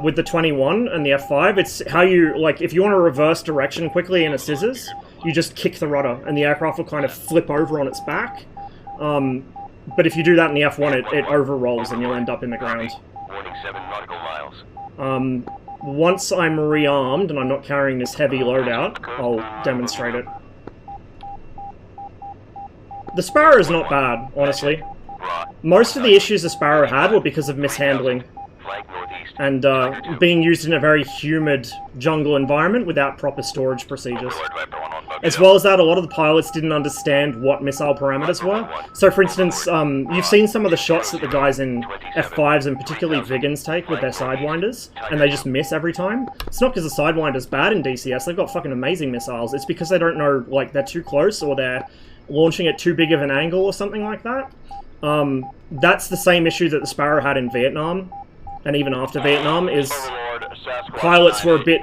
with the 21 and the F5, it's how you, like, if you want to reverse direction quickly in a scissors, you just kick the rudder and the aircraft will kind of flip over on its back. But if you do that in the F1, it over-rolls and you'll end up in the ground. Warning 7 nautical miles. Once I'm rearmed and I'm not carrying this heavy loadout, I'll demonstrate it. The Sparrow is not bad, honestly. Most of the issues the Sparrow had were because of mishandling Flank northeast. and being used in a very humid jungle environment without proper storage procedures. Overlord, Viper 1-1, bogey As dope. well as that, a lot of the pilots didn't understand what missile parameters were. So, for instance, you've seen some of the shots that the guys in F5s and particularly Vigans take with their Sidewinders, and they just miss every time. It's not because the Sidewinder's bad in DCS, they've got fucking amazing missiles. It's because they don't know, like, they're too close or they're launching at too big of an angle or something like that. That's the same issue that the Sparrow had in Vietnam, and even after Vietnam, is pilots were a bit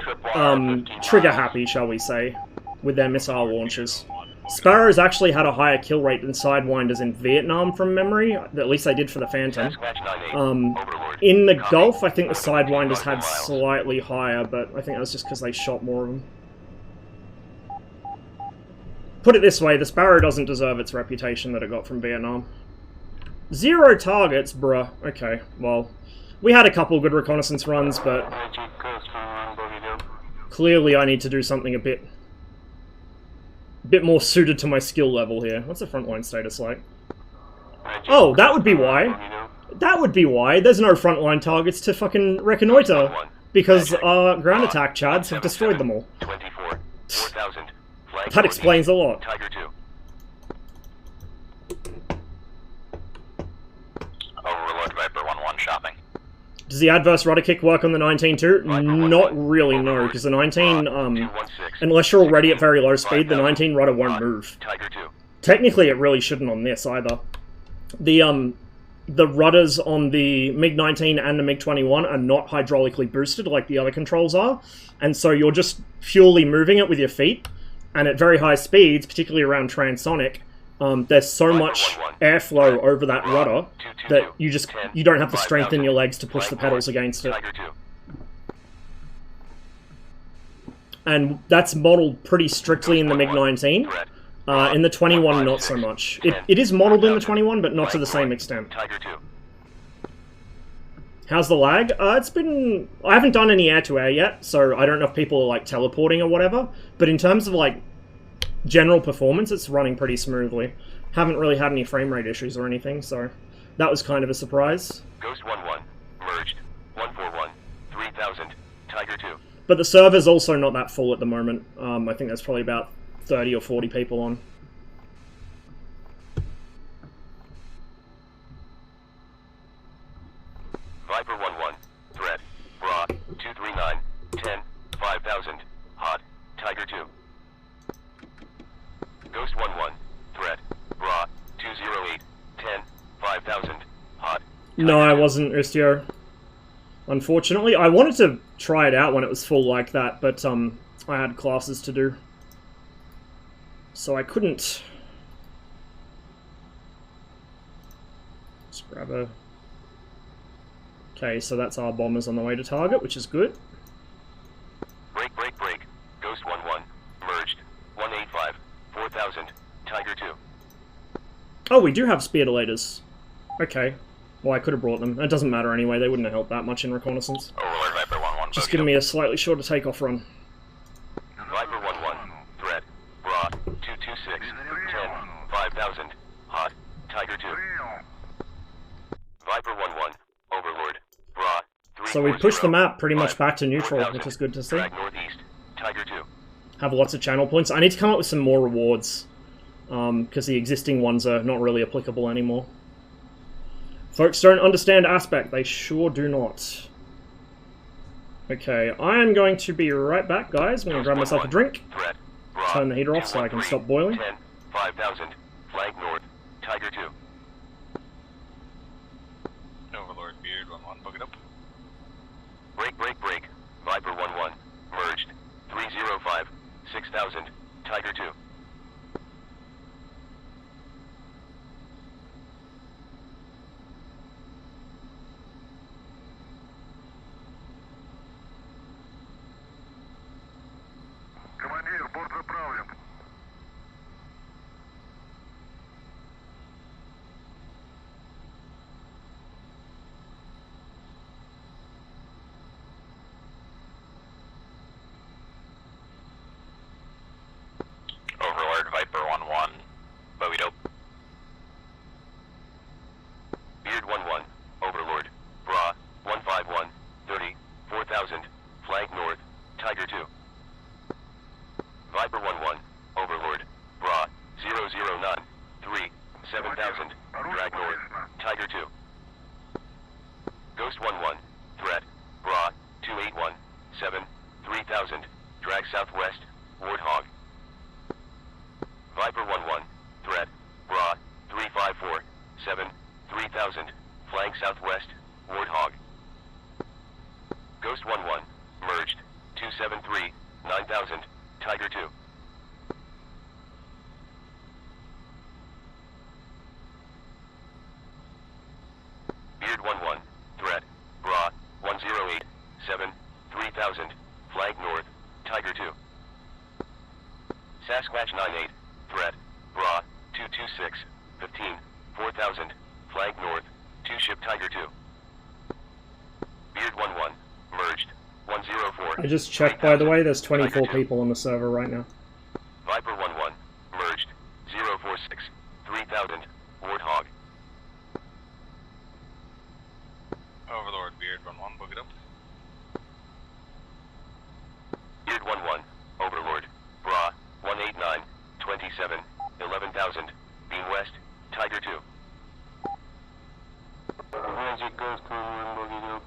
trigger-happy, shall we say, with their missile launches. Sparrows actually had a higher kill rate than Sidewinders in Vietnam from memory, at least they did for the Phantom. Sasquatch 98, Overlord. In the Copy. Gulf, I think the Sidewinders 25 had miles. slightly higher, but I think that was just because they shot more of them. Put it this way, the Sparrow doesn't deserve its reputation that it got from Vietnam. 0 targets, bruh. Okay, well, we had a couple good reconnaissance runs, but clearly I need to do something a bit more suited to my skill level here. What's the frontline status like? Oh, that would be why. That would be why. There's no frontline targets to fucking reconnoiter, because our ground attack chads have destroyed them all. 24, 4,000, flank That explains a lot. Tiger 2. Overlord, Viper 1-1, shopping. Does the adverse rudder kick work on the 19 too? Not really, no, because the 19, unless you're already at very low speed, the 19 rudder won't move. Tiger 2. Technically, it really shouldn't on this either. The rudders on the MiG-19 and the MiG-21 are not hydraulically boosted like the other controls are, and so you're just purely moving it with your feet, and at very high speeds, particularly around transonic, there's so much airflow over that rudder that you don't have the strength in your legs to push the pedals against it. And that's modeled pretty strictly in the MiG-19. In the 21, not so much. It is modeled in the 21, but not to the same extent. How's the lag? It's been... I haven't done any air-to-air yet, so I don't know if people are, like, teleporting or whatever. But in terms of, like, general performance, it's running pretty smoothly. Haven't really had any frame rate issues or anything, so that was kind of a surprise. Ghost 1-1, merged. 141, 3000, Tiger 2. But the server's also not that full at the moment. I think there's probably about 30 or 40 people on. Viper 1-1, threat, Bra, 239, 10, 5000, hot, Tiger 2. Ghost 1-1, threat, Bra, 208, 10, 5000, hot. No, I wasn't, Ustio. Unfortunately, I wanted to try it out when it was full like that, but I had classes to do. So I couldn't. Let's grab a... Okay, so that's our bombers on the way to target, which is good. Break, break, break. Ghost 1-1, merged. 185, 4000, Tiger 2. Oh, we do have speardolators. Okay. Well, I could have brought them. It doesn't matter anyway, they wouldn't have helped that much in reconnaissance. Overlord Viper 1-1. Just giving me a slightly shorter takeoff run. Viper 1-1, threat, Bra, 226, 10, 5000, hot, Tiger 2. Viper 1-1, Overlord, Bra, 340, So we pushed the map pretty much back to neutral, which is good to see. drag northeast, Tiger 2. Have lots of channel points. I need to come up with some more rewards, because the existing ones are not really applicable anymore. Folks don't understand aspect. They sure do not. Okay, I am going to be right back, guys. I'm going to grab myself a drink. Threat, Bra, Turn the heater off so I can stop boiling. 10, 5000, flank north, Tiger 2. Overlord Beard 1-1. Book it up. Break, break, break. Viper 1-1, merged. 305, 6000, Tiger 2. Командир, борт заправлен. Overlord Viper 1-1. Bogeyed up. Beard 1-1, Overlord. Bra, 151, 30, 4000, flank north, Tiger 2. Viper 1-1, Overlord. Bra, 009, 3, 7000, drag north, Tiger 2. Ghost 1-1, threat, Bra, 281, 7, 3000, drag southwest, Warthog. Viper 1-1, threat, Bra, 354, 7, 3000, flank southwest, Warthog. Ghost 1-1, merged, 273, 9000, Tiger 2. Beard 1-1, threat, Bra, 108, 7, 3000, flank north, Tiger 2. Sasquatch 98, threat, Bra, 226, 15, 4000, flank north, 2-ship Tiger 2. Beard 1-1, merged, 104. I just checked, by the way, there's 24 people on the server right now. Viper 1-1, merged, 046, 3000, Warthog. Overlord Beard 1-1. Book it up. Beard 1-1, Overlord. Bra, 189, 27, 11,000, beam west, Tiger 2. Magic Ghost 1-1, bogeyed up.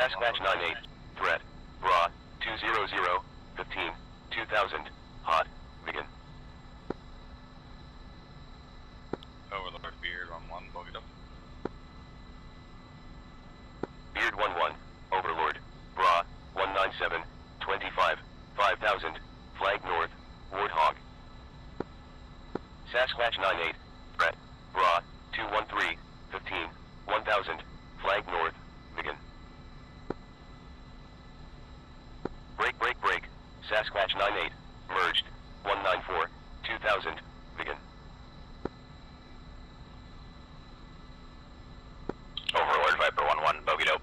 Sasquatch 98. Threat. Raw. 200. 15. 2000. Hot. Begin. Overlord Beard 1-1, bogeyed up. Beard 1-1. Overlord. Bra. 197. 25. 5000. Flag north. Warthog. Sasquatch 98. Threat. Bra. 213. 15. 1000. Flag north. Begin. Break, break, break. Sasquatch 98. Merged. 194. 2000. Begin. Overlord Viper 1-1, bogeyed up.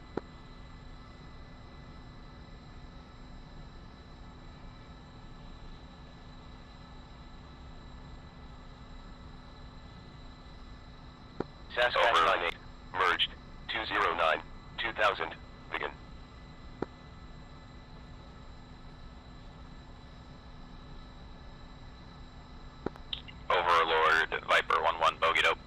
Sasquatch 98. Merged. 209. 2000. Begin. Overlord Viper 1-1, bogeyed up.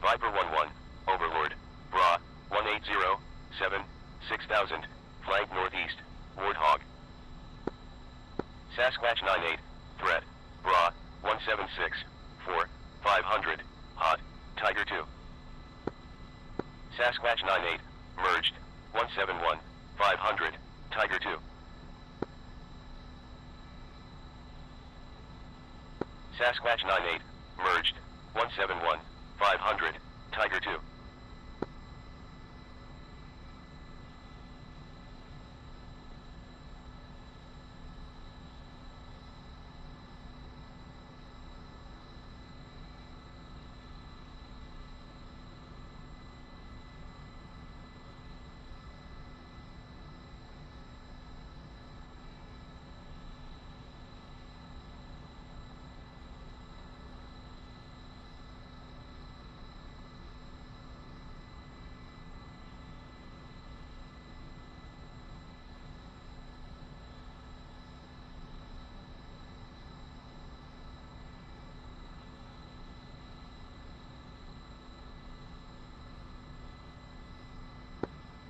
Viper 1-1. Overlord. Bra. 180. 7. 6000. Flag northeast. Warthog. Sasquatch 98. Threat. Bra. 176. 4. 500. Hot. Tiger 2. Sasquatch 98. Merged. 171. 500. Tiger 2. Sasquatch 98. Merged. 171. 500. Tiger 2.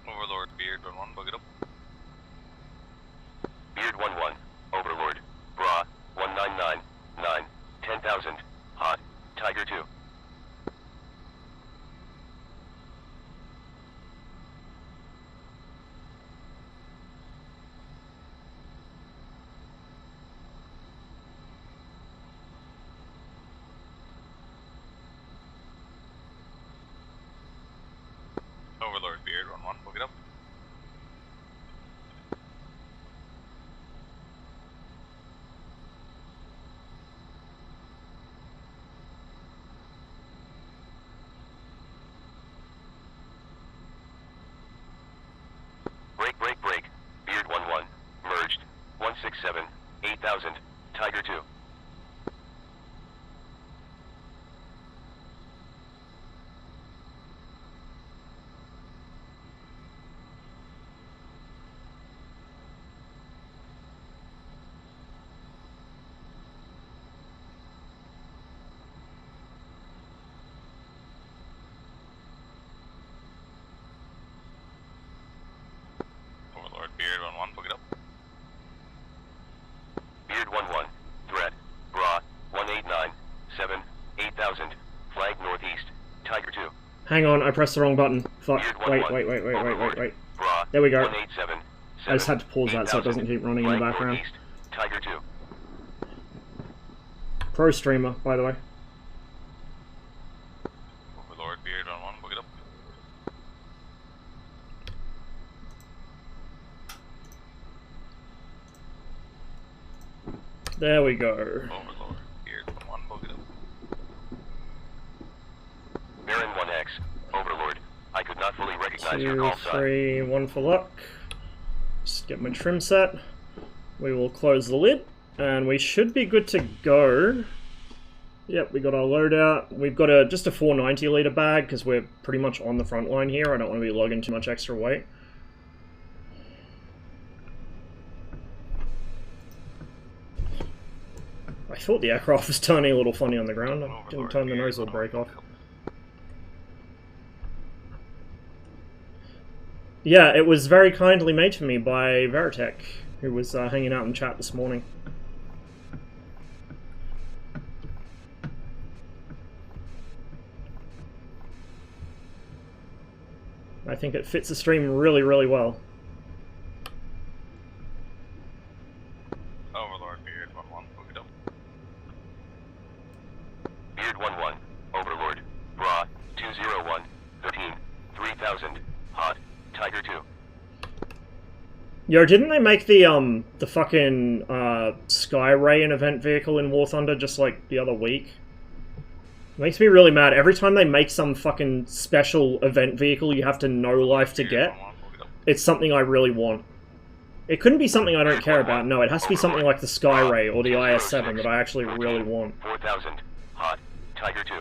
Overlord Beard 1-1, bogeyed up. Beard 1-1. Overlord. Bra. 199. 9. 10,000. Hot. Tiger 2. Overlord Beard 1-1, bogeyed up. Break, break, break. Beard 1-1. Merged. 167. 8000. Tiger 2. Overlord Beard 1-1, bogeyed up. Beard 1-1. Threat. Bra. 189. 7. 8000. Flag northeast. Tiger 2. Hang on, I pressed the wrong button. Fuck. Beard 1-1. Wait. Bra. There we go. 187. I just had to pause that so it doesn't keep running in the Flag background. northeast. Tiger 2. Pro streamer, by the way. Overlord Beard 1-1, bogeyed up. There we go. Overlord Beard 1-1, bogeyed up. Baron 1X. Overlord. I could not fully recognize your 2, call sign. 3, 1 for luck. Just get my trim set. We will close the lid, and we should be good to go. Yep, we got our loadout. We've got just a 490 litre bag because we're pretty much on the front line here. I don't want to be lugging too much extra weight. I thought the aircraft was turning a little funny on the ground. I didn't turn the nozzle brake off. Yeah, it was very kindly made for me by Veritech, who was hanging out in chat this morning. I think it fits the stream really, really well. Overlord Beard 1-1, book it up. Beard 1-1, Overlord, Bra, 201, 13, 3000, Hot, Tiger 2. Yo, didn't they make the fucking Sky Ray an event vehicle in War Thunder just like the other week? It makes me really mad. Every time they make some fucking special event vehicle you have to know life to get, it's something I really want. It couldn't be something I don't care about. No, it has to be something like the Sky Ray or the IS-7 that I actually really want. 4000, Hot, Tiger 2.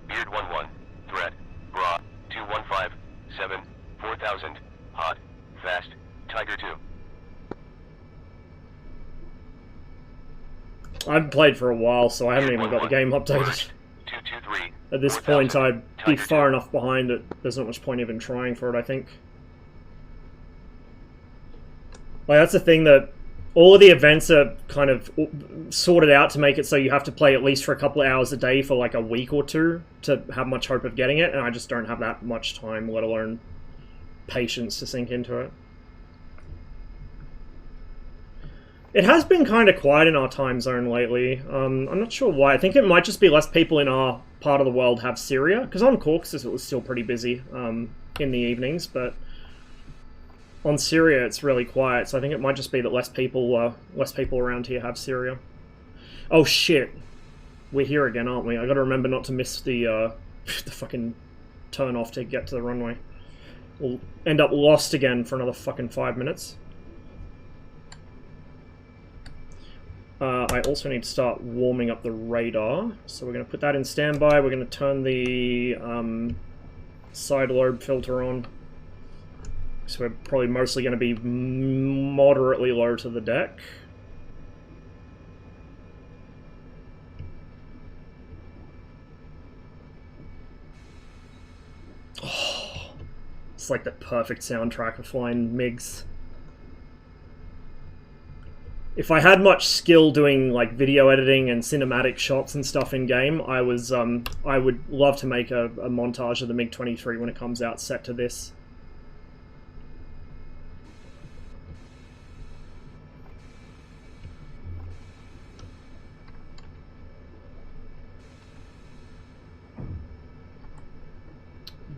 Beard 1-1, Threat, Bra, 215, 7, 4000, Hot, Fast, Tiger 2. I've played for a while, so I haven't even got the game updated. 223. At this point, I'd be far enough behind that there's not much point even trying for it, I think. Like, that's the thing, that all of the events are kind of sorted out to make it so you have to play at least for a couple of hours a day for like a week or two to have much hope of getting it, and I just don't have that much time, let alone patience to sink into it. It has been kind of quiet in our time zone lately. I'm not sure why. I think it might just be less people in our part of the world have Syria, because on Caucasus it was still pretty busy in the evenings, but on Syria it's really quiet, so I think it might just be that less people around here have Syria. Oh shit. We're here again, aren't we? I gotta remember not to miss the the fucking turn off to get to the runway. We'll end up lost again for another fucking 5 minutes. I also need to start warming up the radar, so we're going to put that in standby. We're going to turn the side lobe filter on, so we're probably mostly going to be moderately low to the deck. Oh, it's like the perfect soundtrack of flying MiGs. If I had much skill doing like video editing and cinematic shots and stuff in game, I would love to make a montage of the MiG-23 when it comes out set to this.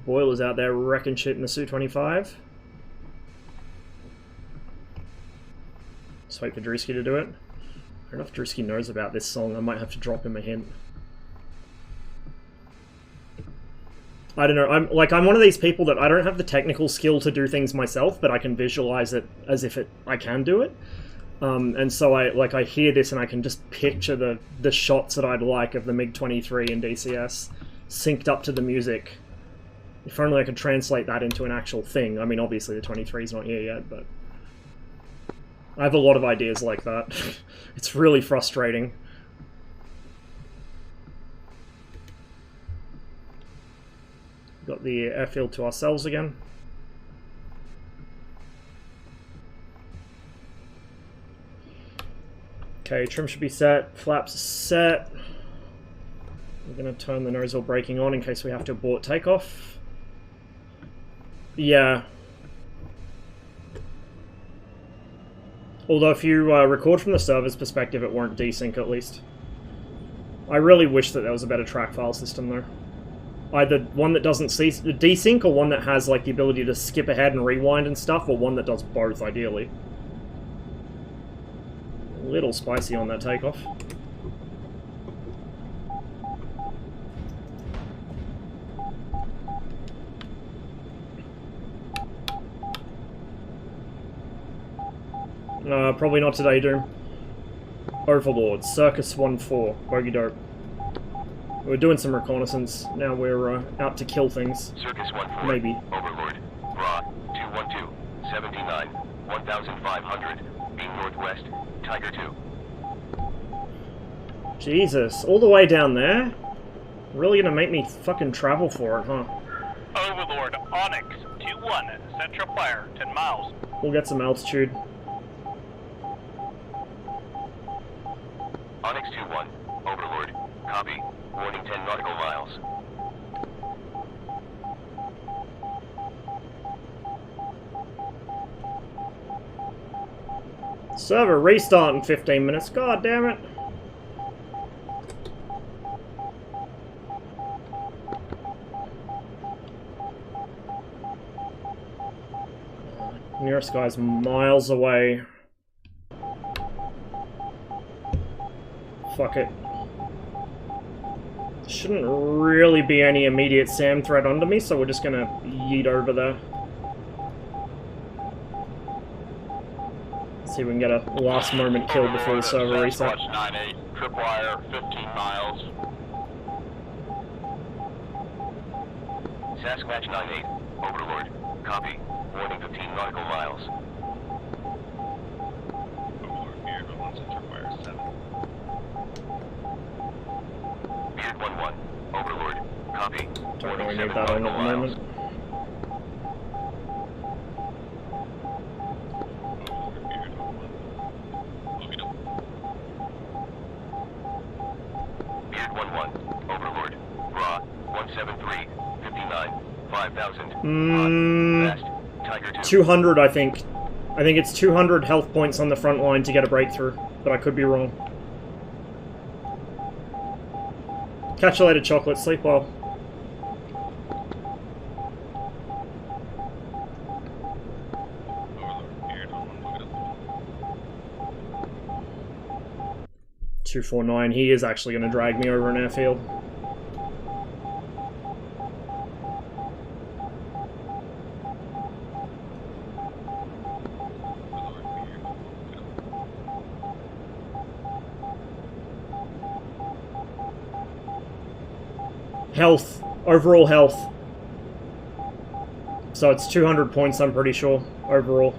Boiler's out there wrecking shit in the Su-25. Just wait for Drewski to do it. I don't know if Drewski knows about this song. I might have to drop him a hint. I don't know. I'm one of these people that I don't have the technical skill to do things myself, but I can visualize it as if I can do it. And so I hear this and I can just picture the shots that I'd like of the MiG-23 in DCS synced up to the music. If only I could translate that into an actual thing. I mean, obviously the 23's not here yet, but I have a lot of ideas like that. It's really frustrating. Got the airfield to ourselves again. Okay, trim should be set, flaps are set. We're going to turn the nose wheel braking on in case we have to abort takeoff. Yeah. Although if you record from the server's perspective, it won't desync at least. I really wish that there was a better track file system though. Either one that doesn't desync, or one that has like the ability to skip ahead and rewind and stuff, or one that does both ideally. A little spicy on that takeoff. Probably not today, Doom. Overlord, Circus 1-4, bogey dope. We're doing some reconnaissance, now we're out to kill things. Circus 1-4, Maybe. Overlord, Raw, 212, 79, 1,500, being northwest, Tiger 2. Jesus, all the way down there? Really gonna make me fucking travel for it, huh? Overlord, Onyx, 2-1, Central Fire, 10 miles. We'll get some altitude. Onyx 2-1, Overlord, copy, warning 10 nautical miles. Server restart in 15 minutes, god damn it. Nearest guy's miles away. Fuck it. Shouldn't really be any immediate SAM threat under me, so we're just gonna yeet over there. See if we can get a last moment kill before the server reset. Sasquatch 98, tripwire, 15 miles. Sasquatch 98, Overlord, copy, warning 15 nautical miles. Overlord, Beard 1-1, Central Fire 7. Beard 1-1, Overlord, copy, Don't warning really 7 need that on nautical at the miles. moment. Overlord, Beard 1-1. Look it up. Beard 1-1, Overlord, Raw, 173, 59, 5,000, fast, Tiger 2. 200, I think. I think it's 200 health points on the front line to get a breakthrough, but I could be wrong. Catch you later, chocolate. Sleep well. Overlord, Beard 1-1. Look it up. 249. He is actually going to drag me over an airfield. Overlord, Beard 1-1. Look it up. Health. Overall health. So it's 200 points, I'm pretty sure, overall.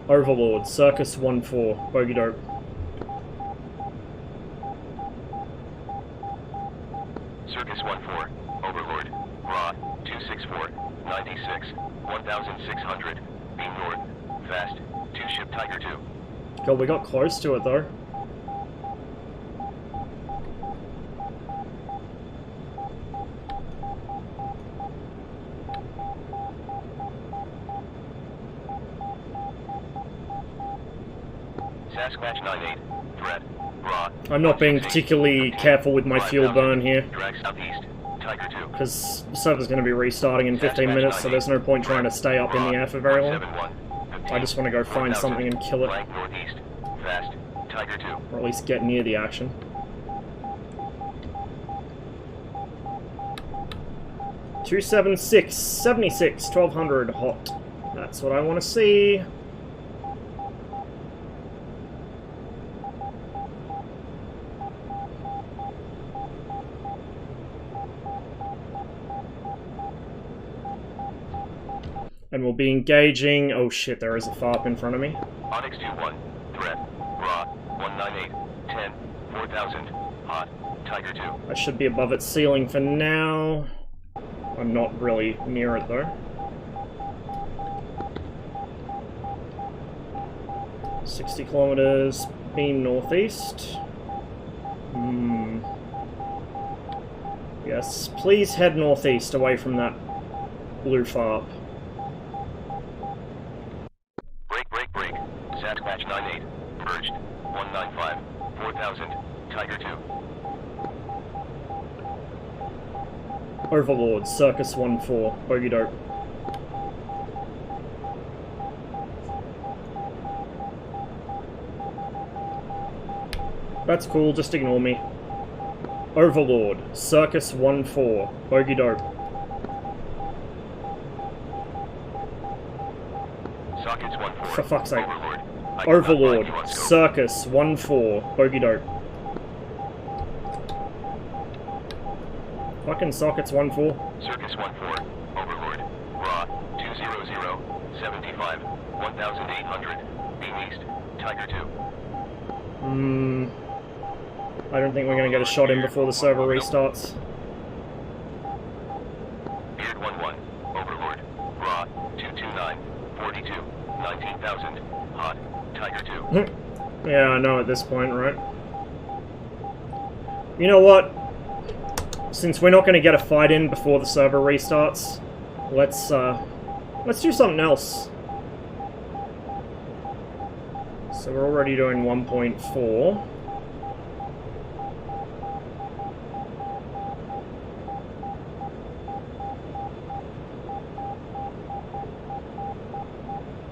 Overlord, Circus 1-4, bogey dope. Circus 1-4, Overlord, Raw, 264, 96, 1,600, being north, fast, 2-ship Tiger 2. God, we got close to it though. Sasquatch 98, threat, Raw. I'm not being particularly careful with my fuel burn here, Drag southeast, Tiger 2. because the server's going to be restarting in 15 minutes, so there's no point trying to stay up in the air for very long. 171, I just want to go find 1,000, something and kill it, flank northeast, fast, Tiger 2. or at least get near the action. .276, 76, 1200, hot. That's what I want to see. And we'll be engaging... Oh shit, there is a FARP in front of me. Onyx 2-1, threat, Raw, 198, 10, 4,000, hot, Tiger 2. I should be above its ceiling for now. I'm not really near it though. 60 kilometers, beam northeast. Yes, please head northeast away from that blue FARP. Break, Sasquatch 98, purged, 195, 4,000, Tiger 2. Overlord, Circus 1-4, bogey dope. That's cool, just ignore me. Overlord, Circus 1-4, bogey dope. Sockets 1-4, For fuck's sake. Overlord, Overlord, Circus 1-4, bogey dope. Fucking sockets 1-4. Circus 1-4, Overlord, Raw, 200, 75, 1,800, beam east, Tiger 2. I don't think we're going to get a shot in before the server restarts. Beard 1-1, Overlord, Raw, 229, 42, 19,000, hot, Tiger 2. Yeah, I know at this point, right? You know what? Since we're not going to get a fight in before the server restarts, let's do something else. So we're already doing 1.4.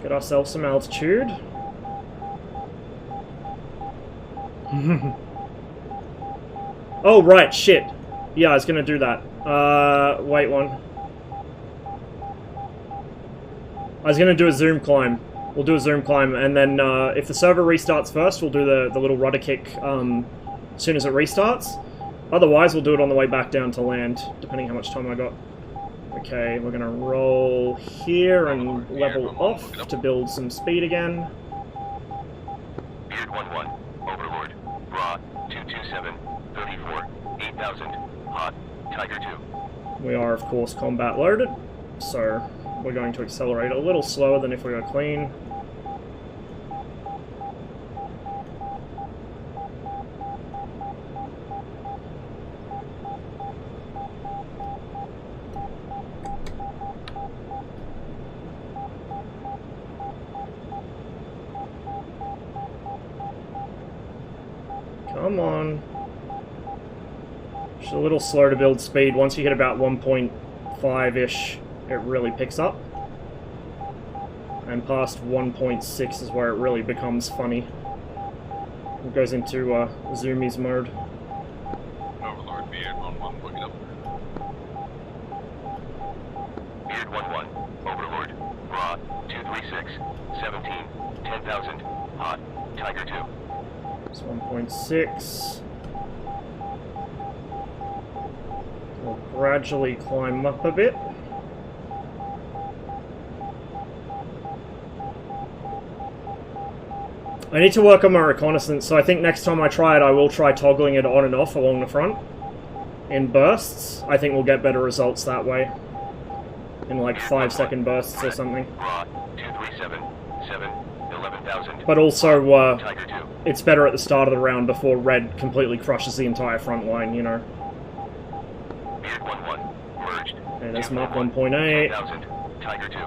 Get ourselves some altitude. Oh, right, shit. Yeah, I was gonna do that. Wait one. I was gonna do a zoom climb. We'll do a zoom climb, and then if the server restarts first, we'll do the little rudder kick as soon as it restarts. Otherwise, we'll do it on the way back down to land, depending how much time I got. Okay, we're gonna roll here and level off to build some speed again. Beard 1-1, Overlord, Raw, 227, 34, 8,000, hot, Tiger 2. We are, of course, combat loaded, so we're going to accelerate a little slower than if we were clean. Come on. Just a little slow to build speed. Once you hit about 1.5-ish, it really picks up. And past 1.6 is where it really becomes funny. It goes into zoomies mode. Overlord, Beard 1-1, book it up. Beard 1-1, Overlord, Raw, 236, 17, 10,000, hot, Tiger 2. It's 1.6. We'll gradually climb up a bit. I need to work on my reconnaissance, so I think next time I try it, I will try toggling it on and off along the front in bursts. I think we'll get better results that way. In like 5-second bursts or something. Raw, 237, 7, 11,000. But also, Tiger 2. it's better at the start of the round before red completely crushes the entire front line, you know. Beard 1-1, merged. Okay, there's Mark 1.8. 10,000, Tiger 2.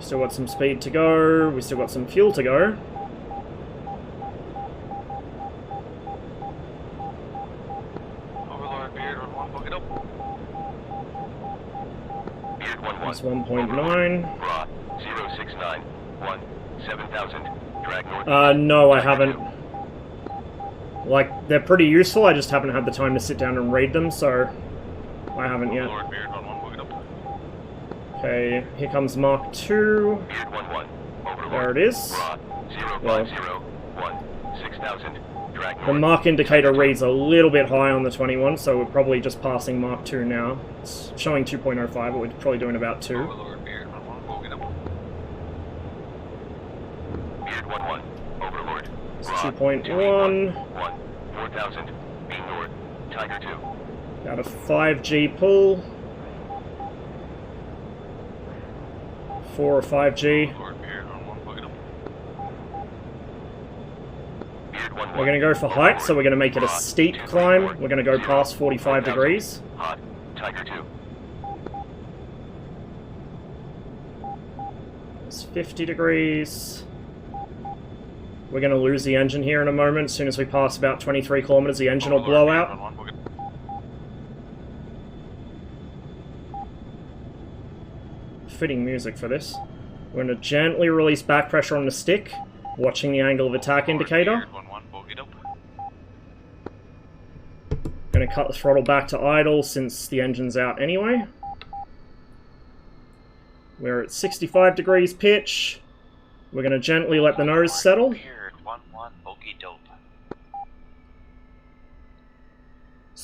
Still got some speed to go. We still got some fuel to go. Overlord, Beard 1-1, book it up. Beard 1-1. That's 1.9. Raw, 0691, 7,000, drag north. No, I haven't. Like, they're pretty useful, I just haven't had the time to sit down and read them, so I haven't yet. Overlord, Beard 1-1, book it up. Okay, here comes Mark 2. Beard 1-1, Overlord. There it is. Raw, 0501, 6,000, drag north. The Mark indicator reads a little bit high on the 21, so we're probably just passing Mark 2 now. It's showing 2.05, but we're probably doing about 2. Overlord, Beard 1-1, book it up. Beard 1-1, Overlord. It's Raw, 2.1. 1, 4,000, B north, Tiger 2. Got a 5G pull. 4 or 5G. Overlord, Beard 1-1, book it up. Beard 1-1. We're going to go for height, so we're going to make it a steep climb. We're going to go past 45 degrees. Hot, Tiger 2. It's 50 degrees. We're going to lose the engine here in a moment. As soon as we pass about 23 kilometers, the engine will blow out. Overlord, Beard 1-1, book it up. Fitting music for this. We're going to gently release back pressure on the stick, watching the angle of attack indicator. Beard 1-1, book it up. Going to cut the throttle back to idle since the engine's out anyway. We're at 65 degrees pitch. We're going to gently let the nose settle. Beard 1-1, book it up.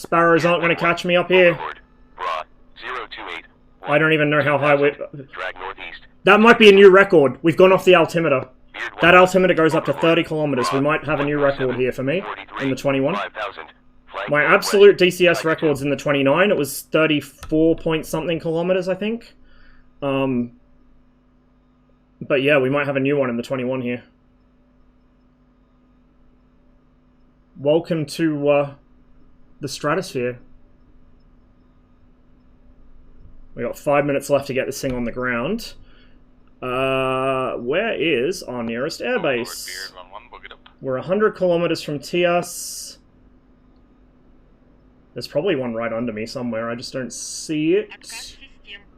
Sparrows aren't going to catch me up here. Overlord. Bra. 028. I don't even know how high we... Drag northeast. That might be a new record. We've gone off the altimeter. Beard That 1. altimeter goes up to 30 kilometers. We might have a new record here for me in the 21. 5,000. Flank My northwest. absolute DCS Tiger record's in the 29. It was 34 point something kilometers, I think. But yeah, we might have a new one in the 21 here. Welcome to the stratosphere. We got 5 minutes left to get this thing on the ground. Where is our nearest airbase? Beard 1-1, book it up. We're 100 kilometers from Tias. There's probably one right under me somewhere. I just don't see it.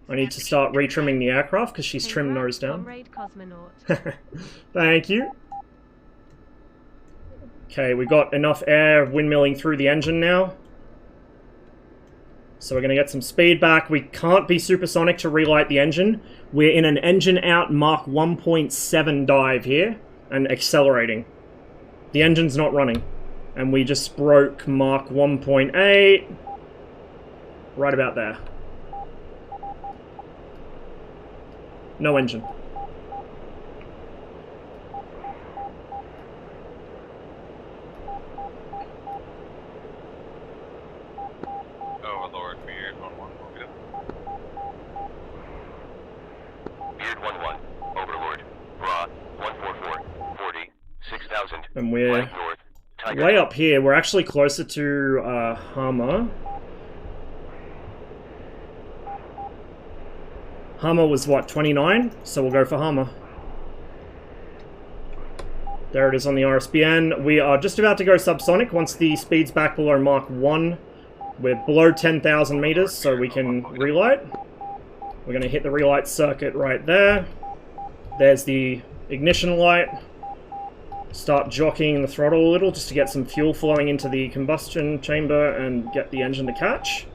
I need to start retrimming the aircraft because she's trimmed nose down. Thank you. Okay, we've got enough air windmilling through the engine now. So we're going to get some speed back. We can't be supersonic to relight the engine. We're in an engine out Mach 1.7 dive here and accelerating. The engine's not running. And we just broke Mach 1.8. Right about there. No engine. Overlord, Beard 1-1, book it up. Beard 1-1. Overlord. Bra. 144. 40. 6,000. And we're Flank north. Tiger way up here. We're actually closer to Hummer. Hummer was what, 29? So we'll go for Hummer. There it is on the RSBN. We are just about to go subsonic once the speed's back below Mach 1. We're below 10,000 meters, so we can relight. We're going to hit the relight circuit right there. There's the ignition light. Start jockeying the throttle a little just to get some fuel flowing into the combustion chamber and get the engine to catch.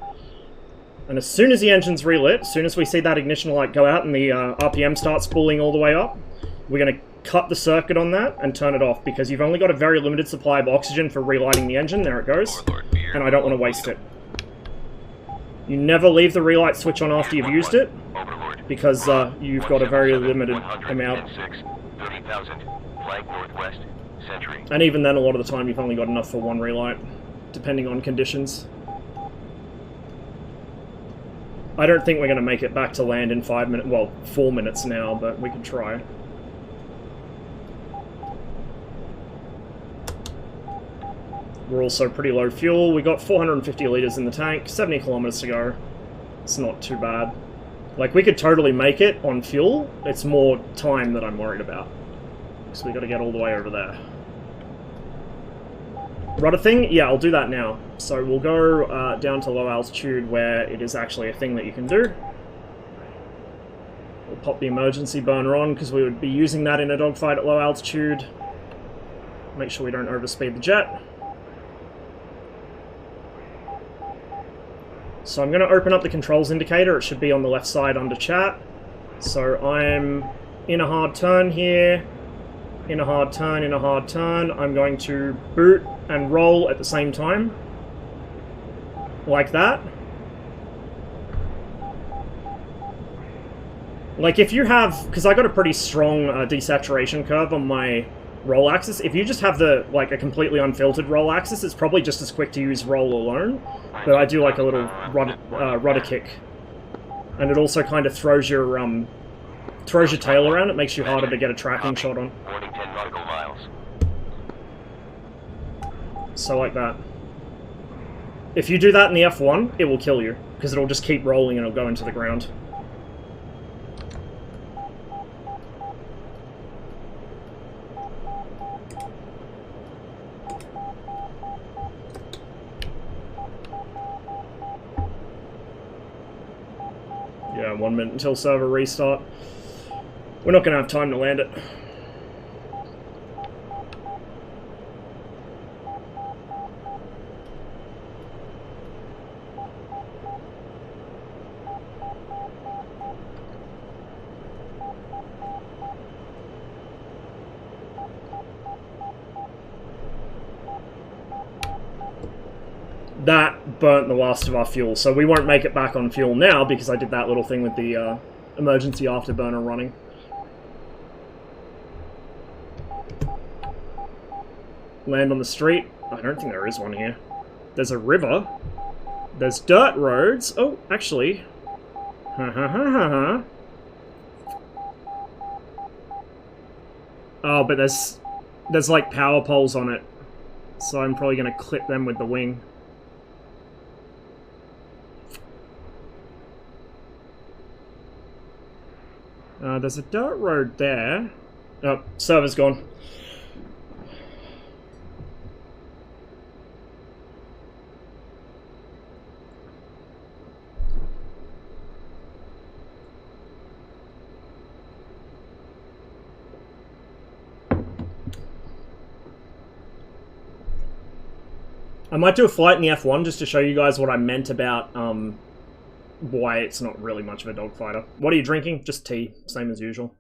And as soon as the engine's relit, as soon as we see that ignition light go out and the RPM starts spooling all the way up, we're going to cut the circuit on that and turn it off because you've only got a very limited supply of oxygen for relighting the engine. There it goes. Overlord, Beard And I don't want to waste it. You never leave the relight switch on after you've used it Overlord. because you've got a very limited amount. 30,000. Flank northwest. Century. And even then, a lot of the time, you've only got enough for one relight, depending on conditions. I don't think we're going to make it back to land in 5 minutes, well, 4 minutes now, but we can try. We're also pretty low fuel. We got 450 liters in the tank, 70 kilometers to go. It's not too bad. Like, we could totally make it on fuel. It's more time that I'm worried about. So we got to get all the way over there. Rudder thing? Yeah, I'll do that now. So we'll go down to low altitude where it is actually a thing that you can do. We'll pop the emergency burner on because we would be using that in a dogfight at low altitude. Make sure we don't overspeed the jet. So I'm going to open up the controls indicator. It should be on the left side under chat. So I'm in a hard turn here. In a hard turn, in a hard turn. I'm going to boot and roll at the same time. Like that. Like if you have, because I got a pretty strong desaturation curve on my roll axis, if you just have the, like, a completely unfiltered roll axis, it's probably just as quick to use roll alone. But I do like a little rudder kick. And it also kind of throws your tail around. It makes you harder to get a tracking shot on. Warning 10 nautical miles. So like that. If you do that in the F1, it will kill you, because it'll just keep rolling and it'll go into the ground. Yeah, 1 minute until server restart. We're not going to have time to land it. that burnt the last of our fuel, so we won't make it back on fuel now because I did that little thing with the emergency afterburner running. Land on the street. I don't think there is one here. There's a river. There's dirt roads. Oh, actually. Oh, but there's like power poles on it. So I'm probably going to clip them with the wing. There's a dirt road there. Oh, server's gone. I might do a flight in the F1 just to show you guys what I meant about why it's not really much of a dogfighter. What are you drinking? Just tea, same as usual.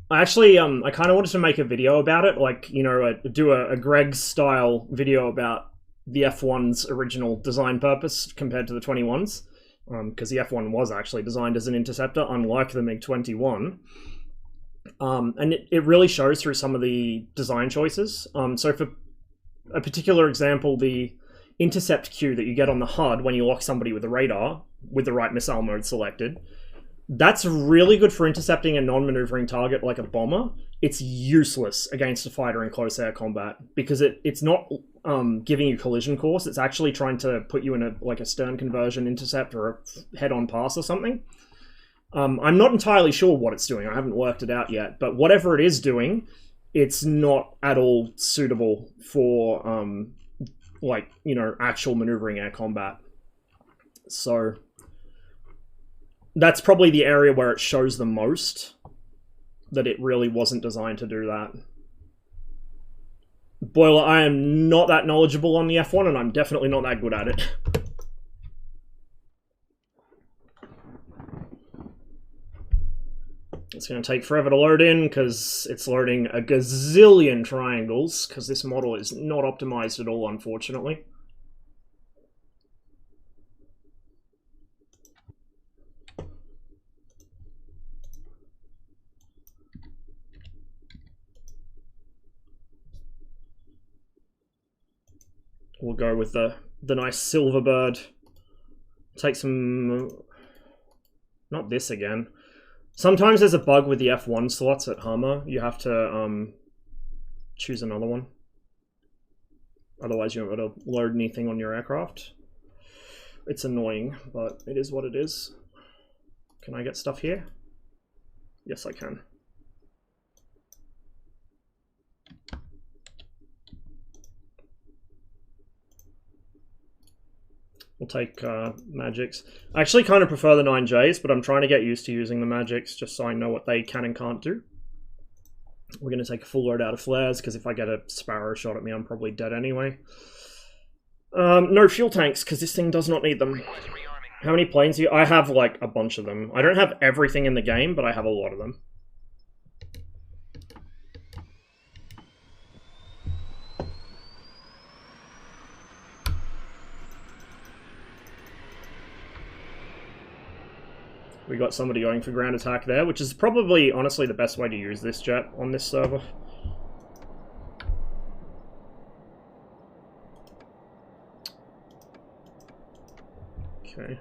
I actually, I kind of wanted to make a video about it, like, you know, do a Greg-style video about the F1's original design purpose compared to the 21s, because the F1 was actually designed as an interceptor, unlike the MiG-21. And it really shows through some of the design choices. So for a particular example, the intercept queue that you get on the HUD when you lock somebody with a radar, with the right missile mode selected, that's really good for intercepting a non-maneuvering target like a bomber. It's useless against a fighter in close air combat, because it's not giving you collision course, it's actually trying to put you in a stern conversion intercept or a head-on pass or something. I'm not entirely sure what it's doing. I haven't worked it out yet. But whatever it is doing, it's not at all suitable for, like, you know, actual maneuvering air combat. So that's probably the area where it shows the most that it really wasn't designed to do that. Boiler, I am not that knowledgeable on the F1, and I'm definitely not that good at it. It's going to take forever to load in because it's loading a gazillion triangles because this model is not optimized at all, unfortunately. We'll go with the nice silver bird. Take some... Not this again. Sometimes there's a bug with the F1 slots at Hummer. You have to choose another one. Otherwise you won't be able to load anything on your aircraft. It's annoying, but it is what it is. Can I get stuff here? Yes, I can. We'll take magics. I actually kind of prefer the 9Js, but I'm trying to get used to using the magics just so I know what they can and can't do. We're going to take a full load out of flares, because if I get a Sparrow shot at me, I'm probably dead anyway. No fuel tanks, because this thing does not need them. How many planes do you... I have, like, a bunch of them. I don't have everything in the game, but I have a lot of them. We got somebody going for ground attack there, which is probably, honestly, the best way to use this jet on this server. Okay.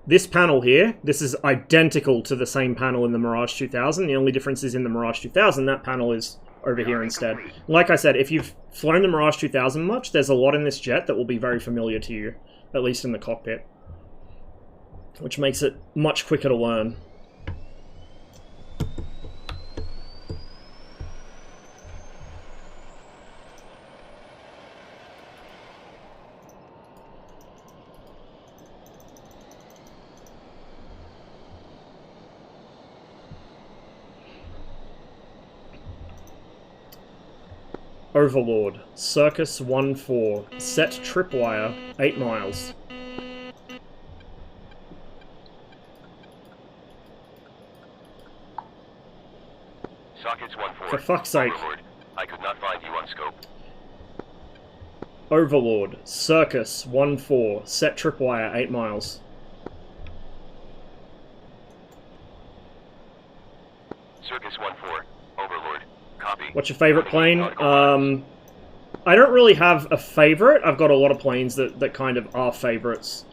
This panel here, this is identical to the same panel in the Mirage 2000. The only difference is in the Mirage 2000, that panel is over here instead. Like I said, if you've flown the Mirage 2000 much, there's a lot in this jet that will be very familiar to you, at least in the cockpit, which makes it much quicker to learn. Overlord, Circus 1-4, set tripwire, 8 miles. Sockets 1-4. For fuck's sake. Overlord, I could not find you on scope. Overlord, Circus, 1-4, set tripwire, 8 miles. Circus 1-4, Overlord. Copy. What's your favorite plane? Nautical miles. I don't really have a favorite. I've got a lot of planes that kind of are favorites.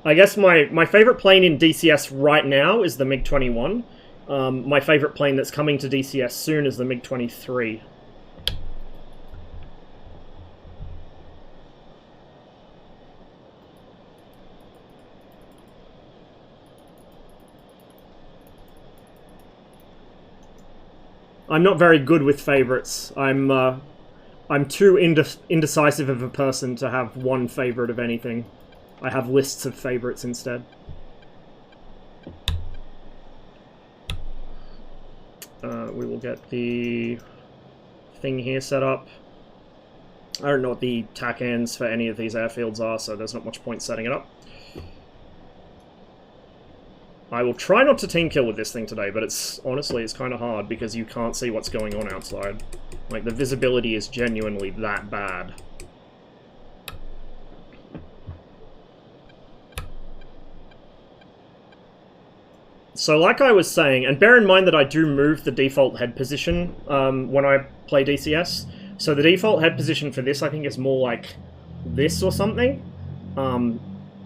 I guess my favorite plane in DCS right now is the MiG-21. My favorite plane that's coming to DCS soon is the MiG-23. I'm not very good with favorites. I'm too indecisive of a person to have one favorite of anything. I have lists of favorites instead. We will get the thing here set up. I don't know what the tack ends for any of these airfields are, so there's not much point setting it up. I will try not to team kill with this thing today, but honestly, it's kind of hard because you can't see what's going on outside. Like, the visibility is genuinely that bad. So like I was saying, and bear in mind that I do move the default head position when I play DCS. So the default head position for this, I think, is more like this or something.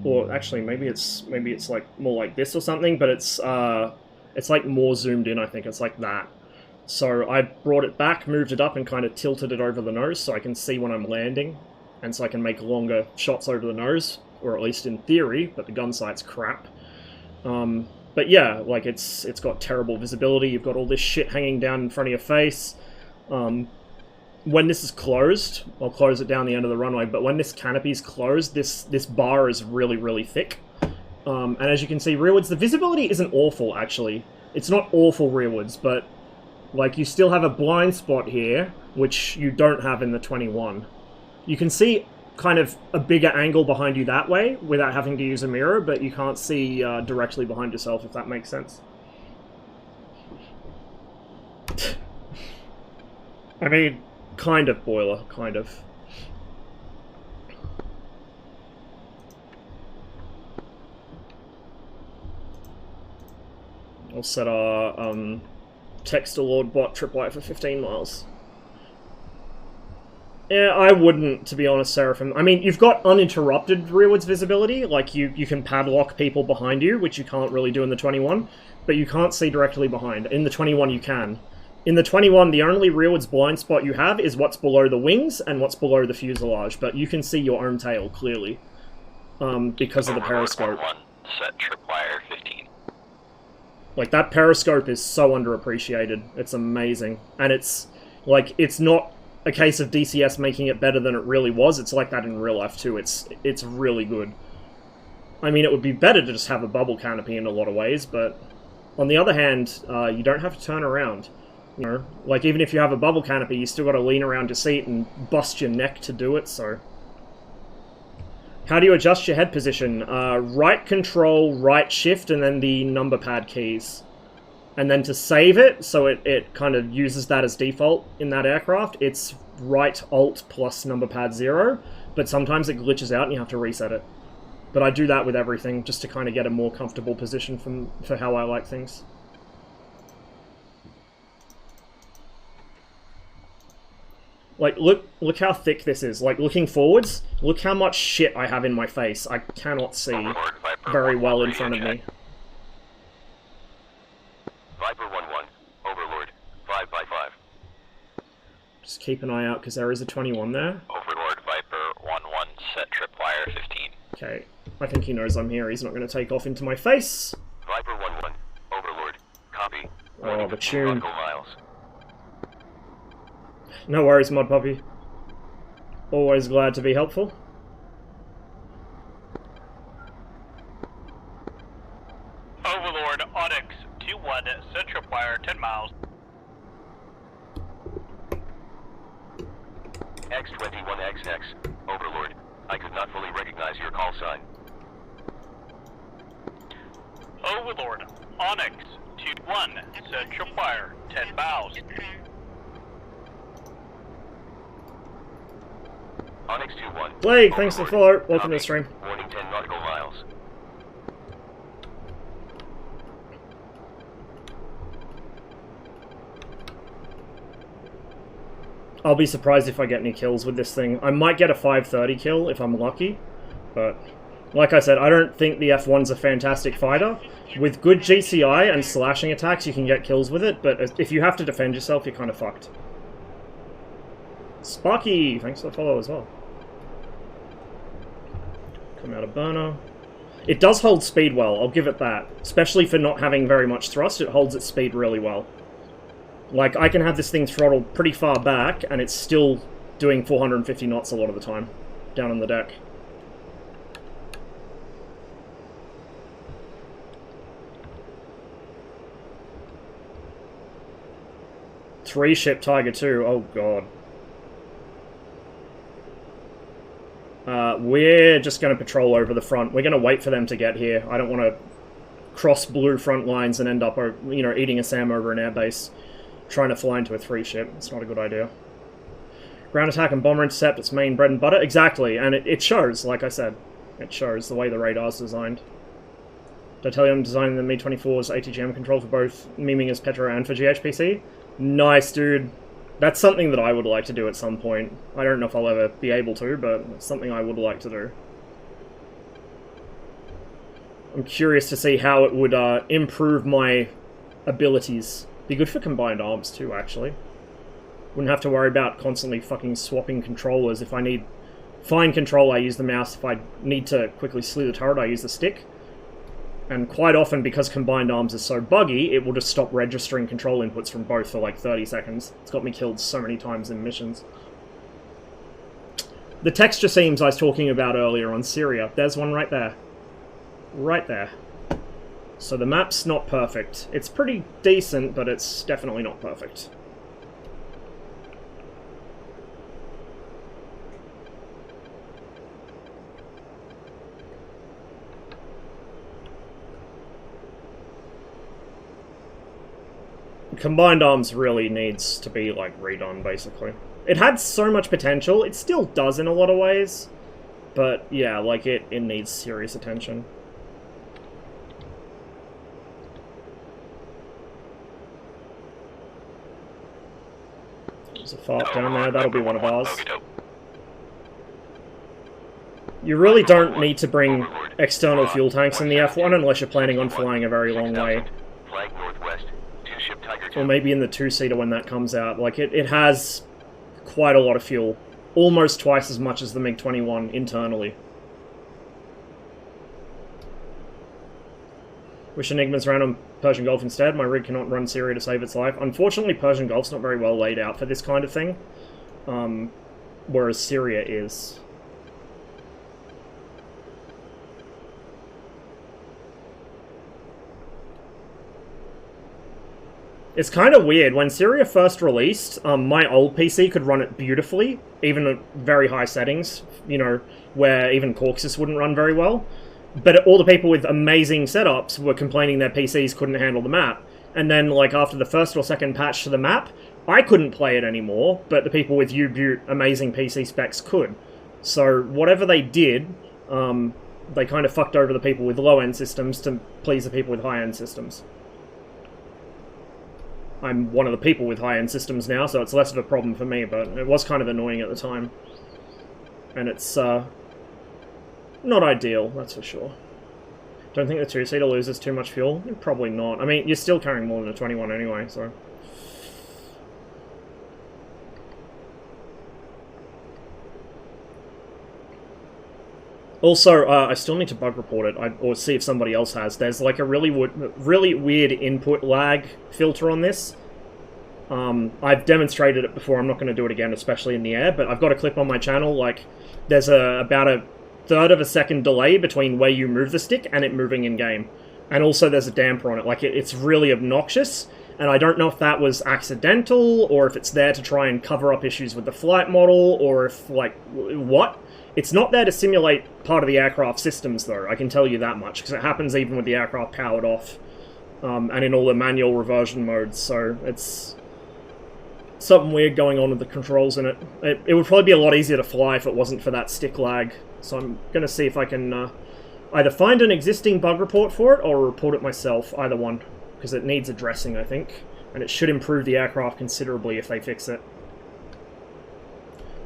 Or actually, maybe it's like more like this or something, but it's like more zoomed in, I think. It's like that. So I brought it back, moved it up, and kind of tilted it over the nose so I can see when I'm landing. And so I can make longer shots over the nose, or at least in theory, but the gun sight's crap. But yeah, like, it's got terrible visibility. You've got all this shit hanging down in front of your face. When this is closed, I'll close it down the end of the runway, but when this canopy's closed, this bar is really, really thick. And as you can see rearwards, the visibility isn't awful, actually. It's not awful rearwards, but, like, you still have a blind spot here, which you don't have in the 21. You can see kind of a bigger angle behind you that way without having to use a mirror, but you can't see directly behind yourself, if that makes sense. I mean, kind of, Boiler, kind of. I'll set our Text-to-Lord bot tripwire for 15 miles. Yeah, I wouldn't, to be honest, Seraphim. I mean, you've got uninterrupted rearwards visibility, like you can padlock people behind you, which you can't really do in the 21, but you can't see directly behind. In the 21 you can. In the 21, the only rearwards blind spot you have is what's below the wings and what's below the fuselage, but you can see your own tail clearly, because of the periscope. Set tripwire 15. Like, that periscope is so underappreciated. It's amazing. And it's, like, it's not a case of DCS making it better than it really was. It's like that in real life too. It's really good. I mean, it would be better to just have a bubble canopy in a lot of ways, but on the other hand, you don't have to turn around. You know, like, even if you have a bubble canopy, you still got to lean around your seat and bust your neck to do it, so. How do you adjust your head position? Right control, right shift, and then the number pad keys. And then to save it, so it kind of uses that as default in that aircraft, it's right alt plus number pad 0, but sometimes it glitches out and you have to reset it. But I do that with everything, just to kind of get a more comfortable position for how I like things. Like, look how thick this is. Like, looking forwards, look how much shit I have in my face. I cannot see very well in front of me. Viper 1-1, Overlord, 5x5. Just keep an eye out, because there is a 21 there. Overlord, Viper 1-1, set tripwire 15. Okay, I think he knows I'm here. He's not going to take off into my face. Viper 1-1, Overlord, copy. Oh, the tune. Miles. No worries, Mod Puppy. Always glad to be helpful. Overlord, Onyx, 2-1, set tripwire 10 miles. X21XX, Overlord, I could not fully recognize your call sign. Overlord, Onyx, 2-1, set tripwire 10 miles. Onyx 2-1. Blake, thanks for the follow. Welcome to Copy. the stream. Warning 10 nautical miles. I'll be surprised if I get any kills with this thing. I might get a 530 kill if I'm lucky, but like I said, I don't think the F1's a fantastic fighter. With good GCI and slashing attacks, you can get kills with it, but if you have to defend yourself, you're kind of fucked. Sparky, thanks for the follow as well. Come out of burner. It does hold speed well, I'll give it that. Especially for not having very much thrust, it holds its speed really well. Like, I can have this thing throttled pretty far back, and it's still doing 450 knots a lot of the time, down on the deck. Three-ship Tiger 2, oh god. We're just going to patrol over the front. We're going to wait for them to get here. I don't want to cross blue front lines and end up, you know, eating a SAM over an airbase. Trying to fly into a 3-ship. It's not a good idea. Ground attack and bomber intercept, its main bread and butter. Exactly, and it shows, like I said. It shows the way the radar's designed. Did I tell you I'm designing the Mi-24's ATGM control for both Miming as Petro and for GHPC? Nice, dude. That's something that I would like to do at some point. I don't know if I'll ever be able to, but it's something I would like to do. I'm curious to see how it would improve my abilities. Be good for combined arms too, actually. Wouldn't have to worry about constantly fucking swapping controllers. If I need fine control, I use the mouse. If I need to quickly slew the turret, I use the stick. And quite often, because combined arms is so buggy, it will just stop registering control inputs from both for like 30 seconds. It's got me killed so many times in missions. The texture seams I was talking about earlier on Syria, there's one right there. Right there. So the map's not perfect. It's pretty decent, but it's definitely not perfect. Combined Arms really needs to be, like, redone, basically. It had so much potential. It still does in a lot of ways. But, yeah, like, it needs serious attention. There's a fart down there. That'll be one of ours. You really don't need to bring external fuel tanks in the F1 unless you're planning on flying a very long way. Flag northwest. Two-ship Tiger 2. Or maybe in the two-seater when that comes out. Like, it has quite a lot of fuel. Almost twice as much as the MiG-21 internally. Wish Enigmas ran on Persian Gulf instead. My rig cannot run Syria to save its life. Unfortunately, Persian Gulf's not very well laid out for this kind of thing. Whereas Syria is. It's kind of weird. When Syria first released, my old PC could run it beautifully, even at very high settings, you know, where even Caucasus wouldn't run very well. But all the people with amazing setups were complaining their PCs couldn't handle the map. And then, like, after the first or second patch to the map, I couldn't play it anymore, but the people with U-Butte amazing PC specs could. So, whatever they did, they kind of fucked over the people with low-end systems to please the people with high-end systems. I'm one of the people with high-end systems now, so it's less of a problem for me, but it was kind of annoying at the time. And it's, not ideal, that's for sure. Don't think the two-seater loses too much fuel? Probably not. I mean, you're still carrying more than a 21 anyway, so... Also, I still need to bug report it, or see if somebody else has. There's like a really weird input lag filter on this. I've demonstrated it before, I'm not going to do it again, especially in the air, but I've got a clip on my channel, like, there's about a third of a second delay between where you move the stick and it moving in-game. And also there's a damper on it, like, it's really obnoxious, and I don't know if that was accidental, or if it's there to try and cover up issues with the flight model, or if, like, what? It's not there to simulate part of the aircraft systems, though, I can tell you that much, because it happens even with the aircraft powered off, and in all the manual reversion modes, so it's something weird going on with the controls in it. It would probably be a lot easier to fly if it wasn't for that stick lag. So I'm going to see if I can either find an existing bug report for it or report it myself, either one. Because it needs addressing, I think. And it should improve the aircraft considerably if they fix it.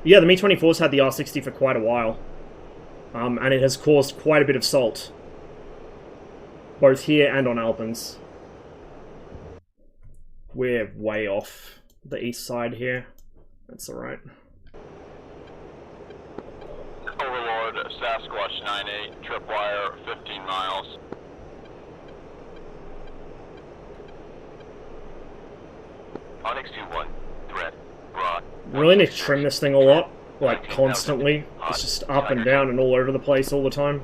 Yeah, the Mi-24's had the R60 for quite a while. And it has caused quite a bit of salt. Both here and on Alpines. We're way off the east side here. That's alright. Overlord, Sasquatch 98, tripwire, 15 miles. Onyx 2-1, threat, raw. Really need to trim this thing a lot, like constantly. It's just up and down and all over the place all the time.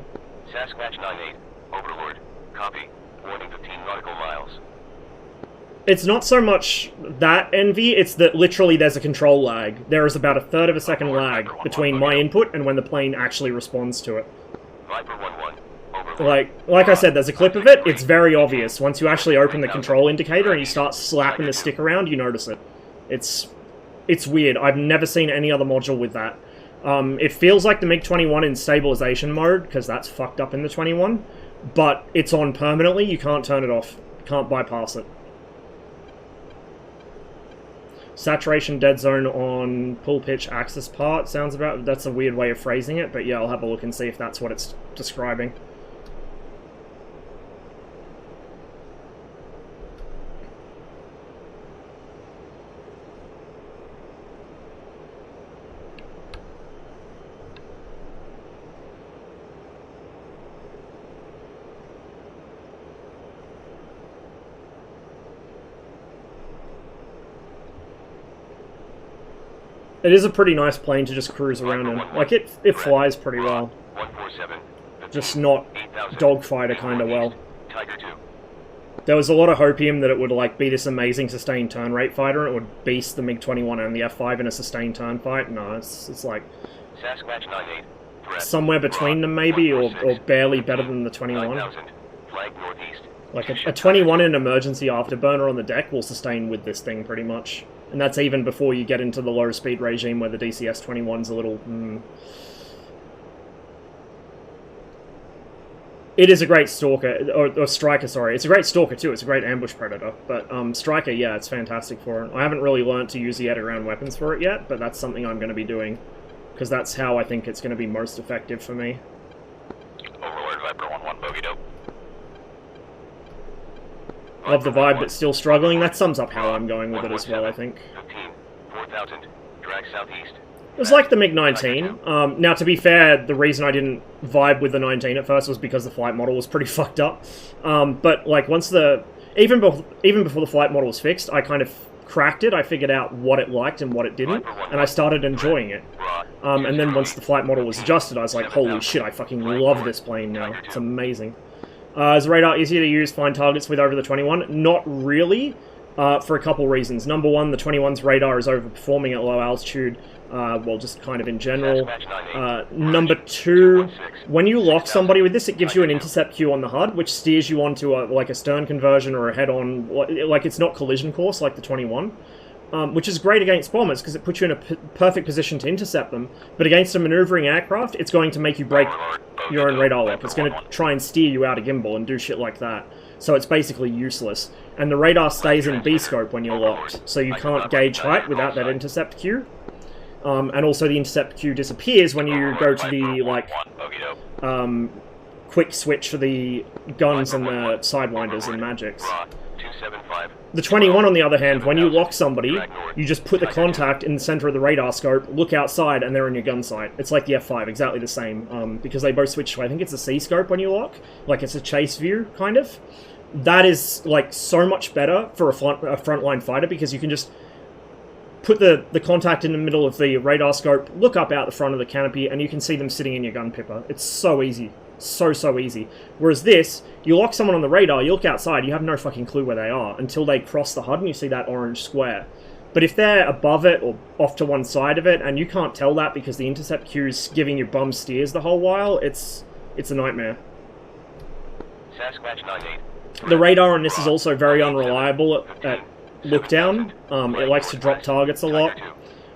Sasquatch 98, Overlord, copy, warning 15 nautical miles. It's not so much that envy, it's that literally there's a control lag. There is about a third of a second lag between my input and when the plane actually responds to it. Viper 1-1, Overlord. Like I said, there's a clip of it, it's very obvious. Once you actually open the control indicator and you start slapping the stick around, you notice it. It's weird. I've never seen any other module with that. It feels like the MiG-21 in stabilization mode, because that's fucked up in the 21, but it's on permanently, you can't turn it off. You can't bypass it. Saturation dead zone on pull pitch axis part sounds about... That's a weird way of phrasing it, but yeah, I'll have a look and see if that's what it's describing. It is a pretty nice plane to just cruise around in. Like, it flies pretty well. 147, Just not dogfighter kind of well. Tiger 2. There was a lot of hopium that it would, like, be this amazing sustained turn rate fighter, and it would beast the MiG-21 and the F-5 in a sustained turn fight. No, it's like... Sasquatch 98, threat, somewhere between them, maybe, or barely better than the 21. 9000, flag northeast. Like, a 21 in an emergency afterburner on the deck will sustain with this thing, pretty much. And that's even before you get into the low-speed regime where the DCS 21's a little... It is a great stalker, or striker, sorry. It's a great stalker, too. It's a great ambush predator. But striker, yeah, it's fantastic for it. I haven't really learnt to use the air-to-ground weapons for it yet, but that's something I'm going to be doing. Because that's how I think it's going to be most effective for me. Overlord, Viper 1-1, bogey dope. Love the vibe, but still struggling. That sums up how I'm going with it as well, I think. 15, 4000, drag southeast. It was like the MiG-19. Now, to be fair, the reason I didn't vibe with the 19 at first was because the flight model was pretty fucked up. But, like, once the... Even before the flight model was fixed, I kind of cracked it. I figured out what it liked and what it didn't, and I started enjoying it. And then once the flight model was adjusted, I was like, holy shit, I fucking love this plane now. It's amazing. Is the radar easier to use, find targets with over the 21? Not really, for a couple reasons. Number one, the 21's radar is overperforming at low altitude, well, just kind of in general. Number two, when you lock somebody with this, it gives you an intercept queue on the HUD, which steers you onto like a stern conversion or a head-on, like it's not collision course like the 21. Which is great against bombers because it puts you in a perfect position to intercept them, but against a maneuvering aircraft, it's going to make you break your own radar lock. It's going to try and steer you out of gimbal and do shit like that. So it's basically useless. And the radar stays in B-scope when you're locked, so you can't gauge height without that intercept queue. And also the intercept queue disappears when you go to the, like, quick switch for the guns and the sidewinders and magics. The 21, on the other hand, when you lock somebody, you just put the contact in the center of the radar scope, look outside, and they're in your gun sight. It's like the F5, exactly the same, because they both switch to, I think it's a C-scope when you lock, like it's a chase view, kind of. That is, like, so much better for a frontline fighter, because you can just put the contact in the middle of the radar scope, look up out the front of the canopy, and you can see them sitting in your gun pipper. It's so easy. So easy. Whereas this, you lock someone on the radar, you look outside, you have no fucking clue where they are until they cross the HUD and you see that orange square. But if they're above it or off to one side of it, and you can't tell that because the intercept queue's giving you bum steers the whole while, it's a nightmare. Sasquatch 98. The radar on this is also very unreliable at look down. It likes to drop targets a lot.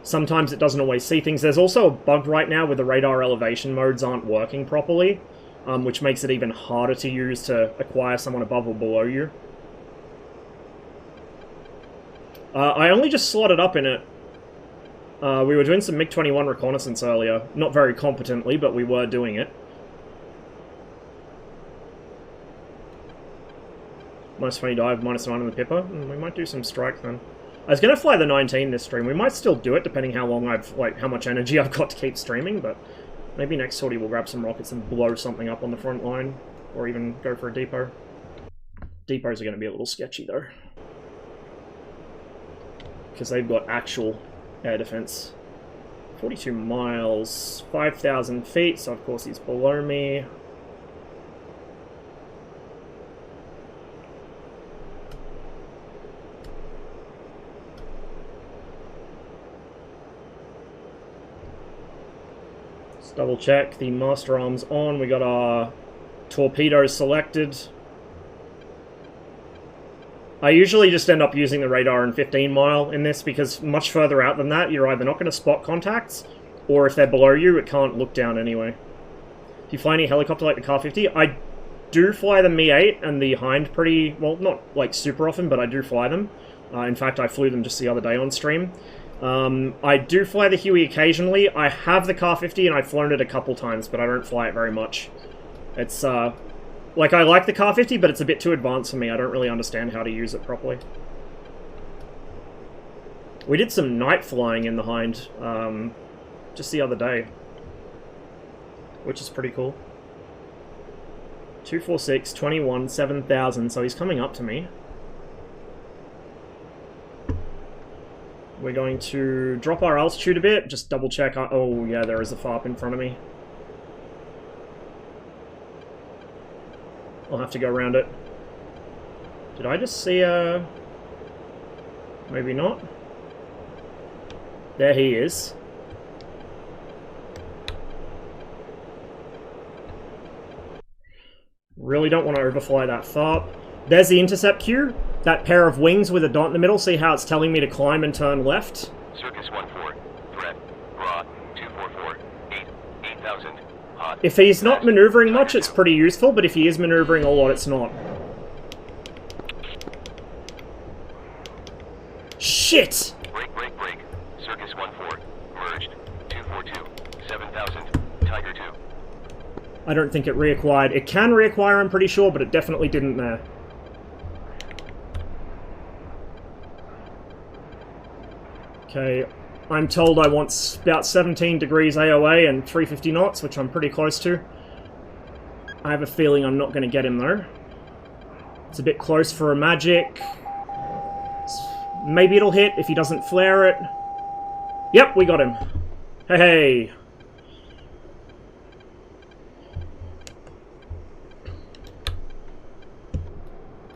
Sometimes it doesn't always see things. There's also a bug right now where the radar elevation modes aren't working properly, which makes it even harder to use to acquire someone above or below you. I only just slotted up in it. We were doing some MiG-21 reconnaissance earlier. Not very competently, but we were doing it. Minus 20 dive, minus 9 on the Pipper. We might do some strike then. I was going to fly the 19 this stream. We might still do it, depending how long how much energy I've got to keep streaming, but maybe next sortie we'll grab some rockets and blow something up on the front line, or even go for a depot. Depots are going to be a little sketchy, though. Because they've got actual air defense. 42 miles, 5,000 feet, so of course he's below me. Double check, the master arm's on, we got our torpedoes selected. I usually just end up using the radar in 15 mile in this because much further out than that you're either not going to spot contacts, or if they're below you it can't look down anyway. Do you fly any helicopter like the Car-50? I do fly the Mi-8 and the Hind pretty, well, not like super often, but I do fly them. In fact, I flew them just the other day on stream. I do fly the Huey occasionally. I have the Car-50 and I've flown it a couple times, but I don't fly it very much. It's, like, I like the Car-50, but it's a bit too advanced for me. I don't really understand how to use it properly. We did some night flying in the Hind, just the other day. Which is pretty cool. 246, 21, 7,000, so he's coming up to me. We're going to drop our altitude a bit, just double check. Oh yeah, there is a FARP in front of me. I'll have to go around it. Did I just see a... Maybe not. There he is. Really don't want to overfly that FARP. There's the intercept queue. That pair of wings with a dot in the middle. See how it's telling me to climb and turn left? Circus 14, threat, raw, 244, 8,000, hot. If he's not maneuvering much, it's pretty useful, but if he is maneuvering a lot, it's not. Shit! Break. Circus 14, merged, 242, 7,000, Tiger 2. I don't think it reacquired. It can reacquire, I'm pretty sure, but it definitely didn't there. Okay, I'm told I want about 17 degrees AOA and 350 knots, which I'm pretty close to. I have a feeling I'm not going to get him, though. It's a bit close for a magic. Maybe it'll hit if he doesn't flare it. Yep, we got him. Hey!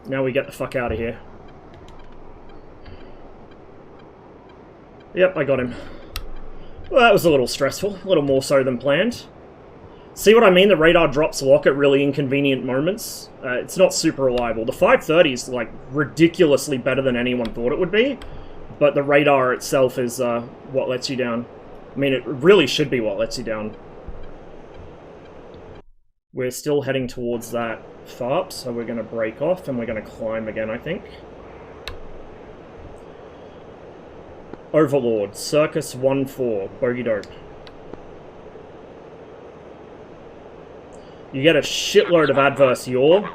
Now we get the fuck out of here. Yep, I got him. Well, that was a little stressful. A little more so than planned. See what I mean? The radar drops lock at really inconvenient moments. It's not super reliable. The 530 is, like, ridiculously better than anyone thought it would be. But the radar itself is what lets you down. I mean, it really should be what lets you down. We're still heading towards that FARP, so we're going to break off and we're going to climb again, I think. Overlord, Circus 1-4, bogey dope. You get a shitload of adverse yaw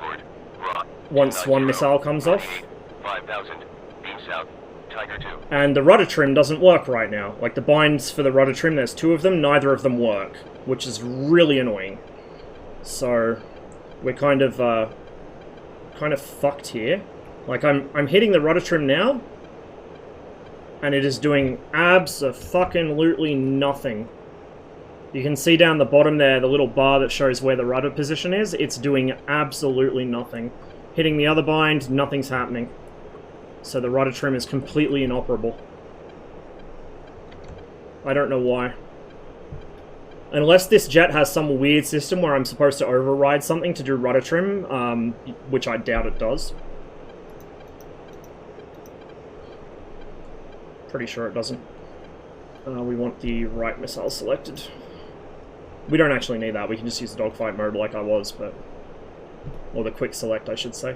once one missile comes off. 5,000, beam south, Tiger 2. And the rudder trim doesn't work right now. Like, the binds for the rudder trim, there's 2 of them, neither of them work, which is really annoying. So, we're kind of fucked here. Like, I'm hitting the rudder trim now, and it is doing abso-fucking-lutely nothing. You can see down the bottom there, the little bar that shows where the rudder position is. It's doing absolutely nothing. Hitting the other bind, nothing's happening. So the rudder trim is completely inoperable. I don't know why. Unless this jet has some weird system where I'm supposed to override something to do rudder trim, which I doubt it does. Pretty sure it doesn't. We want the right missile selected. We don't actually need that, we can just use the dogfight mode like I was, but... Or the quick select, I should say.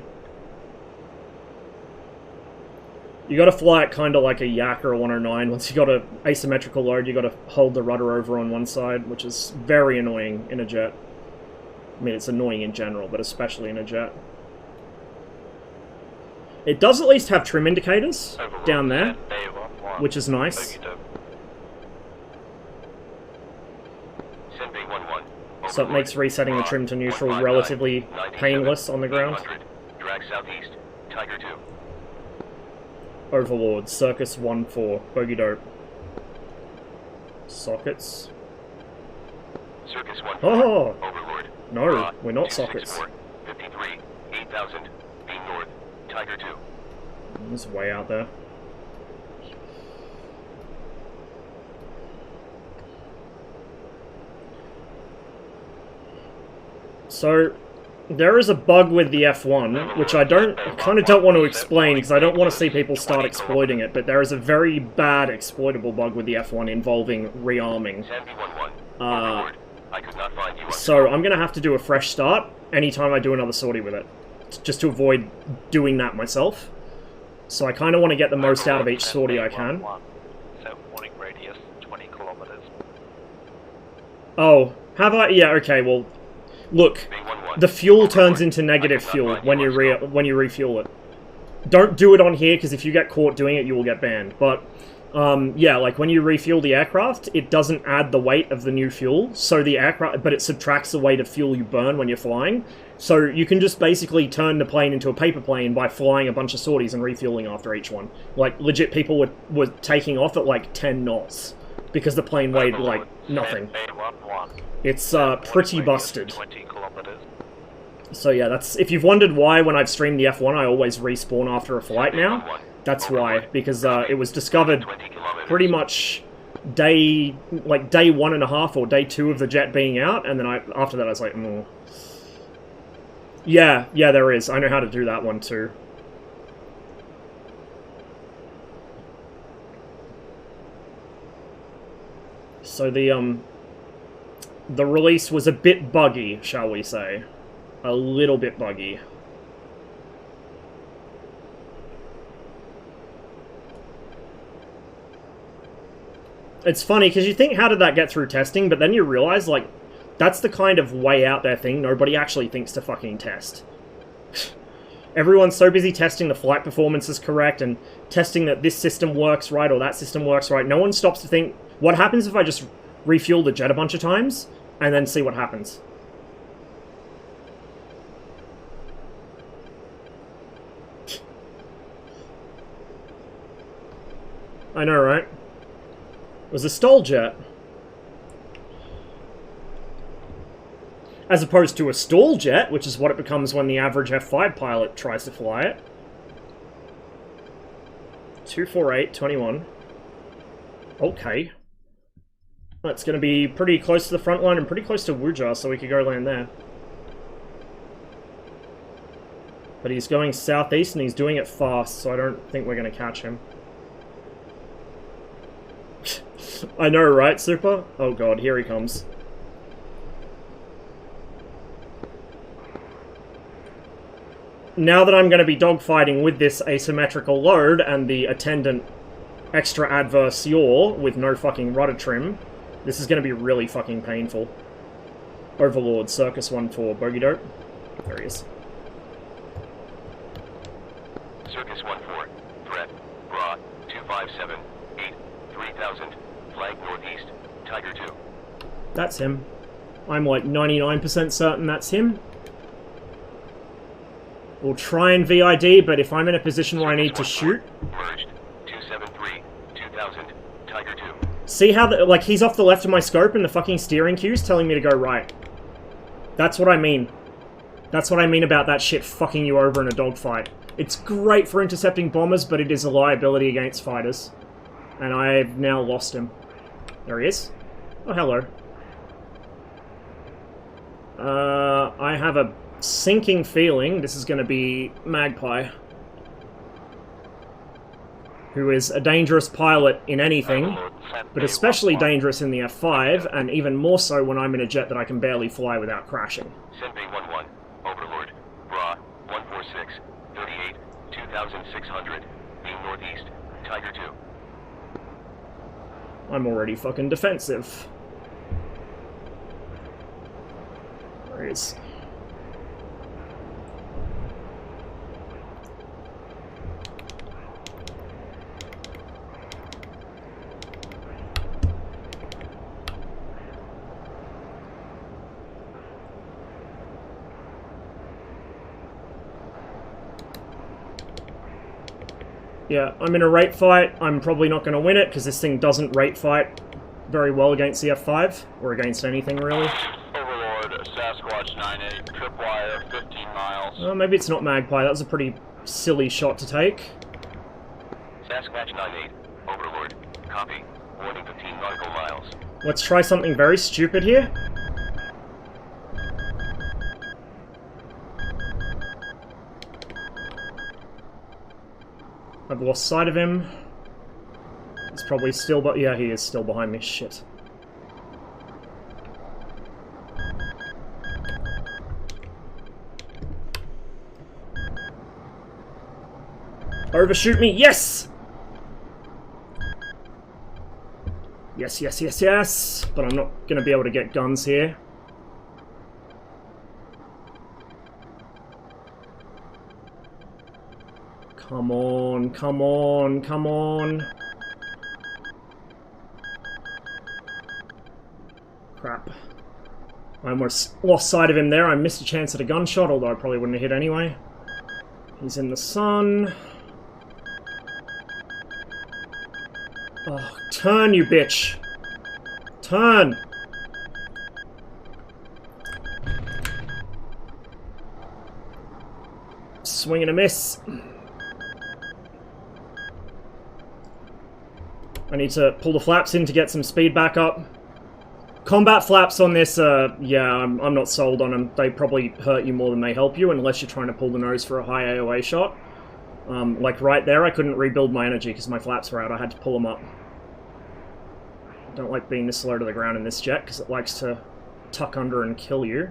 You gotta fly it kinda like a Yak or a 109. Once you got an asymmetrical load, you gotta hold the rudder over on one side, which is very annoying in a jet. I mean, it's annoying in general, but especially in a jet. It does at least have trim indicators down there, which is nice. So it makes resetting the trim to neutral relatively painless on the ground. Drag southeast, Tiger 2. Overlord, Circus 1-4, bogey dope. Sockets. Circus 1-4, Oh! Overlord. No, we're not sockets. 53, 8000, being north, Tiger 2. It's way out there. So, there is a bug with the F1, which I kind of don't want to explain, because I don't want to see people start exploiting it, but there is a very bad exploitable bug with the F1 involving rearming. So I'm going to have to do a fresh start anytime I do another sortie with it, just to avoid doing that myself. So I kind of want to get the most out of each sortie I can. So warning radius 20 kilometers. Oh, have I? Yeah, okay, well... Look, the fuel turns into negative fuel when you refuel it. Don't do it on here, because if you get caught doing it, you will get banned. But, yeah, like when you refuel the aircraft, it doesn't add the weight of the new fuel, so the aircraft, but it subtracts the weight of fuel you burn when you're flying. So you can just basically turn the plane into a paper plane by flying a bunch of sorties and refueling after each one. Like, legit, people were taking off at like 10 knots, because the plane weighed like nothing. It's pretty busted. So yeah, that's, if you've wondered why when I've streamed the F1 I always respawn after a flight now, that's why, because it was discovered pretty much day 1.5 or day 2 of the jet being out, and then after that I was like, Yeah, there is. I know how to do that one too. So the release was a bit buggy, shall we say. A little bit buggy. It's funny, because you think, how did that get through testing? But then you realize, like, that's the kind of way out there thing nobody actually thinks to fucking test. Everyone's so busy testing the flight performance is correct, and testing that this system works right, or that system works right. No one stops to think, what happens if I just refuel the jet a bunch of times, and then see what happens? I know, right? It was a stall jet. As opposed to a stall jet, which is what it becomes when the average F5 pilot tries to fly it. 248.21. Okay. That's going to be pretty close to the front line and pretty close to Wuja, so we could go land there. But he's going southeast and he's doing it fast, so I don't think we're going to catch him. I know, right, Super? Oh god, here he comes. Now that I'm going to be dogfighting with this asymmetrical load and the attendant extra adverse yaw with no fucking rudder trim, this is going to be really fucking painful. Overlord, Circus 1-4, bogey dope. There he is. Circus 1-4, threat, raw, 257, 8, 3000, flag northeast, Tiger 2. That's him. I'm like 99% certain that's him. We'll try and VID, but if I'm in a position where I need to shoot... Merged, 273, 2000, Tiger 2. See how, like, he's off the left of my scope and the fucking steering cue's telling me to go right. That's what I mean. That's what I mean about that shit fucking you over in a dogfight. It's great for intercepting bombers, but it is a liability against fighters. And I've now lost him. There he is. Oh, hello. I have a sinking feeling this is going to be Magpie. who is a dangerous pilot in anything, but especially dangerous in the F5, and even more so when I'm in a jet that I can barely fly without crashing. Senbei 11, Overlord, Bra, 146, 38, 2600, being northeast, Tiger 2. I'm already fucking defensive. There he is. Yeah, I'm in a rate fight. I'm probably not going to win it because this thing doesn't rate fight very well against the F5, or against anything really. Overlord, Sasquatch 98, tripwire, 15 miles. Oh, maybe it's not Magpie. That was a pretty silly shot to take. Sasquatch 98, Overlord, copy, warning 15 nautical miles. Let's try something very stupid here. I've lost sight of him. He's probably still, but yeah, he is still behind me. Shit. Overshoot me, yes! Yes, yes, yes, yes! But I'm not gonna be able to get guns here. Come on, come on, come on. Crap. I almost lost sight of him there. I missed a chance at a gunshot, although I probably wouldn't have hit anyway. He's in the sun. Oh, turn, you bitch. Turn. Swing and a miss. I need to pull the flaps in to get some speed back up. Combat flaps on this, yeah, I'm not sold on them. They probably hurt you more than they help you, unless you're trying to pull the nose for a high AOA shot. Like right there, I couldn't rebuild my energy because my flaps were out. I had to pull them up. I don't like being this low to the ground in this jet, because it likes to tuck under and kill you.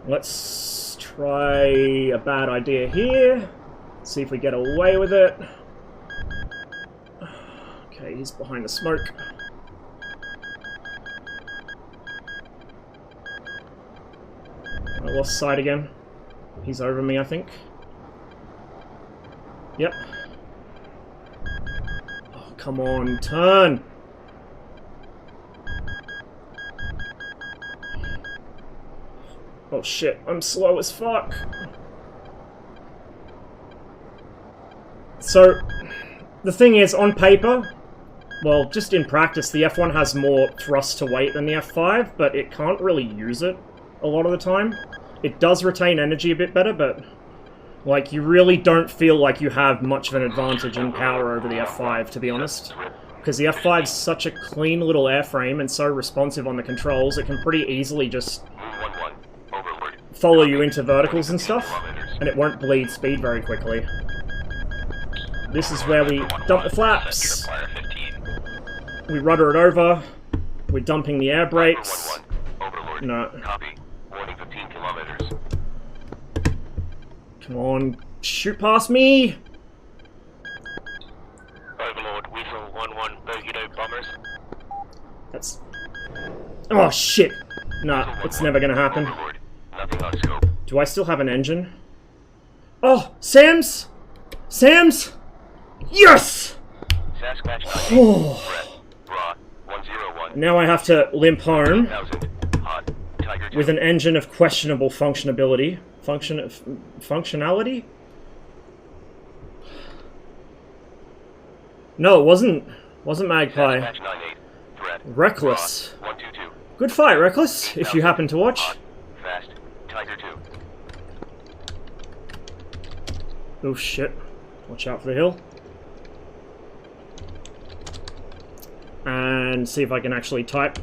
Let's try a bad idea here. See if we get away with it. Okay, he's behind the smoke. I lost sight again. He's over me, I think. Yep. Oh, come on, turn! Oh shit, I'm slow as fuck. So, the thing is, on paper, well, just in practice, the F1 has more thrust to weight than the F5, but it can't really use it a lot of the time. It does retain energy a bit better, but like, you really don't feel like you have much of an advantage in power over the F5, to be honest. Because the F5's such a clean little airframe and so responsive on the controls, it can pretty easily just follow you into verticals and stuff, and it won't bleed speed very quickly. This is where we dump the flaps. We rudder it over. We're dumping the air brakes. No. Come on, shoot past me! Overlord, Weasel 1-1, Bogido bombers. That's... Oh shit! Nah, it's never gonna happen. Do I still have an engine? Oh, Sam's! Sam's! Yes! Oh. Now I have to limp home with an engine of questionable functionality. Functionality? No, it wasn't Magpie. Reckless. Good fight, Reckless, if you happen to watch. Oh shit. Watch out for the hill. And see if I can actually type.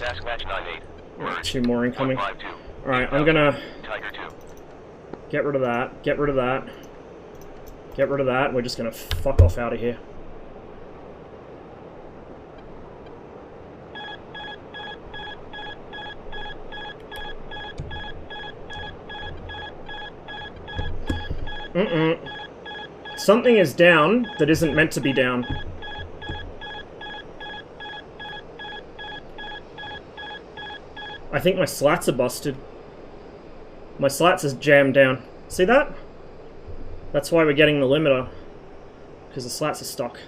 Sasquatch 98. Merge. 2 more incoming. 152. Alright, I'm gonna Tiger 2. get rid of that, get rid of that, get rid of that, we're just gonna fuck off out of here. Something is down that isn't meant to be down. I think my slats are busted. My slats is jammed down. See that? That's why we're getting the limiter. Because the slats are stuck.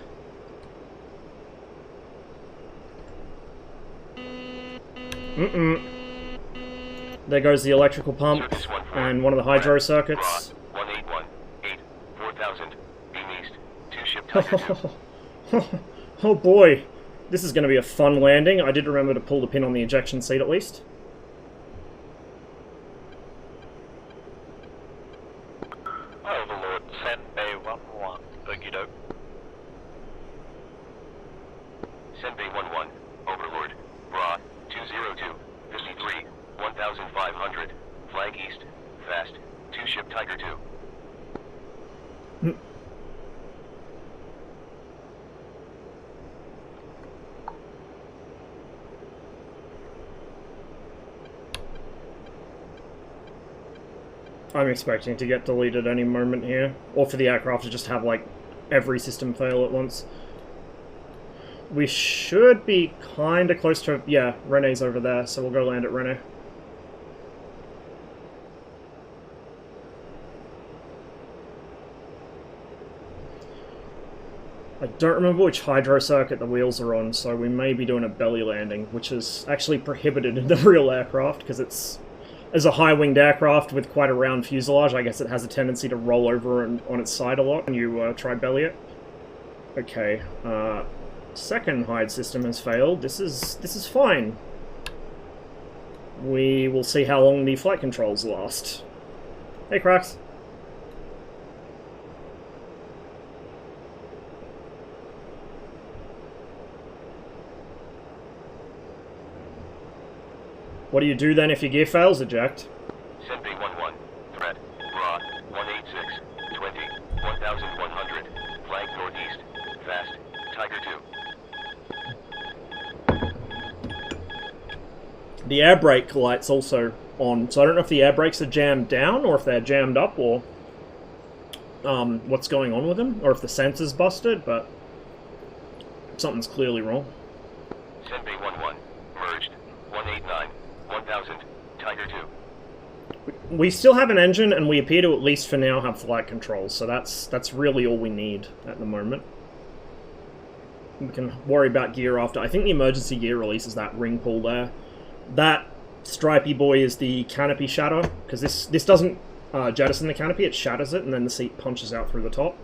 There goes the electrical pump and one of the hydro circuits. 1818 4000 beam east. 2 ship Tiger 2. Oh boy, this is going to be a fun landing. I did remember to pull the pin on the ejection seat at least. Overlord, send Bay 11. Okie doke. Send Bay 11. Overlord. Bra 202 53 1500. Flag east. Fast. 2 ship Tiger 2. I'm expecting to get deleted any moment here. Or for the aircraft to just have, like, every system fail at once. We should be kinda close to... Yeah, Rene's over there, so we'll go land at Rene. I don't remember which hydro circuit the wheels are on, so we may be doing a belly landing, which is actually prohibited in the real aircraft, because it's... As a high-winged aircraft with quite a round fuselage, I guess it has a tendency to roll over on its side a lot when you try belly it. Okay, second hide system has failed. This is fine. We will see how long the flight controls last. Hey, Cracks. What do you do then if your gear fails? Eject. Send Bay 11. Threat. Bra 186 20 1100. Flag northeast. Fast. Tiger 2. The air brake light's also on, so I don't know if the air brakes are jammed down or if they're jammed up or what's going on with them, or if the sensor's busted, but something's clearly wrong. Send Bay 11. Merged. 189 1000. Tiger 2. We still have an engine, and we appear to at least for now have flight controls, so that's really all we need at the moment. We can worry about gear after. I think the emergency gear release is that ring pull there. That stripy boy is the canopy shatter, because this doesn't jettison the canopy, it shatters it, and then the seat punches out through the top.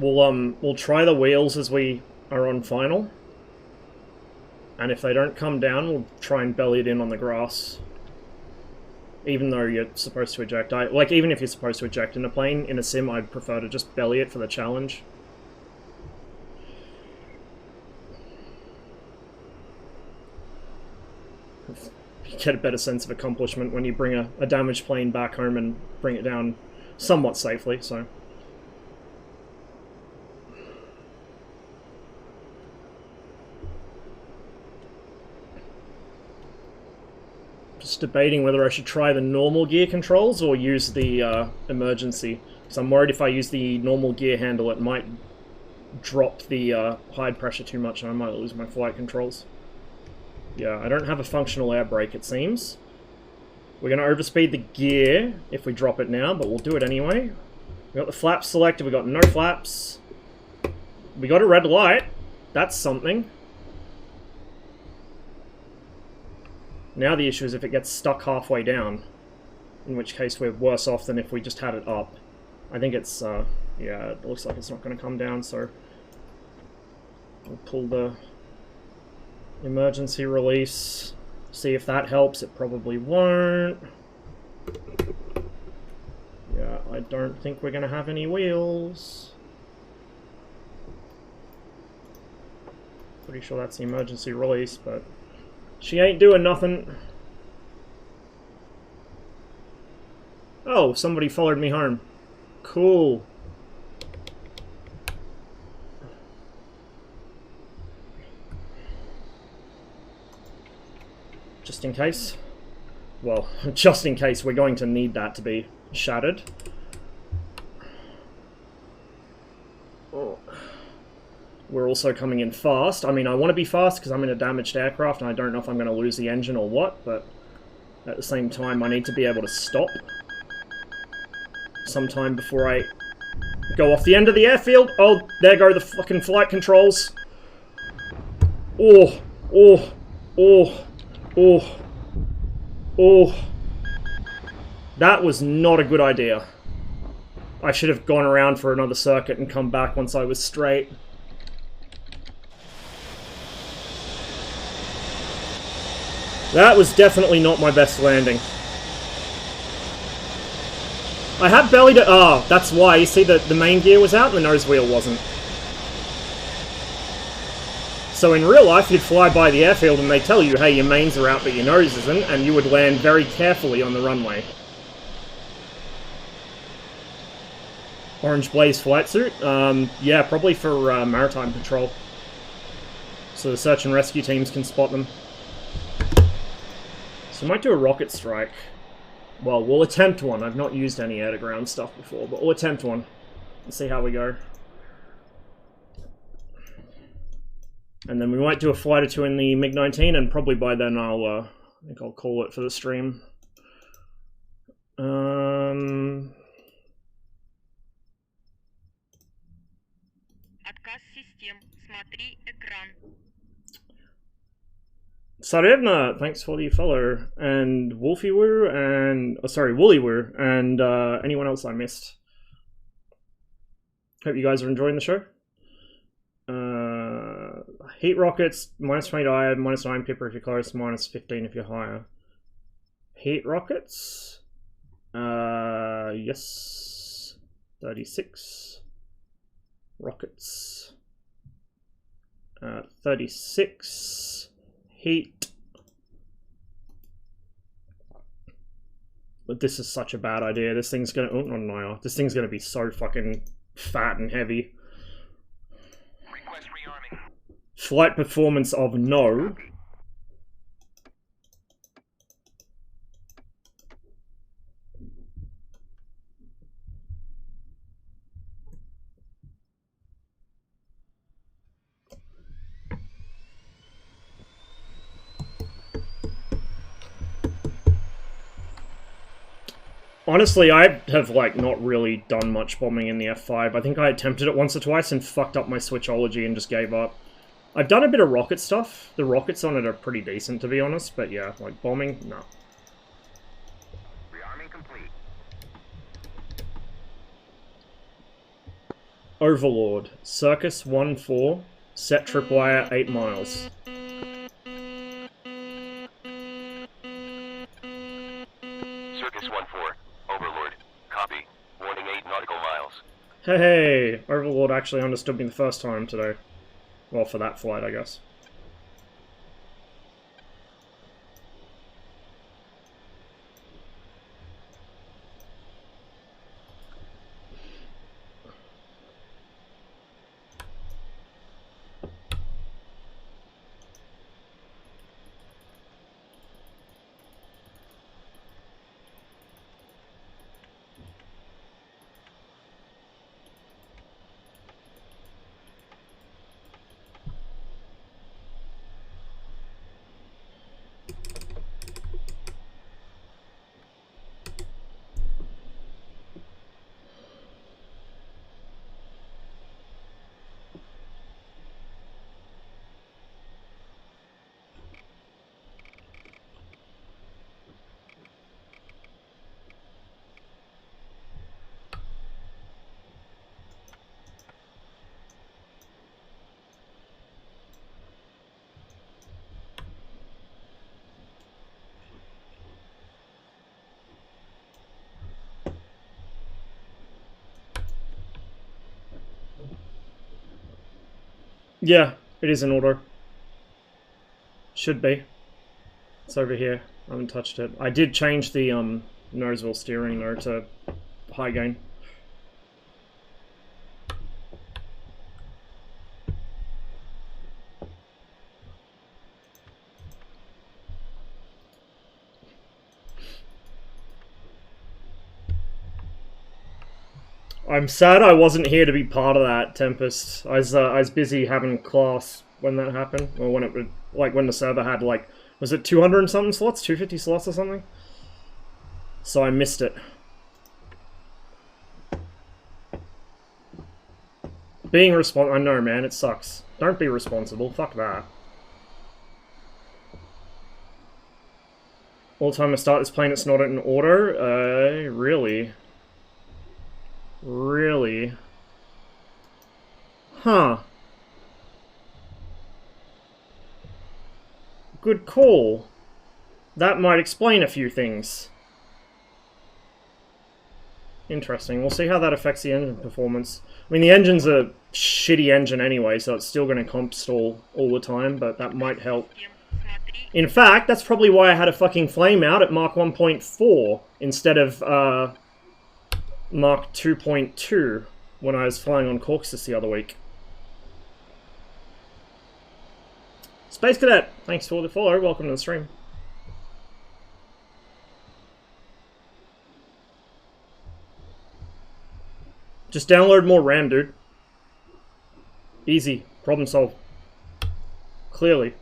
We'll try the wheels as we are on final. And if they don't come down, we'll try and belly it in on the grass. Even though you're supposed to eject. Like, even if you're supposed to eject in a plane, in a sim, I'd prefer to just belly it for the challenge. You get a better sense of accomplishment when you bring a damaged plane back home and bring it down somewhat safely, so... Just debating whether I should try the normal gear controls or use the emergency. Because I'm worried if I use the normal gear handle, it might drop the hide pressure too much and I might lose my flight controls. Yeah, I don't have a functional air brake, it seems. We're going to overspeed the gear if we drop it now, but we'll do it anyway. We got the flaps selected, we got no flaps. We got a red light. That's something. Now the issue is if it gets stuck halfway down, in which case we're worse off than if we just had it up. I think it's, yeah, it looks like it's not going to come down, so we'll pull the emergency release, see if that helps. It probably won't. Yeah, I don't think we're going to have any wheels. Pretty sure that's the emergency release, but she ain't doing nothing. Oh, somebody followed me home. Cool. Just in case. Well, just in case, we're going to need that to be shattered. Oh. We're also coming in fast. I mean, I want to be fast because I'm in a damaged aircraft and I don't know if I'm going to lose the engine or what, but at the same time I need to be able to stop sometime before I go off the end of the airfield. Oh, there go the fucking flight controls. Oh, oh, oh, oh, oh. That was not a good idea. I should have gone around for another circuit and come back once I was straight. That was definitely not my best landing. I had belly to... Oh, that's why. You see, the main gear was out and the nose wheel wasn't. So in real life, you'd fly by the airfield and they tell you, hey, your mains are out but your nose isn't, and you would land very carefully on the runway. Orange Blaze flight suit? Yeah, probably for maritime patrol. So the search and rescue teams can spot them. So we might do a rocket strike. Well, we'll attempt one. I've not used any air-to-ground stuff before, but we'll attempt one. Let's see how we go. And then we might do a flight or two in the MiG-19, and probably by then I think I'll call it for the stream. Отказ систем. Смотри экран. Sarevna, thanks for the follow, and Wolfywoo, and Woolywoo, and anyone else I missed. Hope you guys are enjoying the show. Heat rockets, minus 20 dive, minus 9 pipper if you're close, minus 15 if you're higher. Heat rockets, yes, 36. Rockets, 36. Heat. But this is such a bad idea. This thing's gonna... Oh, no. This thing's gonna be so fucking fat and heavy. Request rearming. Flight performance of no. Honestly, I have, like, not really done much bombing in the F5. I think I attempted it once or twice and fucked up my switchology and just gave up. I've done a bit of rocket stuff. The rockets on it are pretty decent, to be honest, but yeah, like, bombing, no. Rearming complete. Overlord. Circus 1-4. Set tripwire 8 miles. Circus 1-4. Overlord. Copy. Warning 8 nautical miles. Hey, Overlord actually understood me the first time today. Well, for that flight, I guess. Yeah, it is in order. Should be. It's over here. I haven't touched it. I did change the Noseville steering though to high gain. I'm sad I wasn't here to be part of that, Tempest. I was busy having class when that happened, or when it would, like when the server had like, was it 200 and something slots, 250 slots or something? So I missed it. Being responsible, I know, man, it sucks. Don't be responsible. Fuck that. All the time I start this plane, it's not in order. Really? Really? Huh. Good call. That might explain a few things. Interesting. We'll see how that affects the engine performance. I mean, the engine's a shitty engine anyway, so it's still going to comp stall all the time, but that might help. In fact, that's probably why I had a fucking flame out at Mark 1.4 instead of Mark 2.2 when I was flying on Caucasus the other week. Space Cadet, thanks for the follow. Welcome to the stream. Just download more RAM, dude. Easy. Problem solved. Clearly.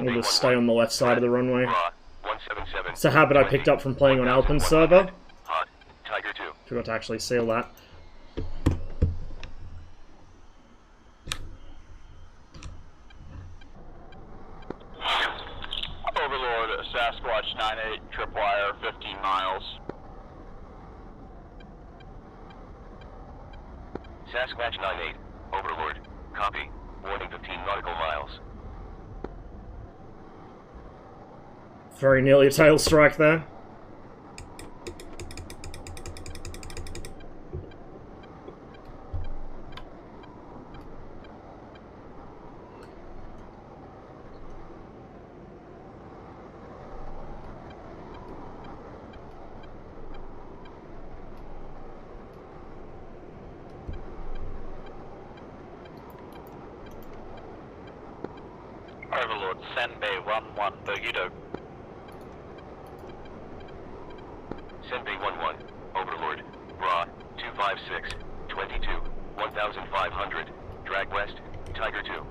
We'll just stay on the left side of the runway. It's a habit I picked up from playing on Alpen's server. Tiger 2. Forgot to actually seal that. Overlord, Sasquatch 98, tripwire, 15 miles. Sasquatch 98. Overlord. Copy. Warning 15 nautical miles. Very nearly a tail strike there. Overlord, Senbei 1-1, Bogito. Senbei 1-1. Overlord. Bra. 256. 22. 1500. Drag west. Tiger 2.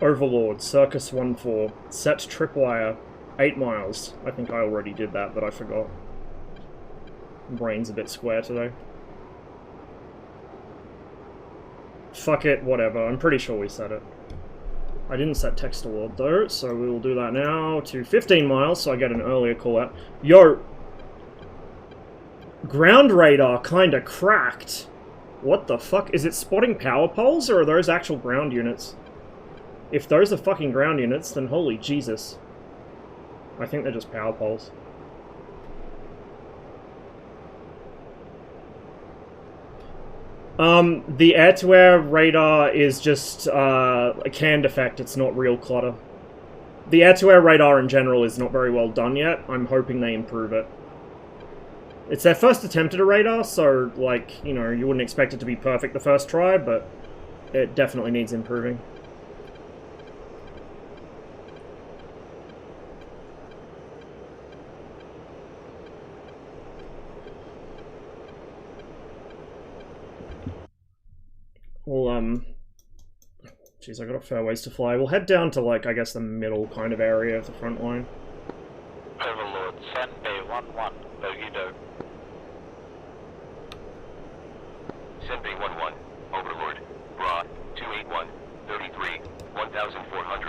Overlord, Circus 1-4. Set tripwire, 8 miles. I think I already did that, but I forgot. Brain's a bit square today. Fuck it, whatever. I'm pretty sure we set it. I didn't set text award though, so we will do that now to 15 miles, so I get an earlier call out. Yo! Ground radar kinda cracked. What the fuck? Is it spotting power poles, or are those actual ground units? If those are fucking ground units, then holy Jesus. I think they're just power poles. The air-to-air radar is just a canned effect, it's not real clutter. The air-to-air radar in general is not very well done yet. I'm hoping they improve it. It's their first attempt at a radar, so, like, you know, you wouldn't expect it to be perfect the first try, but it definitely needs improving. Well, geez, I got a fair ways to fly. We'll head down to, like, I guess the middle kind of area of the front line. Overlord, Senbei 1-1, Bogito. Senbei 1-1. Overlord. Bra. 281. 33. 1400.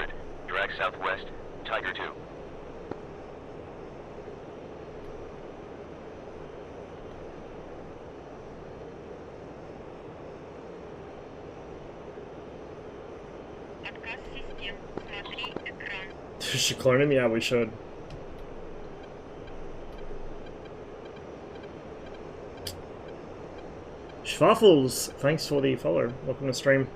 систем. Смотри экран. Should clone him? Yeah, we should. Schwaffles, thanks for the follow. Welcome to stream.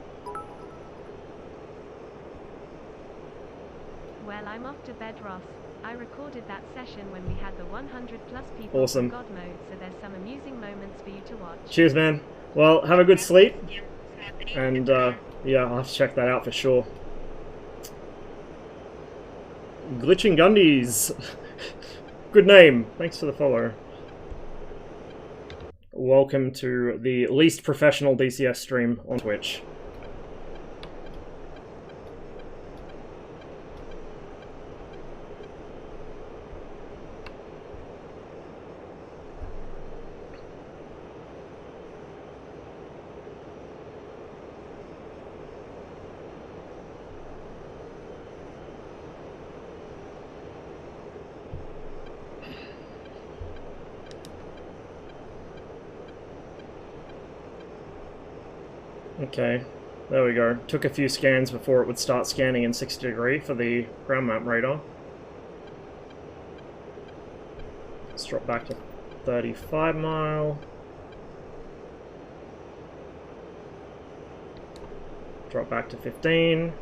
Well, I'm off to bed, Ross. I recorded that session when we had the 100 plus people Awesome. in God mode, so there's some amusing moments for you to watch. Cheers, man. Well, have a good sleep, Систем. Смотри and экран. yeah, I'll have to check that out for sure. Glitching Gundies. Good name. Thanks for the follow. Welcome to the least professional DCS stream on Twitch. Okay, there we go. Took a few scans before it would start scanning in 60 degree for the ground map radar. Let's drop back to 35 mile. Drop back to 15.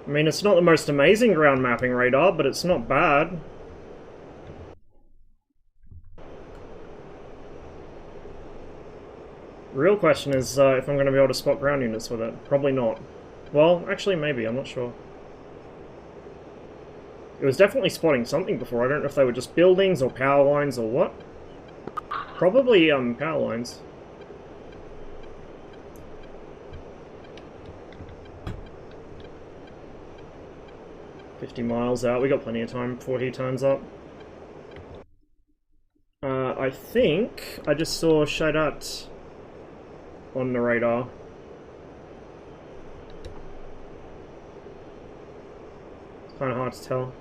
I mean, it's not the most amazing ground mapping radar, but it's not bad. Real question is if I'm going to be able to spot ground units with it. Probably not. Well, actually maybe, I'm not sure. It was definitely spotting something before. I don't know if they were just buildings or power lines or what. Probably power lines. $50 miles out, we got plenty of time before he turns up. I think I just saw Shaidat on the radar. It's kind of hard to tell.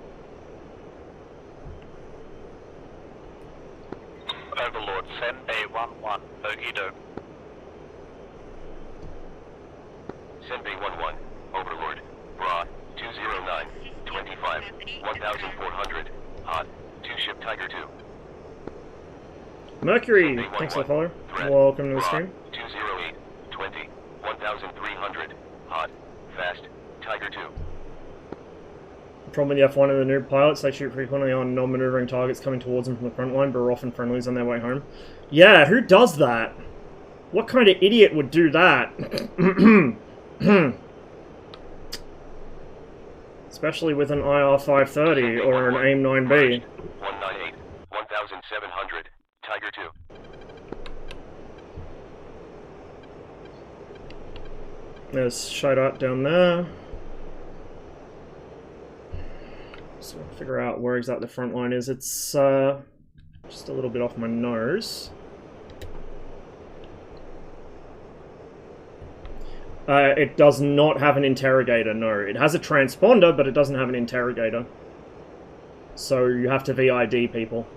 Overlord, send A11. Okie doke. Send B11, Overlord, Bra, 209, 25, 1400, hot, 2 ship Tiger 2. Mercury, thanks for the follow. Welcome to the stream. 208, 20, 1300, hot, fast, Tiger 2. The problem with the F1 and the noob pilots, they shoot frequently on non-maneuvering targets coming towards them from the front line, but are often friendlies on their way home. Yeah, who does that? What kind of idiot would do that? Especially with an IR-530 or an AIM-9B. 198, 1700, Tiger 2. There's Shaidat down there. So figure out where exactly the front line is. It's just a little bit off my nose. It does not have an interrogator, no. It has a transponder, but it doesn't have an interrogator. So you have to VID people.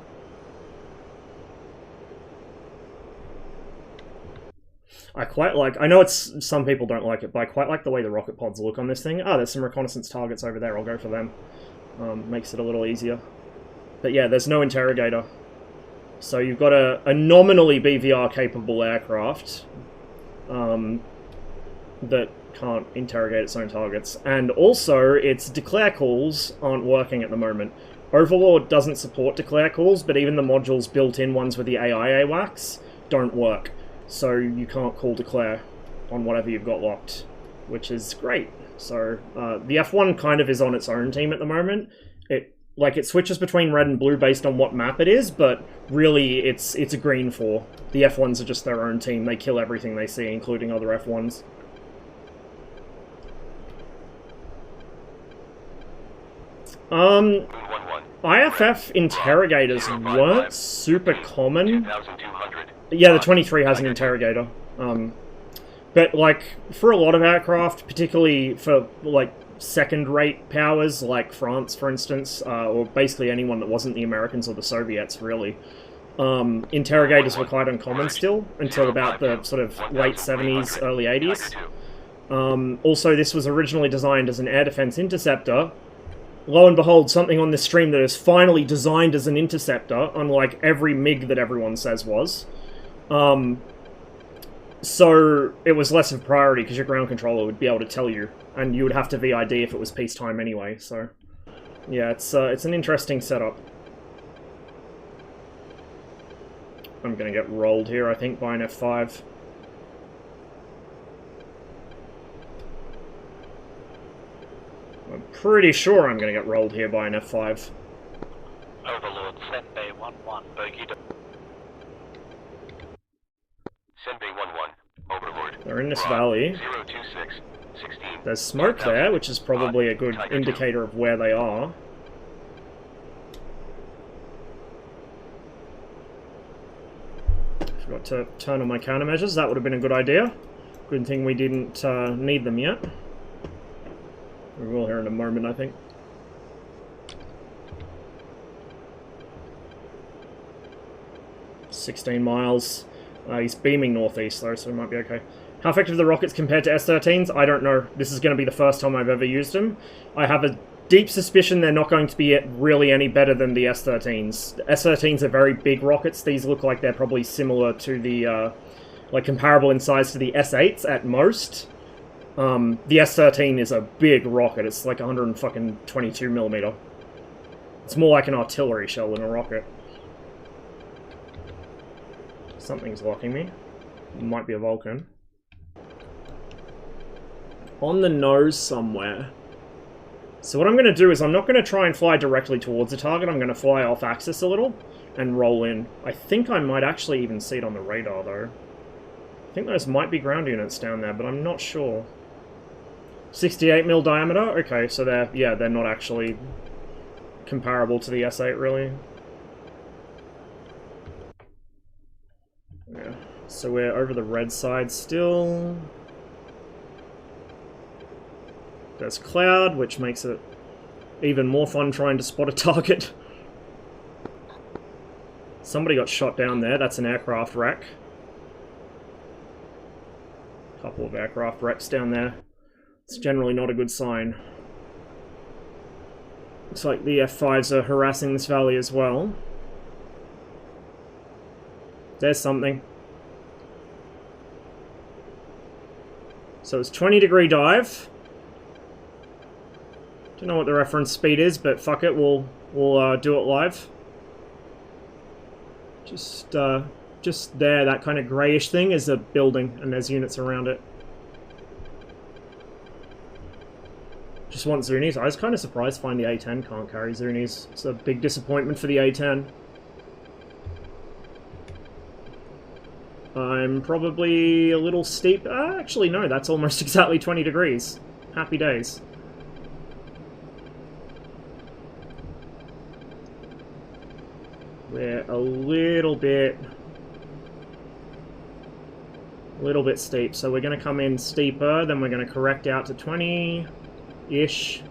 I quite like... I know it's some people don't like it, but I quite like the way the rocket pods look on this thing. Ah, there's some reconnaissance targets over there. I'll go for them. Makes it a little easier. But yeah, there's no interrogator. So you've got a nominally BVR-capable aircraft that can't interrogate its own targets. And also, its declare calls aren't working at the moment. Overlord doesn't support declare calls, but even the modules built-in ones with the AI AWACS don't work. So you can't call declare on whatever you've got locked, which is great. So the F1 kind of is on its own team at the moment. It switches between red and blue based on what map it is, but really it's a green 4. The F1s are just their own team. They kill everything they see, including other F1s. IFF interrogators weren't super common. Yeah, the 23 has an interrogator. But, like, for a lot of aircraft, particularly for, like, second-rate powers, like France, for instance, or basically anyone that wasn't the Americans or the Soviets, really, interrogators were quite uncommon still, until about the sort of late 70s, early 80s. Also, this was originally designed as an air defense interceptor. Lo and behold, something on this stream that is finally designed as an interceptor, unlike every MiG that everyone says was. So it was less of a priority because your ground controller would be able to tell you, and you would have to VID if it was peacetime anyway. So yeah, it's an interesting setup. I'm gonna get rolled here, I think, by an F5. I'm pretty sure I'm gonna get rolled here by an F5. Overlord, Senbei 1-1, bogey. Senbei 1-1, Overlord. They're in this valley. 026, 16. There's smoke there, which is probably a good indicator of where they are. Forgot to turn on my countermeasures. That would have been a good idea. Good thing we didn't need them yet. We will here in a moment, I think. "16 miles. He's beaming northeast though, so it might be okay. How effective are the rockets compared to S-13s? I don't know. This is going to be the first time I've ever used them. I have a deep suspicion they're not going to be really any better than the S-13s. The S-13s are very big rockets. These look like they're probably similar to the, like comparable in size to the S-8s at most. The S-13 is a big rocket. It's like 122mm. It's more like an artillery shell than a rocket. Something's locking me. It might be a Vulcan. On the nose somewhere. So what I'm going to do is I'm not going to try and fly directly towards the target. I'm going to fly off axis a little and roll in. I think I might actually even see it on the radar though. I think those might be ground units down there, but I'm not sure. 68mm diameter? Okay, so they're not actually comparable to the S8 really. Yeah, so we're over the red side still. There's cloud, which makes it even more fun trying to spot a target. Somebody got shot down there. That's an aircraft wreck. Couple of aircraft wrecks down there. It's generally not a good sign. Looks like the F5s are harassing this valley as well. There's something. So it's 20-degree dive. Don't know what the reference speed is, but fuck it, we'll do it live. Just there, that kind of greyish thing is a building, and there's units around it. Just want Zunis. I was kind of surprised to find the A-10 can't carry Zunis. It's a big disappointment for the A-10. I'm probably a little steep. Actually, no, that's almost exactly 20 degrees. Happy days. We're a little bit steep, so we're going to come in steeper, then we're going to correct out to 20-ish.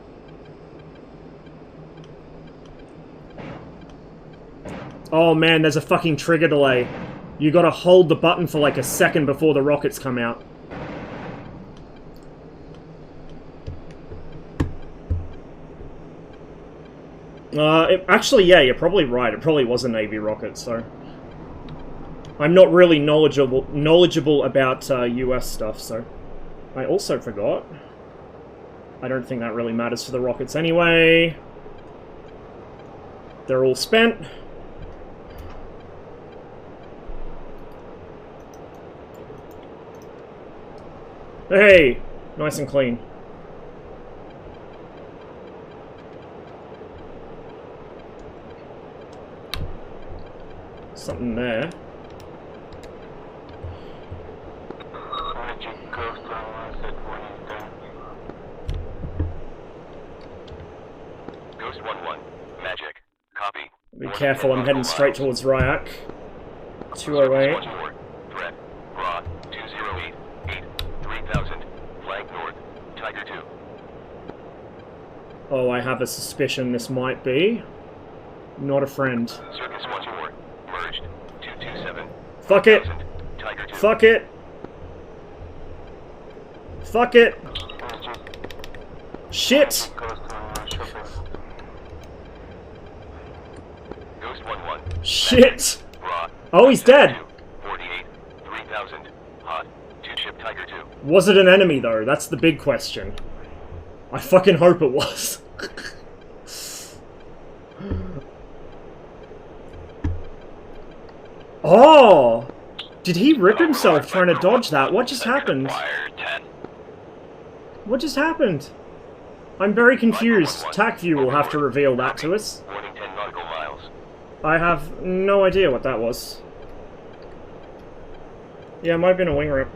Oh man, there's a fucking trigger delay. You gotta hold the button for like a second before the rockets come out. Actually, yeah, you're probably right. It probably was a Navy rocket, so... I'm not really knowledgeable about US stuff, so... I also forgot. I don't think that really matters for the rockets anyway. They're all spent. Hey! Nice and clean. Something there. Ghost 1-1, Magic, copy. Be careful, I'm heading straight towards Ryak. 208. Threat, raw, 208, 3000, flank north, Tiger 2. Oh, I have a suspicion this might be not a friend. Circus 1-4, merged, Fuck it. Tiger 2. Fuck it. Fuck it. Shit. Ghost 1-1. Shit. Raw. Oh, he's dead. 48. 3000. Hot. 2-ship Tiger 2. Was it an enemy, though? That's the big question. I fucking hope it was. Oh! Did he rip himself trying to dodge that? What just happened? Fire 10. What just happened? I'm very confused. TACView will have to reveal that to us. Warning 10 nautical miles. I have no idea what that was. Yeah, it might have been a wing rip.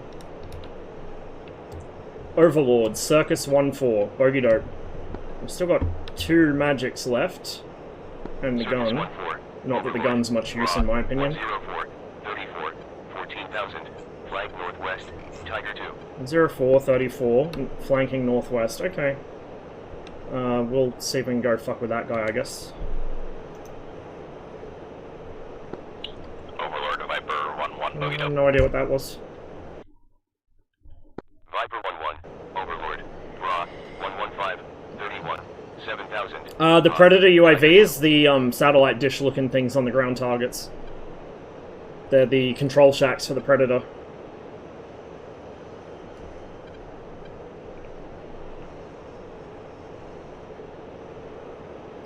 Overlord, Circus 1-4, bogey dope. I've still got 2 magics left. And the Circus gun. 1-4. Not that the gun's much use in my opinion. 104. 34. 14,000. Flank northwest. Tiger 2. 04, 34, flanking northwest. Okay. We'll see if we can go fuck with that guy, I guess. Overlord Viper 1-1 bogey dope. No idea what that was. Viper 1-1. Overlord. Raw. 115. 31. 7,000. The Predator UAVs, the satellite dish-looking things on the ground targets. They're the control shacks for the Predator.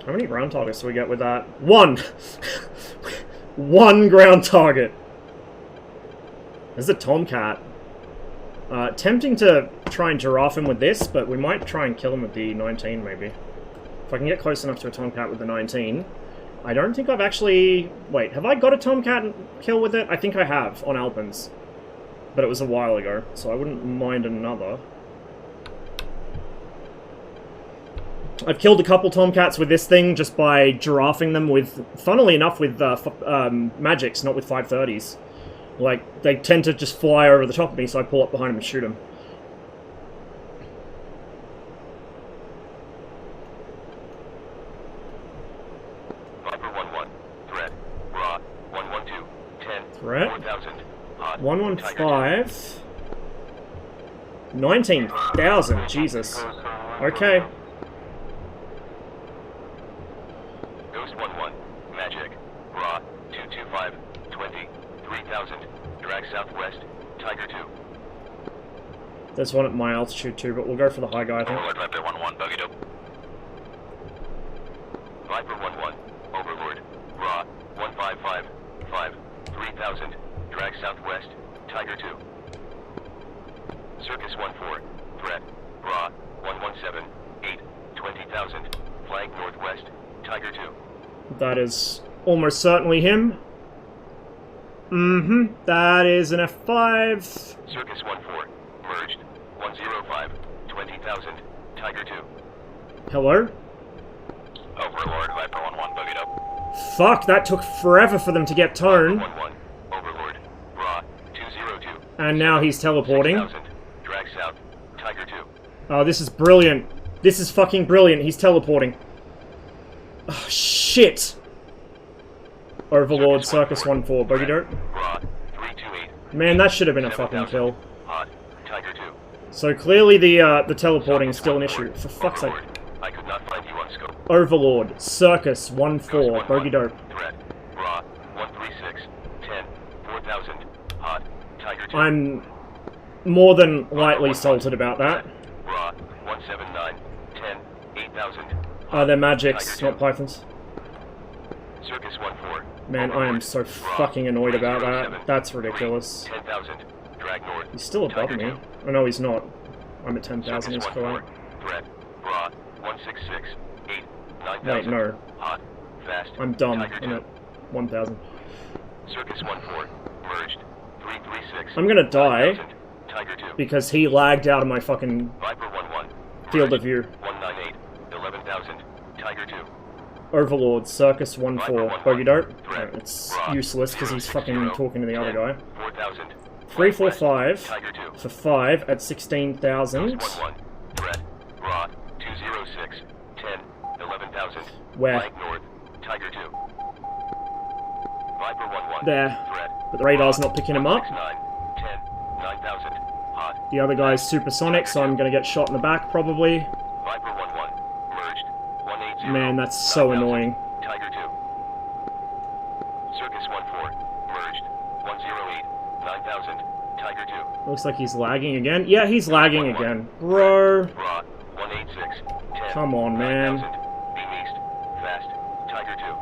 How many ground targets do we get with that? 1! 1 ground target! There's a Tomcat. Tempting to try and giraffe him with this, but we might try and kill him with the 19, maybe. If I can get close enough to a Tomcat with the 19. I don't think I've actually... Wait, have I got a Tomcat kill with it? I think I have, on Alpins. But it was a while ago, so I wouldn't mind another. I've killed a couple Tomcats with this thing just by giraffing them with... Funnily enough, with magics, not with 530s. Like, they tend to just fly over the top of me, so I pull up behind them and shoot them. Viper 1-1. Threat. Raw. 112. 10. Threat. 4,000. Hot. 115. 19,000. Jesus. Okay. Ghost 1-1. Magic. Raw. 225. 20. 3,000. Drag southwest. Tiger 2. There's one at my altitude too, but we'll go for the high guy, I think. Overlord Viper 1-1 bogey dope. Viper 1-1. Overlord. Raw. 155. 5. 3,000. Drag southwest. Tiger 2. Circus 1-4. Threat. Raw. 117. 8. 20,000. Flank northwest. Tiger 2. That is almost certainly him. Mm-hmm. That is an F5. Circus 1-4. Merged. 105. 20,000. Tiger 2. Hello? Overlord Viper 1-1 bogey dope. Fuck, that took forever for them to get tone. 1-1. Overlord. Raw. 202. And now he's teleporting. 6,000. Drag south. Tiger 2. Oh, this is brilliant. This is fucking brilliant. He's teleporting. Oh, shit. Overlord, Circus 1-4, bogey dope. Raw. 328. Man, that should have been a fucking kill. Hot. Tiger 2. So clearly the teleporting is still an issue. For fuck's sake. Overlord. I could not find you on scope. Overlord, Circus 1-4, bogey dope. Threat. Raw. 136. 10. 4,000. Hot. Tiger 2. I'm more than lightly salted about that. Raw. 179. 10. 8,000. They're magics, not pythons. Circus 1-4. Man, I am so fucking annoyed about that. That's ridiculous. 10,000. Drag north. He's still above me. Oh no, he's not. I'm at 10,000, he's correct. Threat. Raw. 166. 8. 9,000. Wait, no. Hot. Fast. I'm dumb. Tiger I'm 2. at 1,000. Circus 1-4. Merged. 336. I'm gonna die 5,000. Tiger 2. because he lagged out of my fucking Viper 1-1. field of view. 198. 11,000. Tiger 2. Overlord, Circus 1-4, bogey dope. No, it's useless because he's fucking talking to the other guy. 4,000. 345 Tiger 2. for 5 at 16,000. 1-1. Threat. Raw. 206. 10. 11,000. Where? Flank north. Tiger 2. Viper 1-1. there. Threat. But the radar's not picking him up. 169, 10, 9000. Hot. The other guy's supersonic, so I'm going to get shot in the back, probably. Viper 1-1. Merged. 180. Man, that's so 9000. annoying. Tiger 2. Circus 1-4. Merged. 108. 9000. Tiger 2. Looks like he's lagging again. Yeah, he's lagging again. Bro. Raw. 186. 10. Come on, man. 9000. Beam east. Fast. Tiger 2.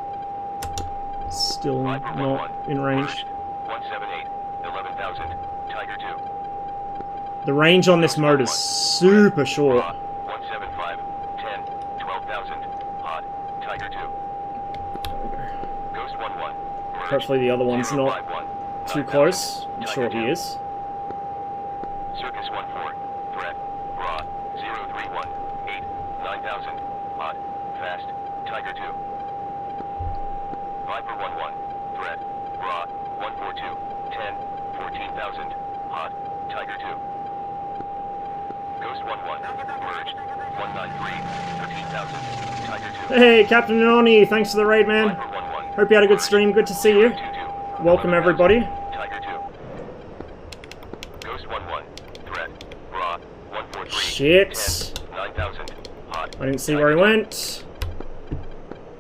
Still Viper not 1-1. in range. Merged. 178. 11,000. Tiger 2. The range on this mode is super short. Raw. 175. 10. 12,000. Hot. Tiger 2. Ghost 1-1. Merged. Hopefully the other one's not 051. too 9000. close. I'm Tiger sure 2. he is. Circus 1-4. Threat. Raw. 031. 8. 9000. Hot. Fast. Tiger 2. Viper 1-1. Threat. Raw. 142. 10. 14,000. Hot. Tiger 2. Ghost 1-1. Merged. 193. 13,000. Tiger 2. Hey, Captain Noni, thanks for the raid, man. Viper 1-1. Hope you had a good stream. Good to see you. 22. Welcome, everybody. Tiger 2. Ghost 1-1. Threat. Raw. 143. Shit. 10. 9,000. Hot. I didn't see where he went.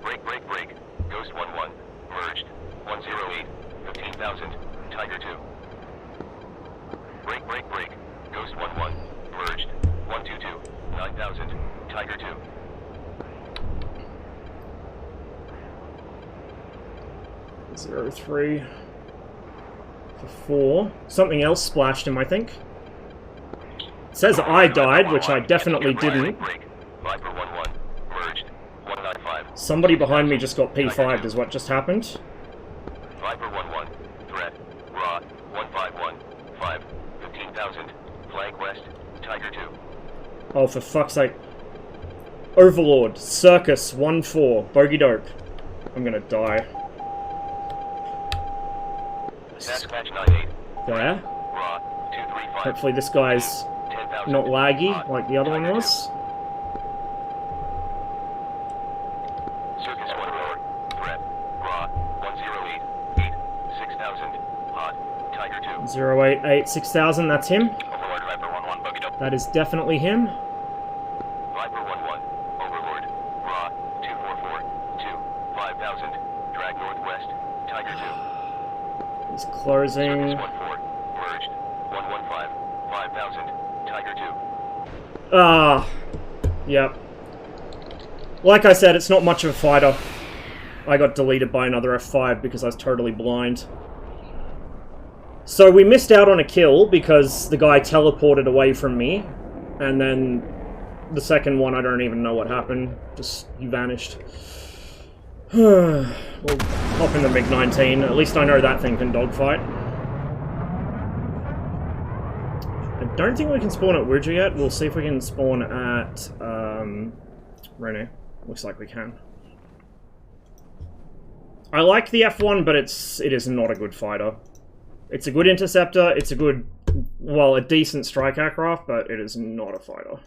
Break, break, break. Ghost 1-1. Merged. 108. 15,000. Tiger 2. Break, break, break. Ghost 1-1. Merged. 122. 9,000. Tiger 2. 03 for 4. Something else splashed him, I think. It says I died, which I definitely didn't. Break. Viper 1-1. Merged. 195. Somebody behind me just got P5'd is what just happened. Viper 1-1. Threat. Raw. 151. 5. 15,000. Flank west. Tiger 2. Oh, for fuck's sake. Overlord. Circus 1-4. Bogey dope. I'm gonna die. Sasquatch 98. There. Raw. 235. Hopefully this guy's 10,000. not laggy Hot. like the other one Tiger 2. was. Circus 1-4. Threat. Raw. 108. 8. 6,000. Hot. Tiger 2. 088 6000, that's him. Overlord Viper 1-1. Bogey dope. That is definitely him. Viper 1-1. Overlord. Raw. 244. 2. 5,000. Drag northwest. Tiger 2. He's Circus closing. 1-4. Merged. 115. 5,000. Tiger 2. Ah. Yep. Like I said, it's not much of a fighter. I got deleted by another F5 because I was totally blind. So we missed out on a kill because the guy teleported away from me. And then the second one, I don't even know what happened. Just, he vanished. We'll hop in the MiG-19. At least I know that thing can dogfight. I don't think we can spawn at Wuju yet. We'll see if we can spawn at Rene. Looks like we can. I like the F1, but it is not a good fighter. It's a good interceptor. It's a good, well, a decent strike aircraft, but it is not a fighter.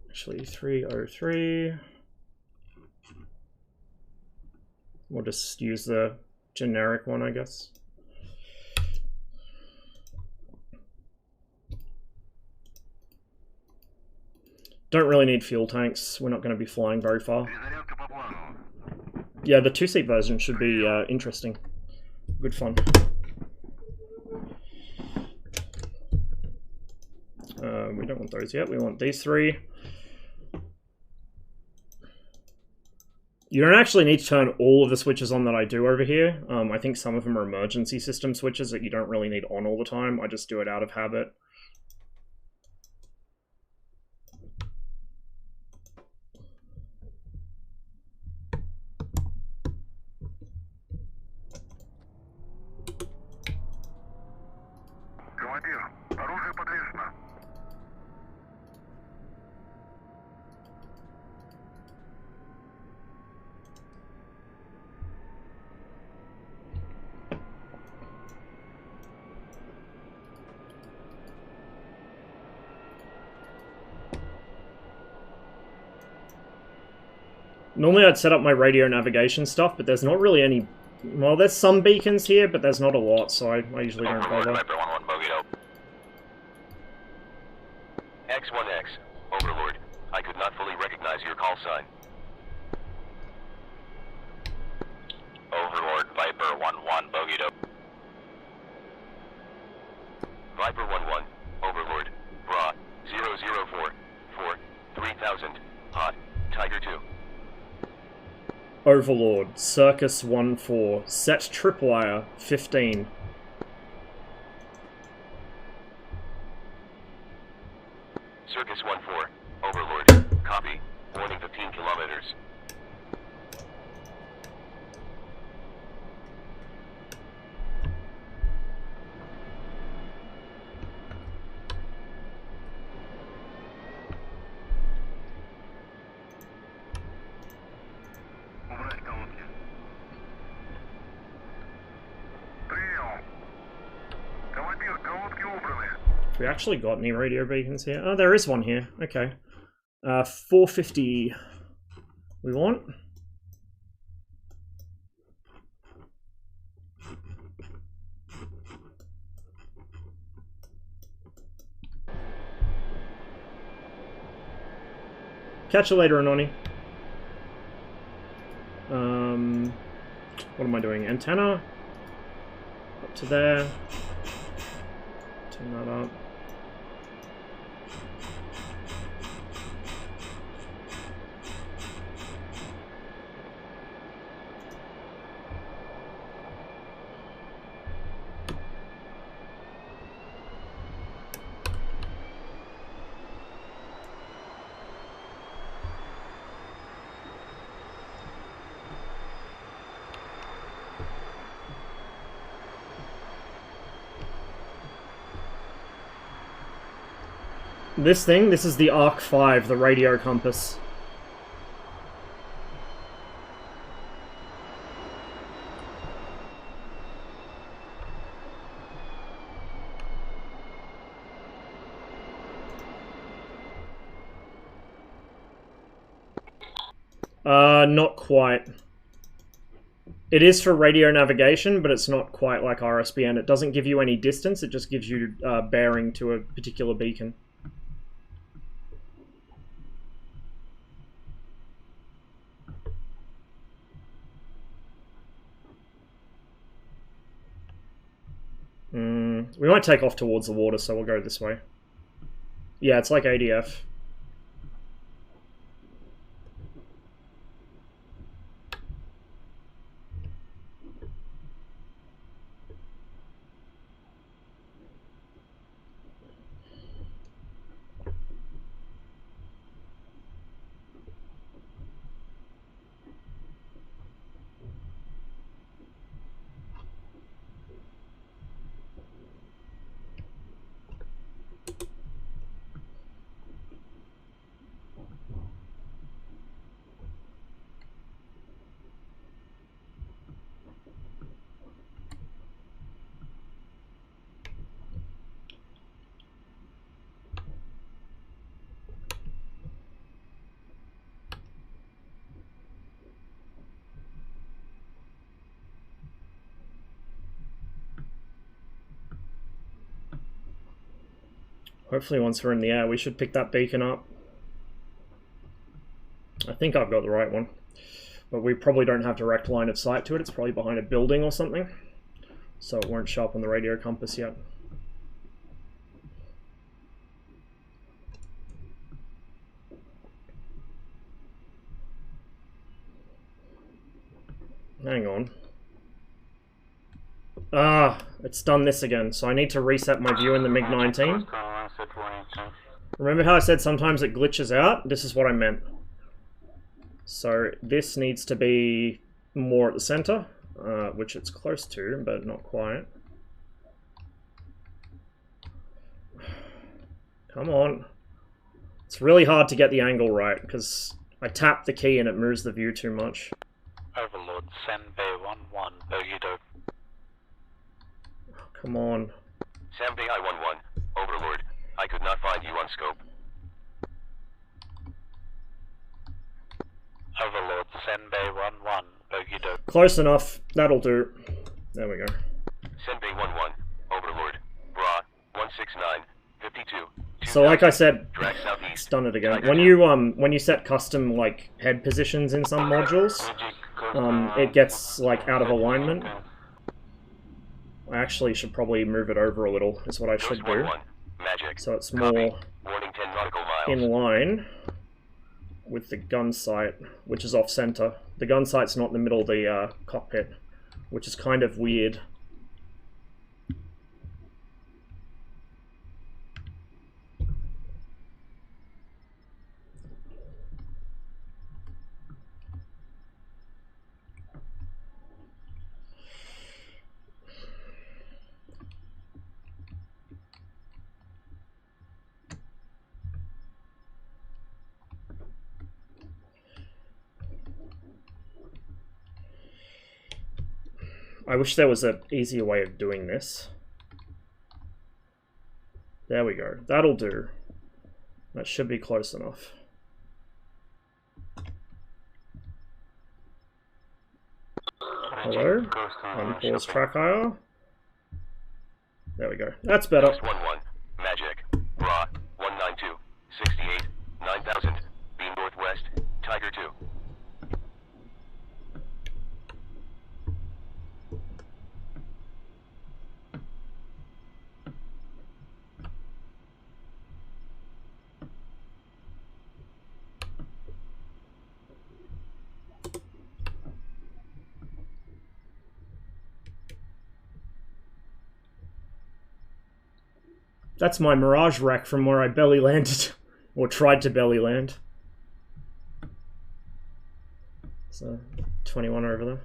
Actually, 303. We'll just use the generic one, I guess. Don't really need fuel tanks. We're not going to be flying very far. Перезарядка по плану. Yeah, the two-seat version should be interesting. Good fun. We don't want those yet. We want these three. You don't actually need to turn all of the switches on that I do over here. I think some of them are emergency system switches that you don't really need on all the time. I just do it out of habit. Командир, оружие подвешено. Normally I'd set up my radio navigation stuff, but there's not really any... Well, there's some beacons here, but there's not a lot, so I usually don't Overlord, bother. Viper 1-1, bogeyed out. X1X, Overlord. I could not fully recognize your call sign. Overlord, Viper 1-1, bogeyed out. Viper 1-1, Overlord. Bra, 004, 3000, hot, Tiger 2. Overlord, Circus 1-4, set tripwire 15. Circus 1-4, Overlord, copy, warning 15 kilometers. Убрать колодки. Прием. Командир, колодки убраны. Have we actually got any radio beacons here? Oh, there is one here. Okay. 450. We want? Catch you later, Anoni. What am I doing? Antenna? Up to there. Turn that up. This thing, this is the Arc 5, the radio compass. Not quite. It is for radio navigation, but it's not quite like RSBN. It doesn't give you any distance, it just gives you bearing to a particular beacon. We might take off towards the water, so we'll go this way. Yeah, it's like ADF. Hopefully once we're in the air, we should pick that beacon up. I think I've got the right one. But we probably don't have direct line of sight to it. It's probably behind a building or something. So it won't show up on the radio compass yet. Hang on. Ah, it's done this again, so I need to reset my view in the MiG-19. Remember how I said sometimes it glitches out? This is what I meant. So this needs to be more at the center, which it's close to, but not quite. Come on. It's really hard to get the angle right, because I tap the key and it moves the view too much. Overlord, send Bay 1-1, Bogeydo. Come on. Sambi I-11, Overlord. I could not find you on scope. Overlord, Senbei 1-1, bogey do. Close enough. That'll do. There we go. Senbei 1-1, Overlord, Bra, 169, 52. So like I said, Drag southeast. it's done it again. Tiger When you set custom like head positions in some modules, it gets like out of alignment. I actually should probably move it over a little, is what I should Ghost do. 1-1, Magic. So it's Copy. more Warning 10 nautical miles. in line with the gun sight, which is off center. The gun sight's not in the middle of the cockpit, which is kind of weird. I wish there was an easier way of doing this. There we go. That'll do. That should be close enough. Hello? Unpause track IR. There we go. That's better. Ghost 1-1, Magic. Bra, 192, 68, 9000. Beam northwest, Tiger 2. That's my Mirage rack from where I belly landed. Or tried to belly land. So, 21 over there.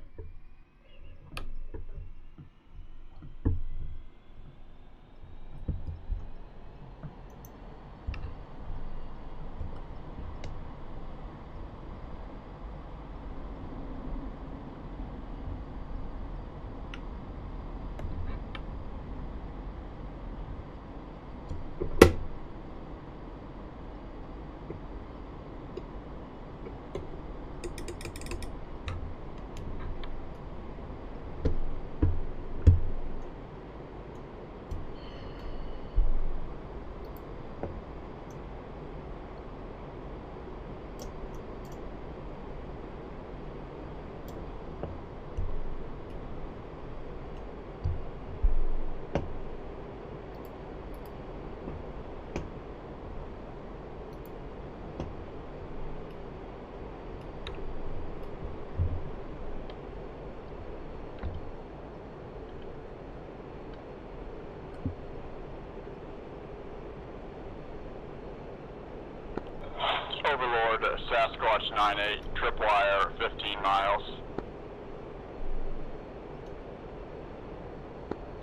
Overlord, Sasquatch 98, tripwire, 15 miles.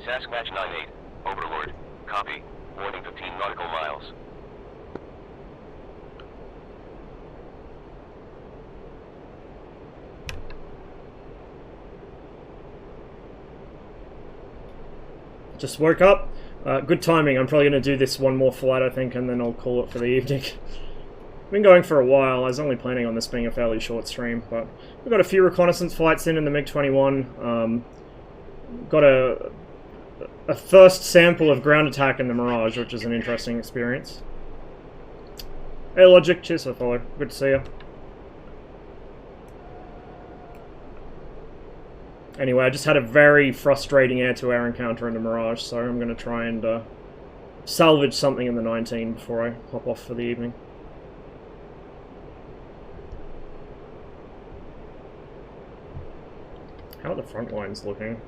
Sasquatch 98, Overlord. Copy. Warning 15 nautical miles. Just woke up. Good timing. I'm probably going to do this one more flight, I think, and then I'll call it for the evening. Been going for a while. I was only planning on this being a fairly short stream, but we've got a few reconnaissance flights in the MiG-21. Got a first sample of ground attack in the Mirage, which is an interesting experience. Hey Logic, cheers for the follow. Good to see you. Anyway, I just had a very frustrating air-to-air encounter in the Mirage, so I'm going to try and salvage something in the 19 before I hop off for the evening. How are the front lines looking?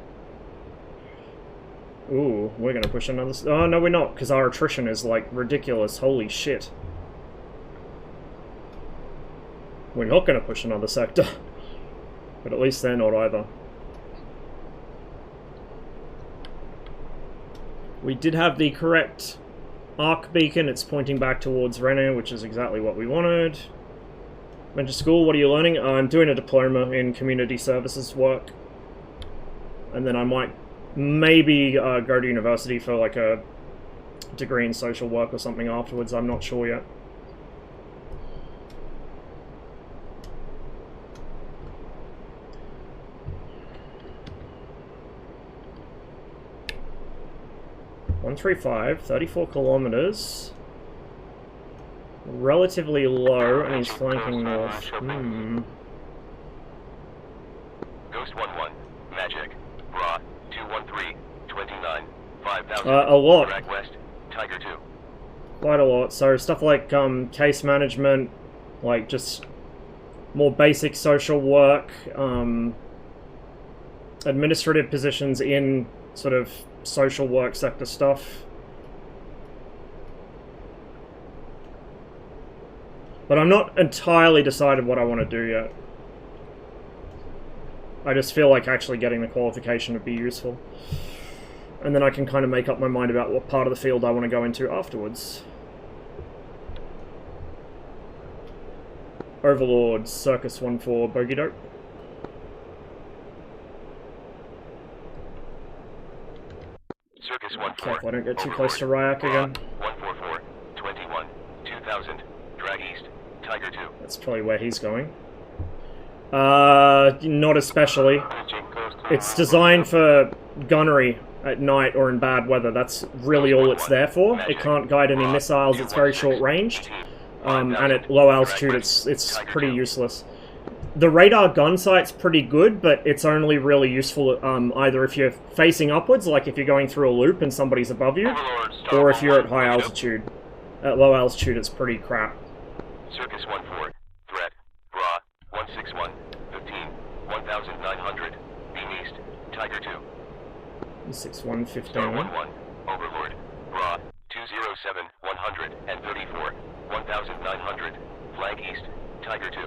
Ooh, we're gonna push another... Oh, no we're not, because our attrition is, like, ridiculous. Holy shit. We're not gonna push another sector. But at least they're not either. We did have the correct arc beacon. It's pointing back towards Rennes, which is exactly what we wanted. Went to school, what are you learning? I'm doing a diploma in community services work. And then I might maybe go to university for like a degree in social work or something afterwards. I'm not sure yet. 135, 34 kilometers. Relatively low, and he's flanking north. Ghost 1-1, Magic, Raw, 213, 29, 5,000. A lot. Drag west, Tiger 2. Quite a lot. So stuff like case management, like just more basic social work, administrative positions in sort of social work sector stuff. But I'm not entirely decided what I want to do yet. I just feel like actually getting the qualification would be useful. And then I can kind of make up my mind about what part of the field I want to go into afterwards. Overlord, Circus 1-4, Bogey Dope. Circus 1-4. Careful I don't get too close to Ryak again. 144, 21, 2000, drag east, Tiger 2. That's probably where he's going. Not especially. It's designed for gunnery at night or in bad weather. That's really all it's there for. It can't guide any missiles, it's very short-ranged. And at low altitude, it's pretty useless. The radar gun sight's pretty good, but it's only really useful either if you're facing upwards, like if you're going through a loop and somebody's above you, or if you're at high altitude. At low altitude, it's pretty crap. Circus 1-4, threat, Bra, 161, 15, 1,900, beam east, Tiger 2. 6115. Star 1-1, Overlord, Bra, 207, 134, 1,900, flank east, Tiger 2.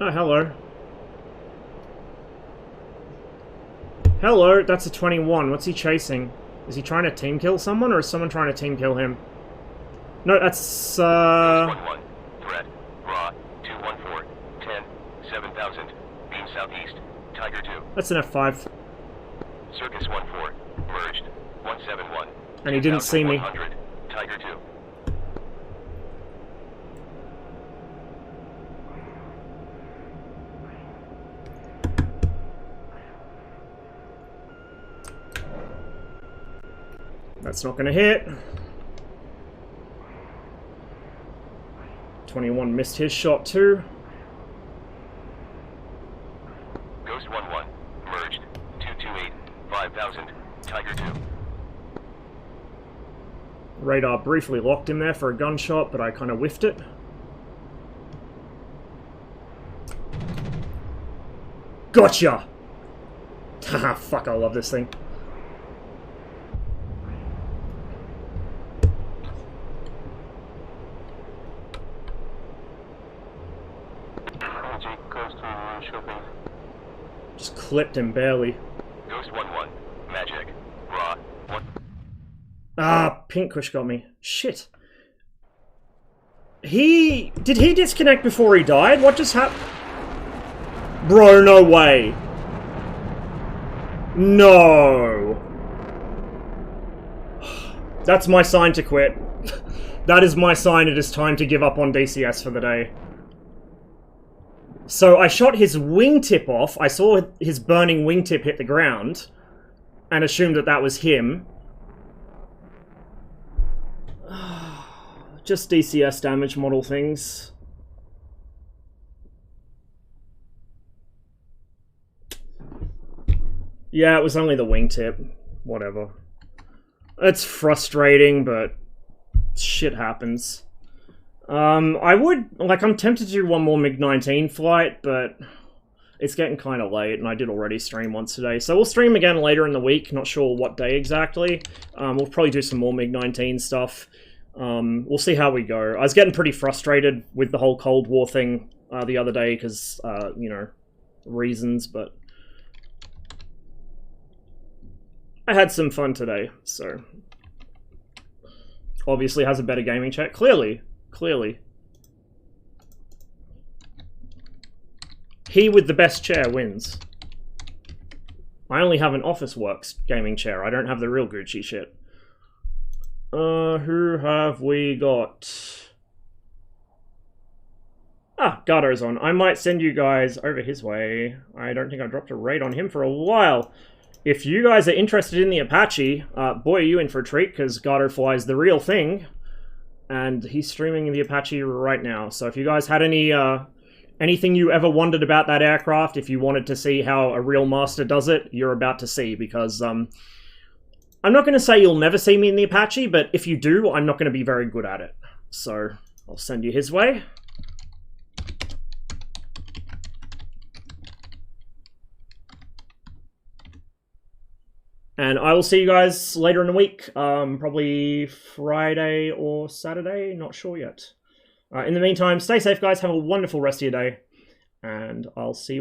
Oh, hello. Hello, that's a 21. What's he chasing? Is he trying to team kill someone, or is someone trying to team kill him? No, that's, 1-1, threat, Bra, 214, 10, 7,000, beam southeast, Tiger 2. That's an F5. Circus 1-4, merged, 171. And he didn't see me. 2,100, Tiger 2. That's not gonna hit. 21 missed his shot too. Ghost 1-1, merged, 228, 5,000, Tiger 2. Radar briefly locked him there for a gunshot, but I kind of whiffed it. Gotcha! Haha, fuck, I love this thing. Just clipped him barely. Ghost 1-1, Magic, Raw, 1. Ah, Pink Kush got me. Shit. Did he disconnect before he died? What just happened? Bro, no way. No. That's my sign to quit. That is my sign it is time to give up on DCS for the day. So I shot his wingtip off, I saw his burning wingtip hit the ground, and assumed that that was him. Just DCS damage model things. Yeah, it was only the wingtip. Whatever. It's frustrating, but shit happens. I'm tempted to do one more MiG-19 flight, but it's getting kind of late, and I did already stream once today. So we'll stream again later in the week, not sure what day exactly. We'll probably do some more MiG-19 stuff. We'll see how we go. I was getting pretty frustrated with the whole Cold War thing the other day, because, you know, reasons, but I had some fun today, so obviously has a better gaming chat. Clearly. He with the best chair wins. I only have an Officeworks gaming chair. I don't have the real Gucci shit. Who have we got? Ah, Gardo's on. I might send you guys over his way. I don't think I dropped a raid on him for a while. if you guys are interested in the Apache, boy, are you in for a treat, because Gardo is the real thing, and he's streaming the Apache right now. So if you guys had any anything you ever wondered about that aircraft, if you wanted to see how a real master does it, you're about to see, because I'm not going to say you'll never see me in the Apache, but if you do, I'm not going to be very good at it. So I'll send you his way. And I will see you guys later in the week, probably Friday or Saturday, not sure yet. In the meantime, stay safe, guys. Have a wonderful rest of your day, and I'll see you.